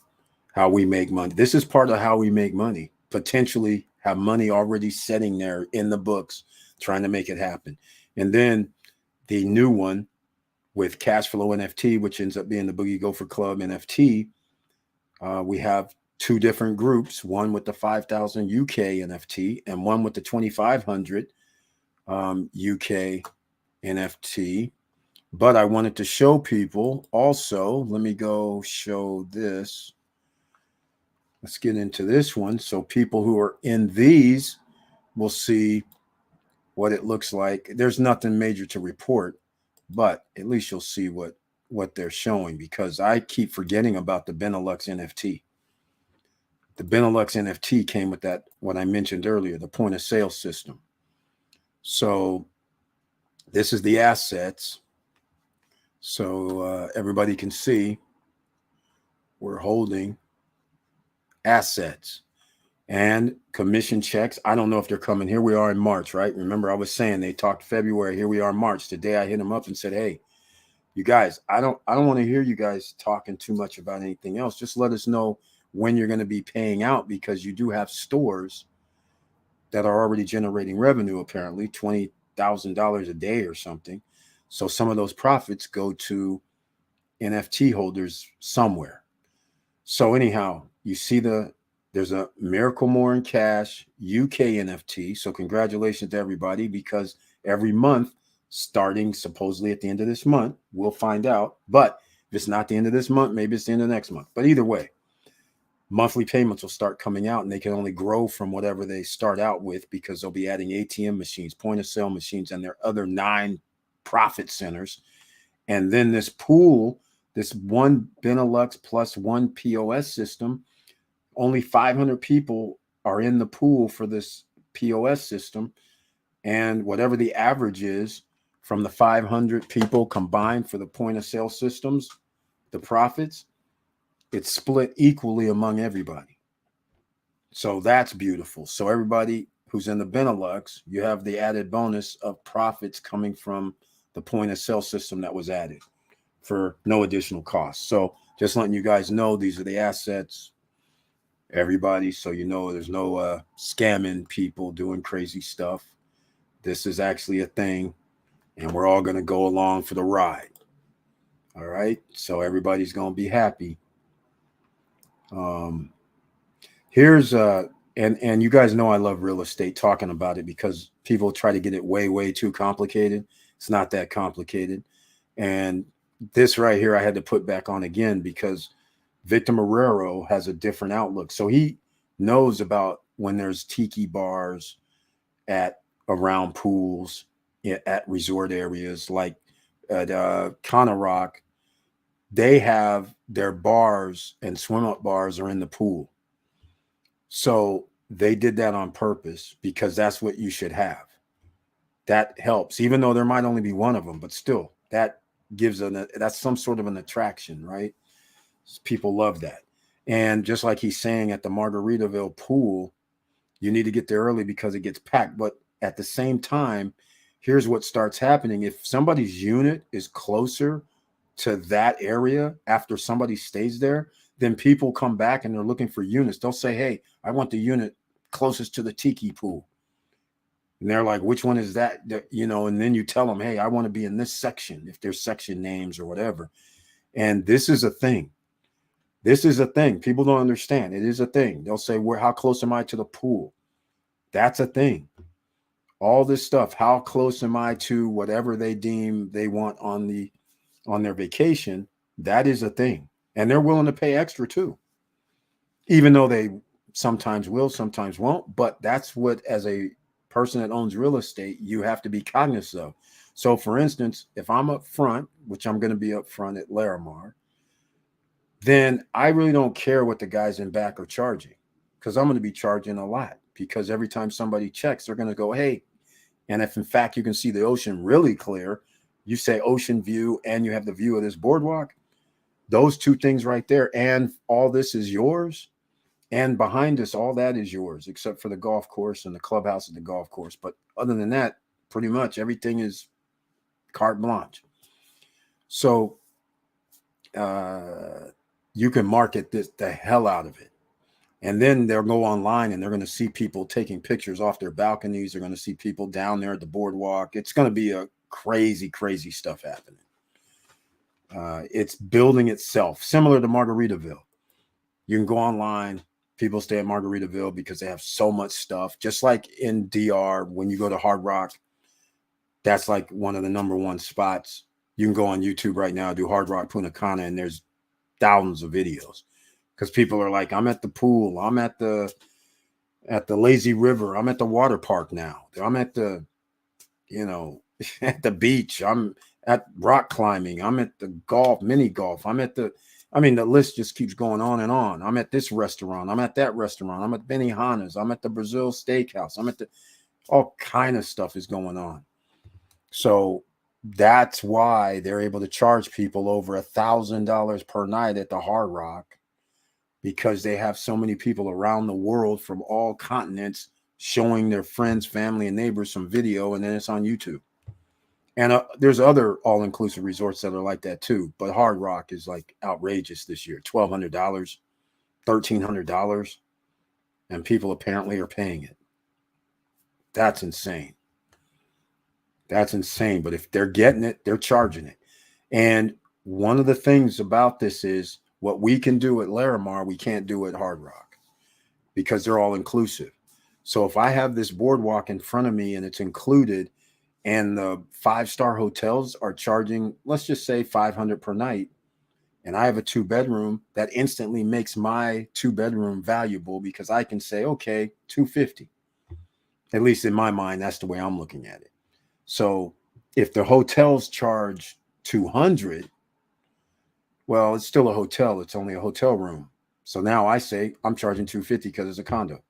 how we make money. This is part of how we make money. Potentially have money already sitting there in the books, trying to make it happen. And then the new one with Cashflow NFT, which ends up being the Boogie Gopher Club NFT. We have two different groups, one with the 5,000 UK NFT and one with the 2,500 UK NFT. But I wanted to show people also, let me go show this. Let's get into this one. So people who are in these will see what it looks like. There's nothing major to report, but at least you'll see what what they're showing, because I keep forgetting about the Benelux NFT. The Benelux NFT came with that, what I mentioned earlier, the point of sale system. So this is the assets. So everybody can see we're holding assets and commission checks. I don't know if they're coming. Here we are in March, right? Remember, I was saying they talked February. Here we are in March. Today I hit them up and said, hey, you guys, I don't want to hear you guys talking too much about anything else. Just let us know when you're going to be paying out, because you do have stores that are already generating revenue, apparently $20,000 a day or something. So some of those profits go to NFT holders somewhere. So anyhow, you see there's a Miracle More in Cash UK NFT. So congratulations to everybody, because every month, starting supposedly at the end of this month, we'll find out. But if it's not the end of this month, maybe it's the end of next month. But either way, monthly payments will start coming out, and they can only grow from whatever they start out with, because they'll be adding ATM machines, point of sale machines, and their other 9 profit centers. And then this pool, this one Benelux plus one POS system, only 500 people are in the pool for this POS system. And whatever the average is from the 500 people combined for the point of sale systems, the profits, it's split equally among everybody. So that's beautiful. So everybody who's in the Benelux, you have the added bonus of profits coming from the point of sale system that was added for no additional cost. So just letting you guys know, these are the assets, everybody. So you know there's no scamming people doing crazy stuff. This is actually a thing, and we're all going to go along for the ride. All right. So everybody's going to be happy. Here's and you guys know I love real estate, talking about it, because people try to get it way too complicated. It's not that complicated. And this right here I had to put back on again, because Victor Marrero has a different outlook. So he knows about when there's tiki bars at around pools at resort areas, like at Conarock. They have their bars and swim up bars are in the pool. So they did that on purpose, because that's what you should have. That helps, even though there might only be one of them, but still that gives that's some sort of an attraction, right? People love that. And just like he's saying at the Margaritaville pool, you need to get there early because it gets packed. But at the same time, here's what starts happening. If somebody's unit is closer to that area after somebody stays there, then people come back and they're looking for units. They'll say, hey, I want the unit closest to the tiki pool. And they're like, which one is that? You know, and then you tell them, hey, I want to be in this section, if there's section names or whatever. And this is a thing. This is a thing. People don't understand. It is a thing. They'll say, how close am I to the pool? That's a thing. All this stuff. How close am I to whatever they deem they want on their vacation? That is a thing. And they're willing to pay extra too, even though they sometimes will, sometimes won't. But that's what, as a person that owns real estate, you have to be cognizant of. So for instance, if I'm up front, which I'm going to be up front at Larimar, then I really don't care what the guys in back are charging, because I'm going to be charging a lot, because every time somebody checks, they're going to go, hey, and if in fact you can see the ocean really clear, you say ocean view and you have the view of this boardwalk, those two things right there, and all this is yours, and behind us, all that is yours, except for the golf course and the clubhouse at the golf course. But other than that, pretty much everything is carte blanche. So you can market the hell out of it. And then they'll go online and they're going to see people taking pictures off their balconies. They're going to see people down there at the boardwalk. It's going to be a crazy stuff happening. It's building itself, similar to Margaritaville. You can go online. People stay at Margaritaville because they have so much stuff. Just like in DR, when you go to Hard Rock, that's like one of the number one spots. You can go on YouTube right now, do Hard Rock Punta Cana, and there's thousands of videos, because people are like, I'm at the pool, I'm at the lazy river, I'm at the water park now, I'm at the, at the beach, I'm at rock climbing. I'm at the golf, mini golf. The list just keeps going on and on. I'm at this restaurant. I'm at that restaurant. I'm at Benihana's. I'm at the Brazil Steakhouse. All kind of stuff is going on. So that's why they're able to charge people over $1,000 per night at the Hard Rock, because they have so many people around the world from all continents showing their friends, family, and neighbors some video, and then it's on YouTube. And there's other all-inclusive resorts that are like that too, but Hard Rock is like outrageous this year. $1,200, $1,300, and people apparently are paying it. That's insane. That's insane. But if they're getting it, they're charging it. And one of the things about this is what we can do at Larimar, we can't do at Hard Rock because they're all inclusive. So if I have this boardwalk in front of me and it's included, and the 5-star hotels are charging, let's just say $500 per night, and I have a 2-bedroom, that instantly makes my 2-bedroom valuable, because I can say, okay, $250. At least in my mind, that's the way I'm looking at it. So if the hotels charge $200, well, it's still a hotel. It's only a hotel room. So now I say I'm charging $250 because it's a condo.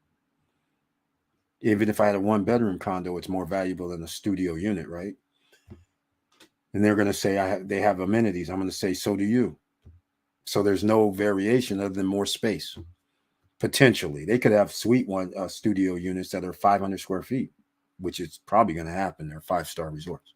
Even if I had a 1-bedroom condo, it's more valuable than a studio unit, right? And they're going to say they have amenities. I'm going to say, so do you. So there's no variation other than more space. Potentially, they could have studio units that are 500 square feet, which is probably going to happen. They're 5-star resorts,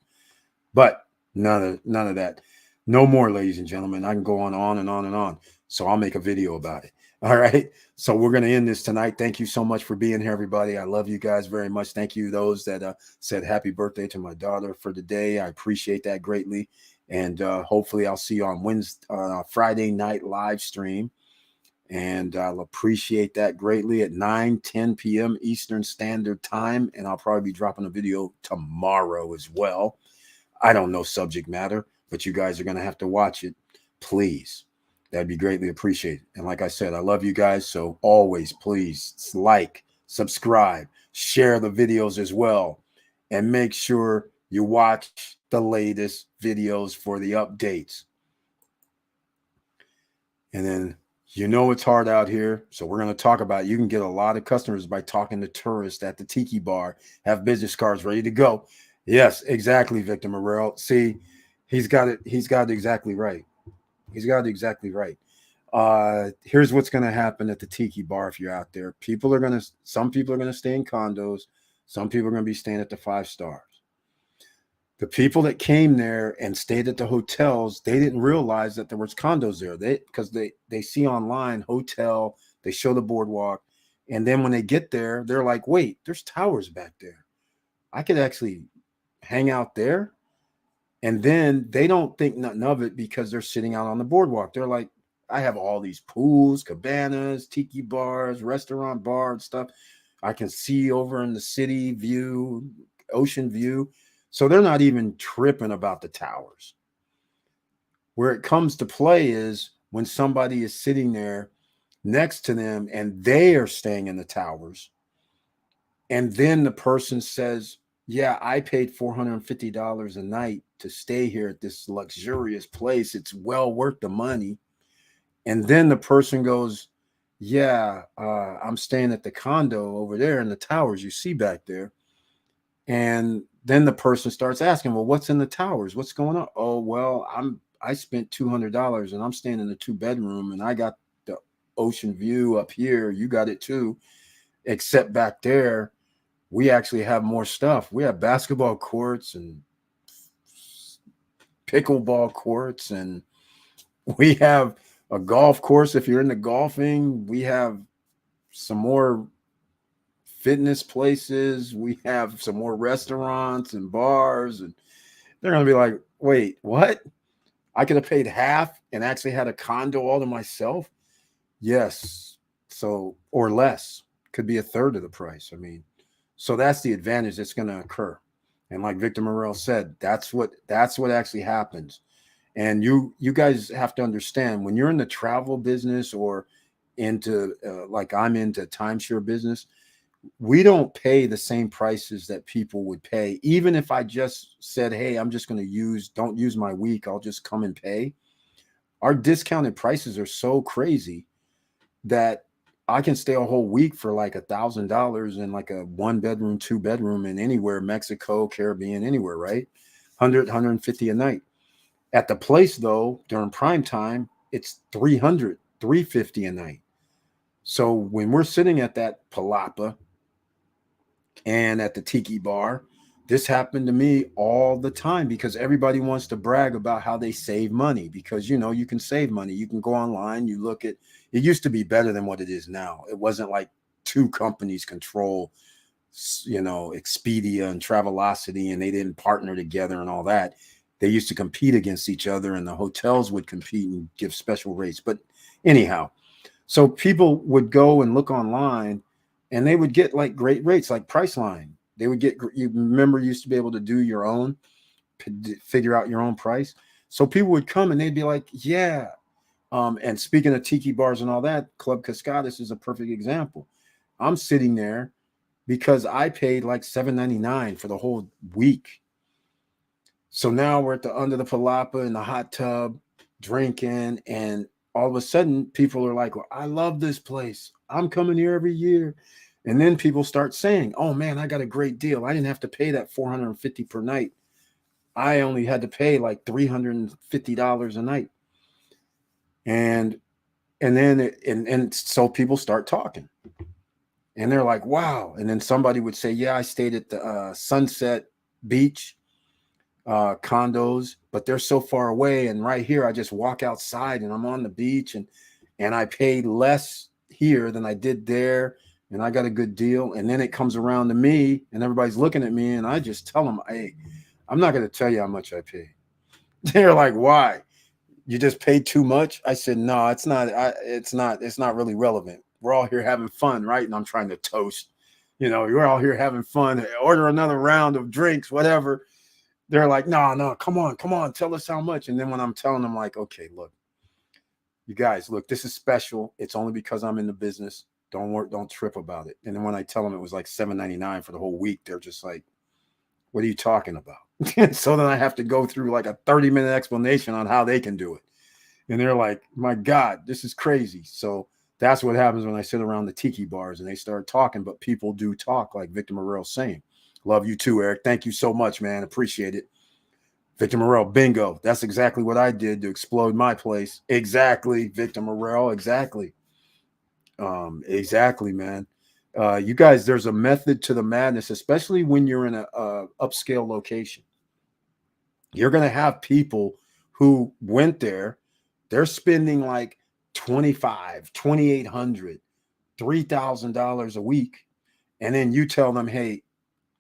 but none of that. No more, ladies and gentlemen. I can go on and on and on. So I'll make a video about it. All right. So we're going to end this tonight. Thank you so much for being here, everybody. I love you guys very much. Thank you, those that said happy birthday to my daughter for the day. I appreciate that greatly. And hopefully I'll see you on Friday night live stream. And I'll appreciate that greatly at 9-10 p.m. Eastern Standard Time. And I'll probably be dropping a video tomorrow as well. I don't know subject matter, but you guys are going to have to watch it, please. That'd be greatly appreciated. And like I said, I love you guys. So always, please like, subscribe, share the videos as well, and make sure you watch the latest videos for the updates. And then, it's hard out here. So we're going to talk about, you can get a lot of customers by talking to tourists at the Tiki Bar, have business cards ready to go. Yes, exactly, Victor Morrell. See, he's got it exactly right. He's got it exactly right. Here's what's going to happen at the Tiki Bar if you're out there. Some people are going to stay in condos. Some people are going to be staying at the 5 stars. The people that came there and stayed at the hotels, they didn't realize that there was condos there. Because they see online hotel, they show the boardwalk, and then when they get there, they're like, wait, there's towers back there. I could actually hang out there. And then they don't think nothing of it because they're sitting out on the boardwalk. They're like, I have all these pools, cabanas, tiki bars, restaurant bar and stuff. I can see over in the city view, ocean view. So they're not even tripping about the towers. Where it comes to play is when somebody is sitting there next to them and they are staying in the towers. And then the person says, yeah, I paid $450 a night to stay here at this luxurious place. It's well worth the money. And then the person goes, yeah, I'm staying at the condo over there in the towers you see back there. And then the person starts asking, well, what's in the towers? What's going on? Oh, well, I spent $200 and I'm staying in a 2-bedroom and I got the ocean view up here. You got it too, except back there, we actually have more stuff. We have basketball courts and pickleball courts, and we have a golf course. If you're into golfing, we have some more fitness places. We have some more restaurants and bars, and they're going to be like, wait, what? I could have paid half and actually had a condo all to myself? Yes. So, or less. Could be a third of the price. So that's the advantage that's going to occur. And like Victor Morrell said, that's what actually happens. And you guys have to understand, when you're in the travel business or into like I'm into timeshare business, we don't pay the same prices that people would pay. Even if I just said, hey, I'm just going to don't use my week, I'll just come and pay. Our discounted prices are so crazy that I can stay a whole week for like $1,000 in like a 1 bedroom, 2 bedroom in anywhere, Mexico, Caribbean, anywhere, right? 150 a night. At the place though, during prime time, it's 300, 350 a night. So when we're sitting at that palapa and at the tiki bar, this happened to me all the time because everybody wants to brag about how they save money because you can save money. You can go online, you look at it. Used to be better than what it is now. It wasn't like two companies control Expedia and Travelocity, and they didn't partner together and all that. They used to compete against each other, and the hotels would compete and give special rates. But anyhow, so people would go and look online and they would get like great rates, like Priceline. They would get, you remember, you used to be able to do your own, figure out your own price. So people would come and they'd be like, yeah. And speaking of tiki bars and all that, Club Cascadas is a perfect example. I'm sitting there because I paid like $7.99 for the whole week. So now we're at the under the palapa in the hot tub drinking, and all of a sudden people are like, well, I love this place. I'm coming here every year. And then people start saying, oh man, I got a great deal. I didn't have to pay that $450 per night. I only had to pay like $350 a night. And then so people start talking. And they're like, wow. And then somebody would say, yeah, I stayed at the Sunset Beach condos, but they're so far away. And right here, I just walk outside and I'm on the beach, and I paid less here than I did there. And I got a good deal. And then it comes around to me and everybody's looking at me, and I just tell them, hey, I'm not going to tell you how much I paid. They're like, why? You just paid too much? I said, no, it's not. It's not really relevant. We're all here having fun, right? And I'm trying to toast. You're all here having fun. Order another round of drinks, whatever. They're like, no, come on, tell us how much. And then when I'm telling them, like, okay, look, you guys, look, this is special. It's only because I'm in the business. Don't trip about it. And then when I tell them it was like $7.99 for the whole week, they're just like, what are you talking about? So then I have to go through like a 30-minute explanation on how they can do it. And they're like, my God, this is crazy. So that's what happens when I sit around the tiki bars and they start talking, but people do talk, like Victor Morell's saying. Love you too, Eric. Thank you so much, man. Appreciate it. Victor Morell, bingo. That's exactly what I did to explode my place. Exactly, Victor Morell. Exactly. Exactly, man. You guys, there's a method to the madness, especially when you're in a upscale location. You're going to have people who went there. They're spending like $2,500, $2,800, $3,000 a week. And then you tell them, hey,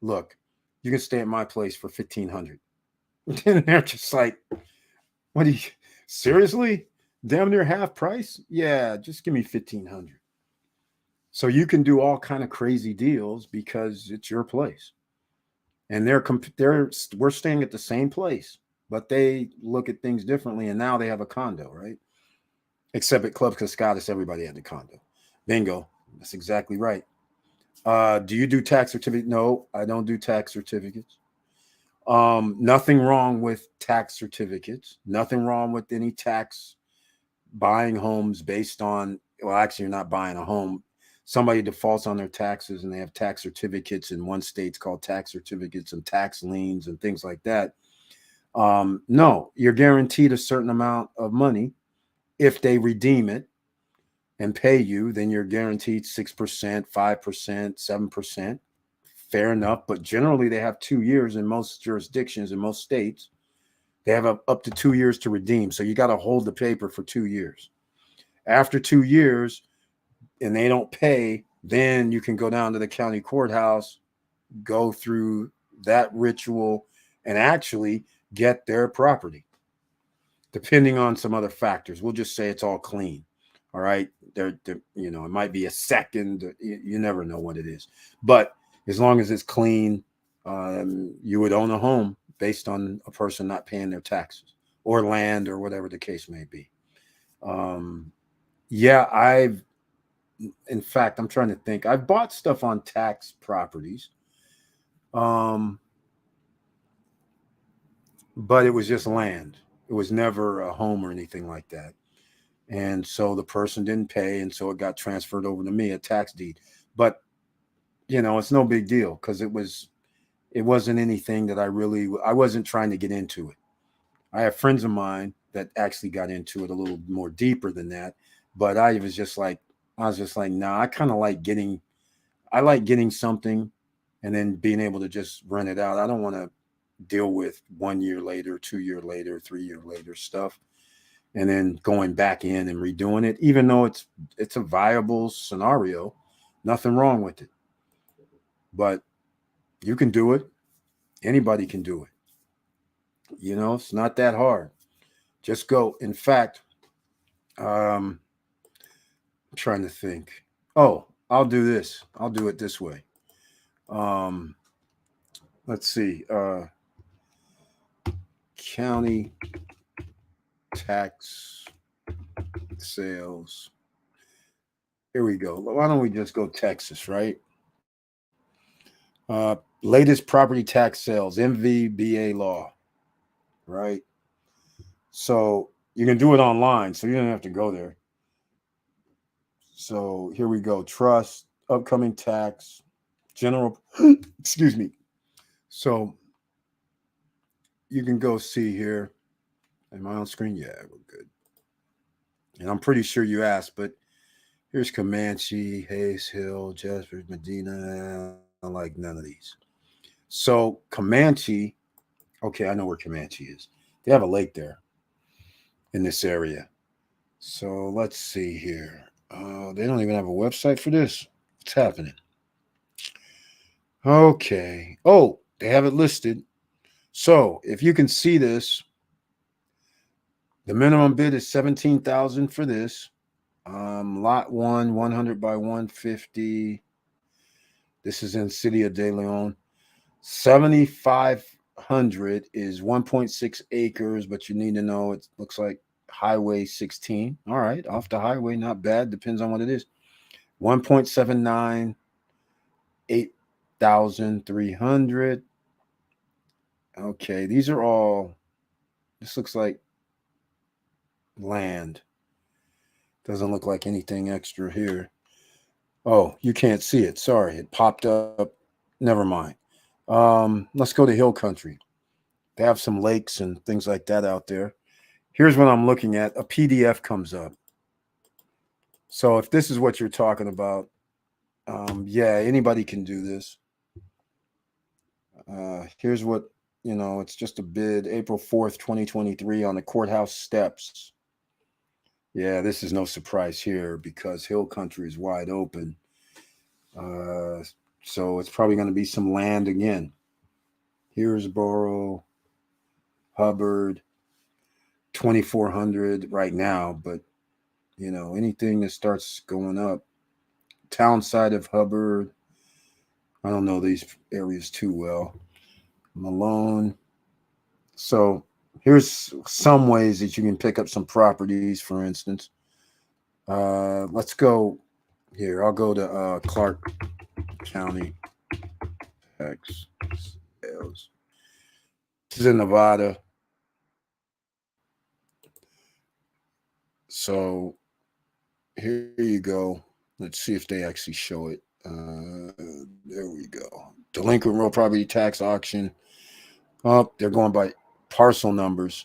look, you can stay at my place for $1,500. And they're just like, what do you, seriously? Damn near half price? Yeah, just give me $1,500. So you can do all kind of crazy deals because it's your place. And we're staying at the same place, but they look at things differently. And now they have a condo, right? Except at Club Cascadas, everybody had the condo. Bingo. That's exactly right. Do you do tax certificate? No, I don't do tax certificates. Nothing wrong with tax certificates. Nothing wrong with any tax buying homes based on, well, actually, you're not buying a home. Somebody defaults on their taxes and they have tax certificates in one state called tax certificates and tax liens and things like that. No, you're guaranteed a certain amount of money. If they redeem it and pay you, then you're guaranteed 6%, 5%, 7%. Fair enough. But generally, they have 2 years in most jurisdictions, in most states. They have up to 2 years to redeem. So you got to hold the paper for 2 years. After 2 years, and they don't pay, then you can go down to the county courthouse, go through that ritual, and actually get their property, depending on some other factors. We'll just say it's all clean. All right. It might be a second. You never know what it is. But as long as it's clean, you would own a home based on a person not paying their taxes or land or whatever the case may be. Yeah, in fact, I'm trying to think. I've bought stuff on tax properties. But it was just land. It was never a home or anything like that. And so the person didn't pay, and so it got transferred over to me, a tax deed. But it's no big deal because it wasn't anything that I wasn't trying to get into it. I have friends of mine that actually got into it a little more deeper than that, but I was just like, nah, I like getting something and then being able to just rent it out. I don't want to deal with 1 year later, 2 year later, 3 year later stuff, and then going back in and redoing it, even though it's a viable scenario, nothing wrong with it. But you can do it. Anybody can do it. It's not that hard. Just go. In fact, I'm trying to think. Oh, I'll do this. I'll do it this way. Um, let's see. County tax sales. Here we go. Why don't we just go Texas, right? Latest property tax sales, MVBA law, right? So you can do it online, so you don't have to go there. So here we go. Trust, upcoming tax, general, excuse me. So you can go see here. Am I on screen? Yeah, we're good. And I'm pretty sure you asked, but here's Comanche, Hayes Hill, Jasper, Medina. I don't like none of these. So Comanche, okay, I know where Comanche is. They have a lake there in this area. So let's see here. They don't even have a website for this. What's happening? Okay. Oh, they have it listed. So if you can see this, the minimum bid is 17,000 for this. Lot 100 by 150. This is in City of De Leon. 7,500 is 1.6 acres, but you need to know it looks like Highway 16. All right, off the highway, not bad. Depends on what it is. 1.79, 8,300. Okay, these are all. This looks like land. Doesn't look like anything extra here. Oh, you can't see it. Sorry, it popped up. Never mind. Let's go to Hill Country. They have some lakes and things like that out there. Here's what I'm looking at. A PDF comes up. So if this is what you're talking about, yeah, anybody can do this. Here's what, it's just a bid, April 4th, 2023 on the courthouse steps. Yeah, this is no surprise here because Hill Country is wide open. So it's probably going to be some land again. Hillsboro, Hubbard, 2,400 right now, but anything that starts going up. Town side of Hubbard. I don't know these areas too well. Malone. So here's some ways that you can pick up some properties, for instance. Let's go here. I'll go to Clark County tax sales. This is in Nevada. So here you go. Let's see if they actually show it. There we go. Delinquent real property tax auction. Oh, they're going by parcel numbers.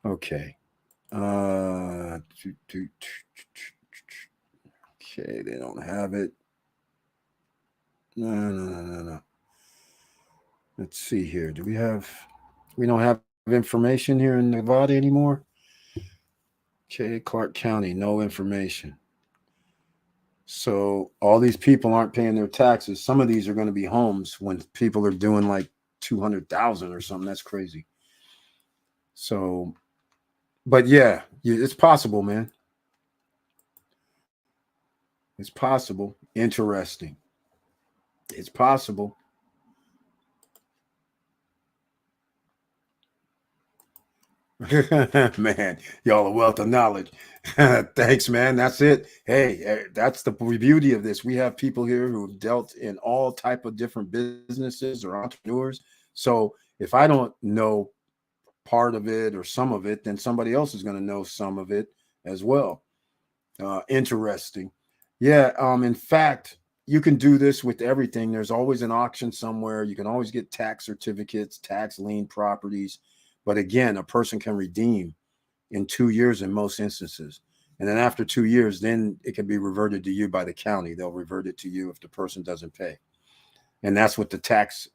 Okay. Okay, they don't have it. No. Let's see here. We don't have information here in Nevada anymore? Okay, Clark County, no information. So all these people aren't paying their taxes. Some of these are going to be homes when people are doing like 200,000 or something. That's crazy. So, but yeah, it's possible, man. It's possible. Interesting. It's possible. Man, y'all a wealth of knowledge. Thanks, man. That's it. Hey, that's the beauty of this. We have people here who have dealt in all type of different businesses or entrepreneurs. So if I don't know part of it or some of it, then somebody else is going to know some of it as well. Interesting. Yeah. In fact, you can do this with everything. There's always an auction somewhere. You can always get tax certificates, tax lien properties. But again, a person can redeem in 2 years in most instances. And then after 2 years, then it can be reverted to you by the county. They'll revert it to you if the person doesn't pay. And that's what the tax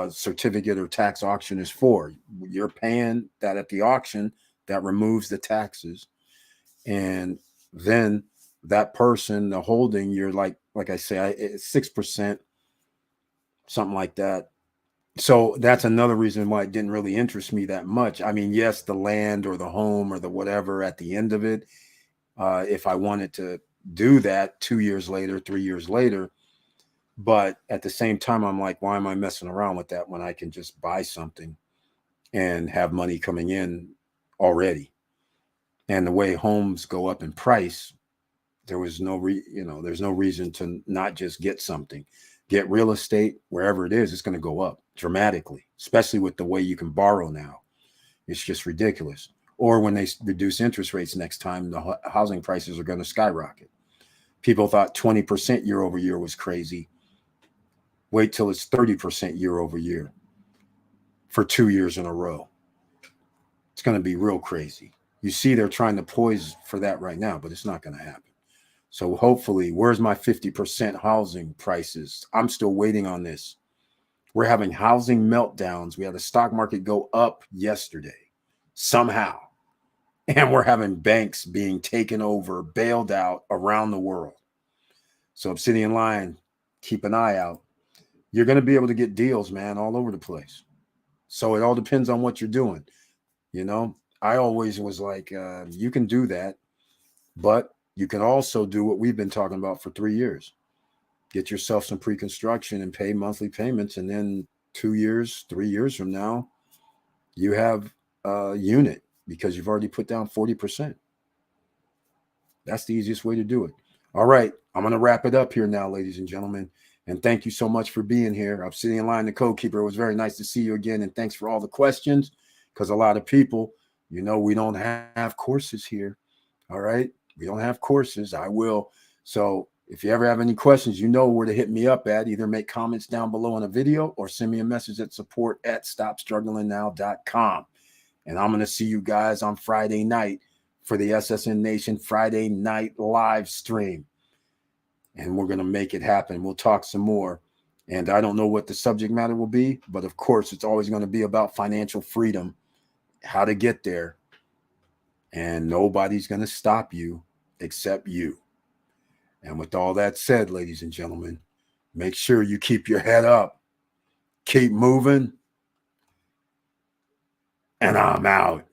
certificate or tax auction is for. You're paying that at the auction, that removes the taxes. And then that person, the holding, you're like I say, 6%, something like that. So that's another reason why it didn't really interest me that much. I mean, yes, the land or the home or the whatever at the end of it, if I wanted to do that 2 years later, 3 years later, but at the same time, I'm like, why am I messing around with that when I can just buy something and have money coming in already? And the way homes go up in price, there was there's no reason to not just get something. Get real estate wherever it is, it's going to go up dramatically, especially with the way you can borrow now. It's just ridiculous. Or when they reduce interest rates next time, the housing prices are going to skyrocket. People thought 20% year over year was crazy. Wait till it's 30% year over year for 2 years in a row. It's going to be real crazy. You see, they're trying to poise for that right now, but it's not going to happen. So hopefully, where's my 50% housing prices? I'm still waiting on this. We're having housing meltdowns. We had the stock market go up yesterday somehow. And we're having banks being taken over, bailed out around the world. So Obsidian Lion, keep an eye out. You're going to be able to get deals, man, all over the place. So it all depends on what you're doing. I always was like, you can do that, but you can also do what we've been talking about for 3 years. Get yourself some pre-construction and pay monthly payments. And then 2 years, 3 years from now, you have a unit because you've already put down 40%. That's the easiest way to do it. All right. I'm going to wrap it up here now, ladies and gentlemen. And thank you so much for being here. Obsidian Lion, the Code Keeper. It was very nice to see you again. And thanks for all the questions, because a lot of people, we don't have courses here. All right. We don't have courses. I will. So if you ever have any questions, you know where to hit me up at. Either make comments down below on a video or send me a message at support@stopstrugglingnow.com. And I'm going to see you guys on Friday night for the SSN Nation Friday night live stream. And we're going to make it happen. We'll talk some more. And I don't know what the subject matter will be, but of course, it's always going to be about financial freedom, how to get there. And nobody's going to stop you except you. And with all that said, ladies and gentlemen, make sure you keep your head up, keep moving, and I'm out.